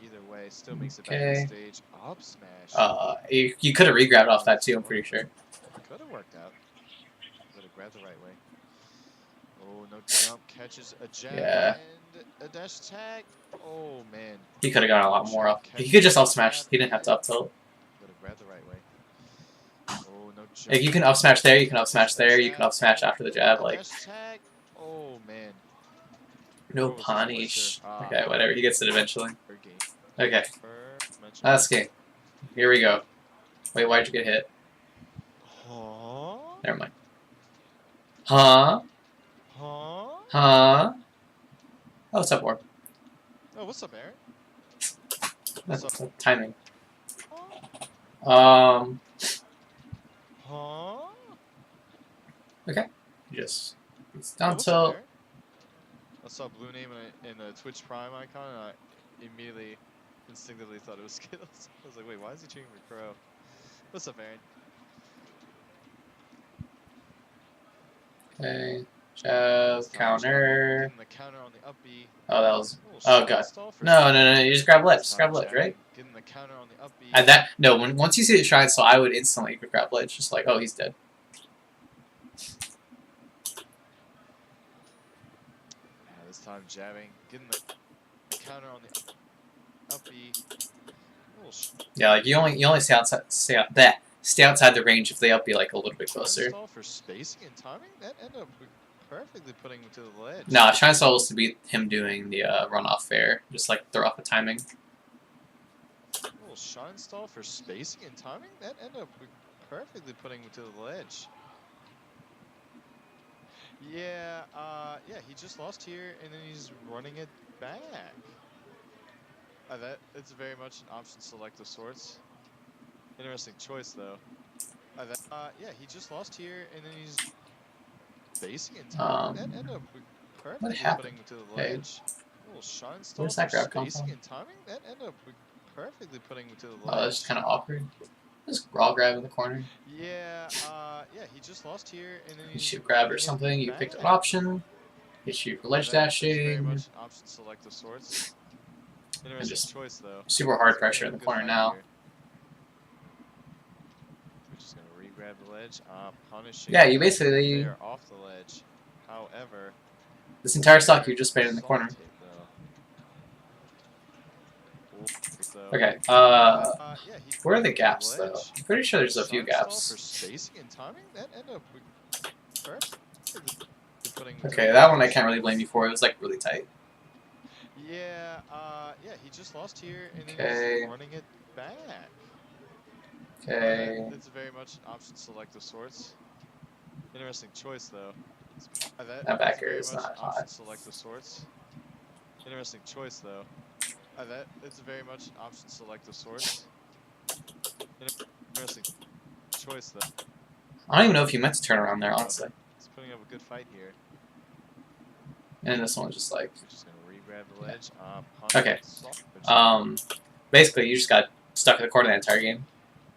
Either way, still makes it back on stage. Up smash. You could have re-grabbed off that too, I'm pretty sure. Could have worked out. Could have grabbed the right way. Oh, no jump. Catches a jab and a dash attack. Oh, man. He could have gotten a lot more up. He could just up smash. He didn't have to up tilt. Could have grabbed the right way. Oh, no jump. Like, you can up smash there, you can up smash there, you can up smash after the jab, like. Oh, man. No punish. Okay, whatever. He gets it eventually. Okay. Last game. Here we go. Wait, why'd you get hit? Huh? Never mind. Huh? Huh? Huh? Oh, what's up, War? Oh, what's up, Aaron? That's timing. Huh? Okay. Just it's Hey, down what's up, tilt. Aaron? I saw blue name in a Twitch Prime icon, and I immediately, instinctively thought it was Skittles. I was like, wait, why is he cheering for Crow? What's up, Aaron? Okay. This Shove, time, jabbing, counter. getting the counter on the up B. Oh, that was. Little Oh shine god. stall for No, no, no. You just grab ledge. this Just time, grab ledge, right? jabbing, getting the counter on the up B. At that no. Once you see the shine, so I would instantly grab ledge. Just like, oh, he's dead. This time, jabbing, getting the counter on the up B. Yeah, like you only stay outside the range if they up be like a little bit closer. Stall for spacing and timing. That ended up perfectly putting him to the ledge. Nah, shine stall was to be him doing the runoff fair, just like throw off the timing. Little shine stall for spacing and timing. That ended up perfectly putting him to the ledge. Yeah, yeah, he just lost here, and then he's running it back. It's very much an option select of sorts. Interesting choice, though. Yeah, he just lost here, and then he's spacing and timing. That ended up perfectly putting him to the ledge. Little shine stall Where's that for grab come spacing from? and timing. That ended up perfectly putting him to the ledge. Oh, that's just kind of awkward. Just raw grab in the corner. Yeah, yeah, he just lost here, and then You he's should grab or running it something. You picked an back. option. You shoot for ledge It's very dashing. much an option select of sorts. Interesting just choice, though. Super hard It's gonna pressure be in a the good corner fight now. here. We're just gonna re-grab the ledge. Punishing. Yeah, you basically fair off the ledge. However, this entire stock you just made in the corner. soft hit, though. Okay. Yeah, Where are the gaps though? I'm pretty sure there's a few shine stall for gaps. spacing and timing. That ended up perfectly putting him to Okay, the that one I ledge. can't really blame you for. It was like really tight. Yeah, yeah, he just lost here, and then Okay. he's running it back. Okay. It's very much an option select of sorts. Interesting choice, though. That back air very is much not an option hot. select of sorts. Interesting choice, though. It's very much an option select of sorts. Interesting choice, though. I don't even know if you meant to turn around there, honestly. He's putting up a good fight here. And this one was just like. We're just gonna re-grab the ledge. Okay. Basically, you just got stuck in the corner the entire game.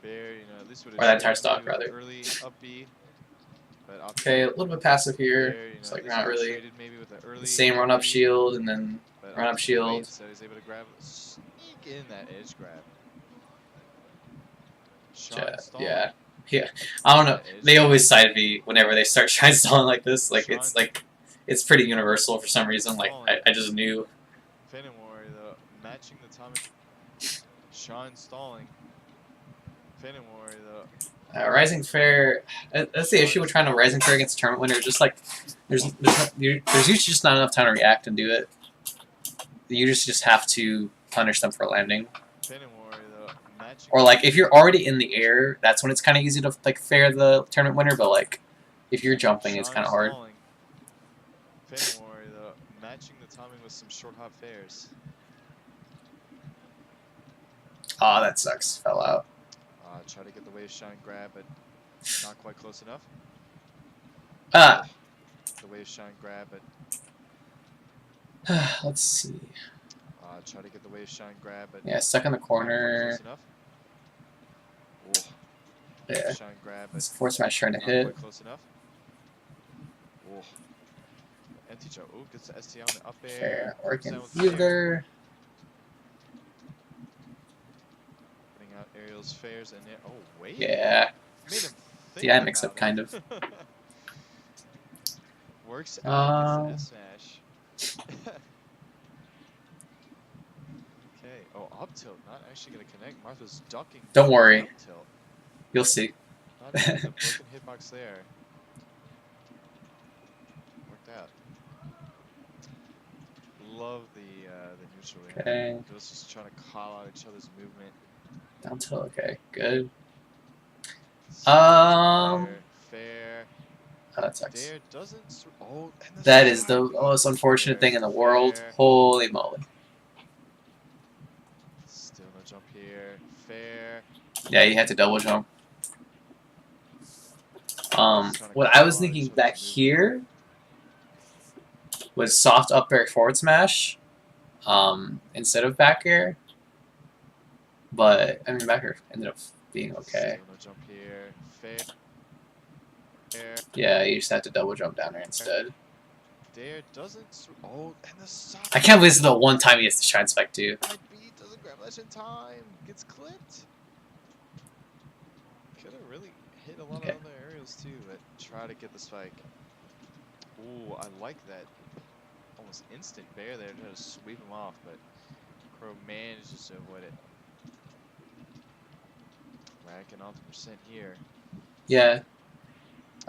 Fair, at least with Or that entire stock, rather. Early up B, but Okay, a little bit passive here. fair, It's like not really maybe with the early the same run up B, shield and then but run up shield. so he's able to grab, sneak in that edge grab. Yeah. I don't know. They always side me whenever they start shine stalling like this. Like it's pretty universal for some reason. Like I just knew. Phantom Warrior though, matching the time. Shine stalling. Phantom Warrior though. Rising Fair. That's the issue with trying to Rising Fair against a tournament winner. Just like there's usually just not enough time to react and do it. You just have to punish them for landing. Phantom Warrior though, matching. Or like if you're already in the air, that's when it's kind of easy to like fair the tournament winner. But like if you're jumping, it's kind of hard. Phantom Warrior though, matching the timing with some short hop fairs. Aw, that sucks. Fell out. Try to get the wave shine grab, but not quite close enough. The wave shine grab, but let's see. try to get the wave shine grab, but Yeah, stuck in the corner. Yeah. Shine grab, but It's force match trying to not hit. quite close enough. Empty jump. Oh, gets the ST on the up air. Fair. Working Down with the air. either. Putting out aerials, fairs, and then, oh wait. Yeah. Made him think Yeah, mix about up kind it. of. Works out. Gets the S smash. Okay. Oh, up tilt. Not actually gonna connect. Martha's ducking. Don't worry. Up tilt. You'll see. Not even the broken hitbox there. Worked out. Love the neutral air. Okay. Just trying to call out each other's movement. Down till okay. Good. Fair. Oh, that sucks. There doesn't. Oh, and the That is the side most unfortunate fair, thing in the world. fair. Holy moly. Still no jump here. Fair. Yeah, he had to double jump. What I was thinking back here was soft up air forward smash, instead of back air. But I mean, back air ended up being okay. Jump here. Fair. Yeah, you just had to double jump down there instead. Dare doesn't. Oh, and the side. I can't believe this is the one time he has to shine spike too. Side B doesn't grab ledge in time. Gets clipped. Could have really hit a lot of other aerials too, but try to get the spike. Ooh, I like that. Almost instant bear there to sweep him off, but Crow manages to avoid it. Racking off the percent here. Yeah.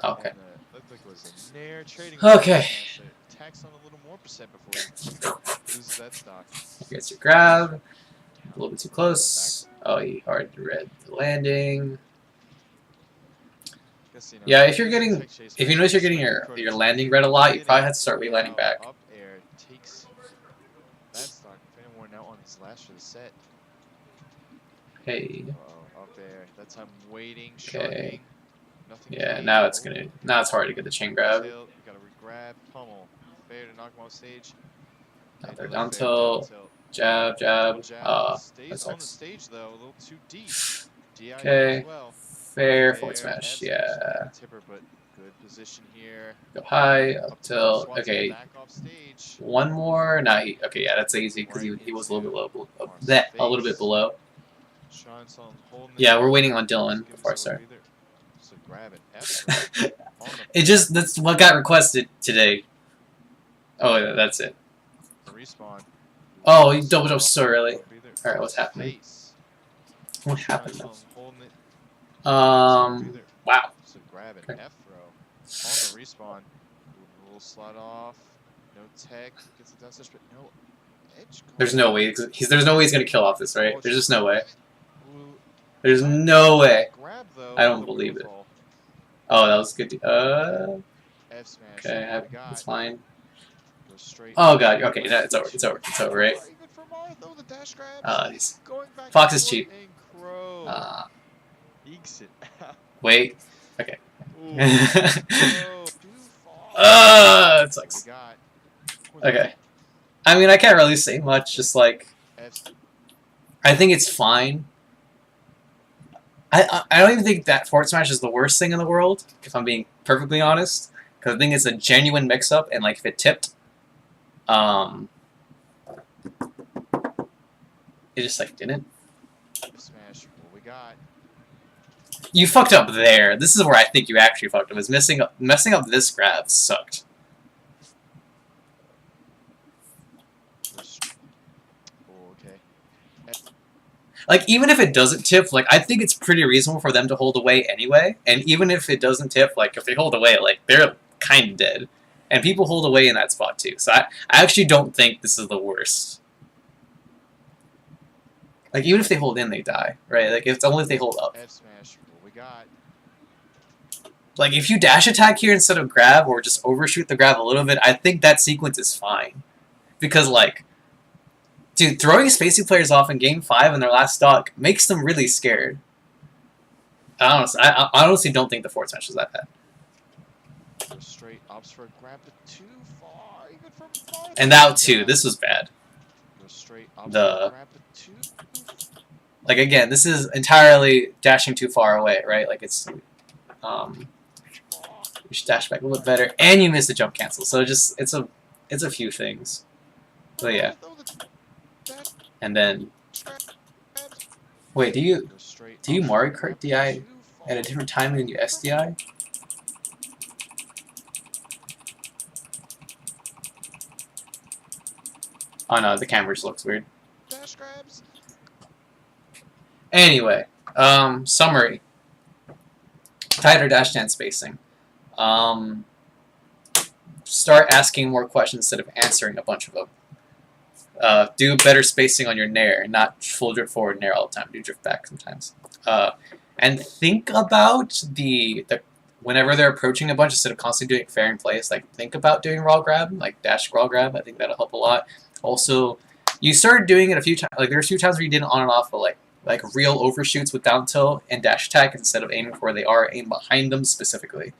Okay. And, looked like it was a nair trading. Okay. So tax on a little more percent before he loses that stock. Gets your grab. A little bit too close. Oh, he hard read the landing. Guess, you know, Yeah, if you notice you're getting your landing read a lot, you probably have to start re-landing back. Up air takes that stock. Fanmore now on his last for the set. Hey. Up air. That time waiting, Okay. sharking. Nothing. Yeah, now it's hard to get the chain grab. You gotta re-grab, pummel. Fair to knock him off stage. Up there, down tilt. Jab, jab. Stays on the stage though, a little too deep. Okay. As well. Fair, forward smash, yeah. Tipper, but good position here. Go high, up tilt. Swats Okay. back off stage. One more. Nah, okay, yeah, that's easy because he was a little bit low. A little bit below. Yeah, we're waiting on Dylan before I start. So grab it. That's what got requested today. Oh, yeah, that's it. Respawn. Oh, he double jumped so early. Alright, what's happening? What happened? Wow. So grab it. F throw. On the respawn. Little slide off. No tech. Gets it down such, but no edge. There's no way. There's no way he's gonna kill off this, right? There's just no way. There's no way. I don't believe it. Oh, that was good. Okay, that's fine. Oh god. Okay, no, it's over. It's over. It's over, right? Fox is cheap. Wait. Okay. It sucks. Okay. I mean, I can't really say much. Just like, I think it's fine. I don't even think that forward smash is the worst thing in the world, if I'm being perfectly honest. Because I think it's a genuine mix-up, and like if it tipped, it just like didn't. Smash. What we got? You fucked up there. This is where I think you actually fucked up. Is messing up this grab sucked. Like, even if it doesn't tip, like, I think it's pretty reasonable for them to hold away anyway. And even if it doesn't tip, like, if they hold away, like, they're kind of dead. And people hold away in that spot, too. So I actually don't think this is the worst. Like, even if they hold in, they die, right? Like, it's only if they hold up. F smash. What we got? Like, if you dash attack here instead of grab, or just overshoot the grab a little bit, I think that sequence is fine. Because, like, dude, throwing spacing players off in Game 5 in their last stock makes them really scared. I honestly don't think the forward smash is that bad. Straight ups for a grab, but too far, even from far. And that too, this was bad. Straight ups for a grab, but too. Like, again, this is entirely dashing too far away, right? Like, it's you should dash back a little bit better, and you missed the jump cancel. So it's a few things. So yeah. And then, wait, do you Mario Kart DI at a different time than you SDI? Oh no, the camera just looks weird. Anyway, summary. Tighter dash dance spacing. Start asking more questions instead of answering a bunch of them. Do better spacing on your nair, not full drift forward nair all the time. Do drift back sometimes. And think about whenever they're approaching a bunch, instead of constantly doing fair in place, like think about doing raw grab, like dash raw grab. I think that'll help a lot. Also, you started doing it a few times. Like there's a few times where you did it on and off, but like like real overshoots with down tilt and dash attack instead of aiming for where they are, aim behind them specifically.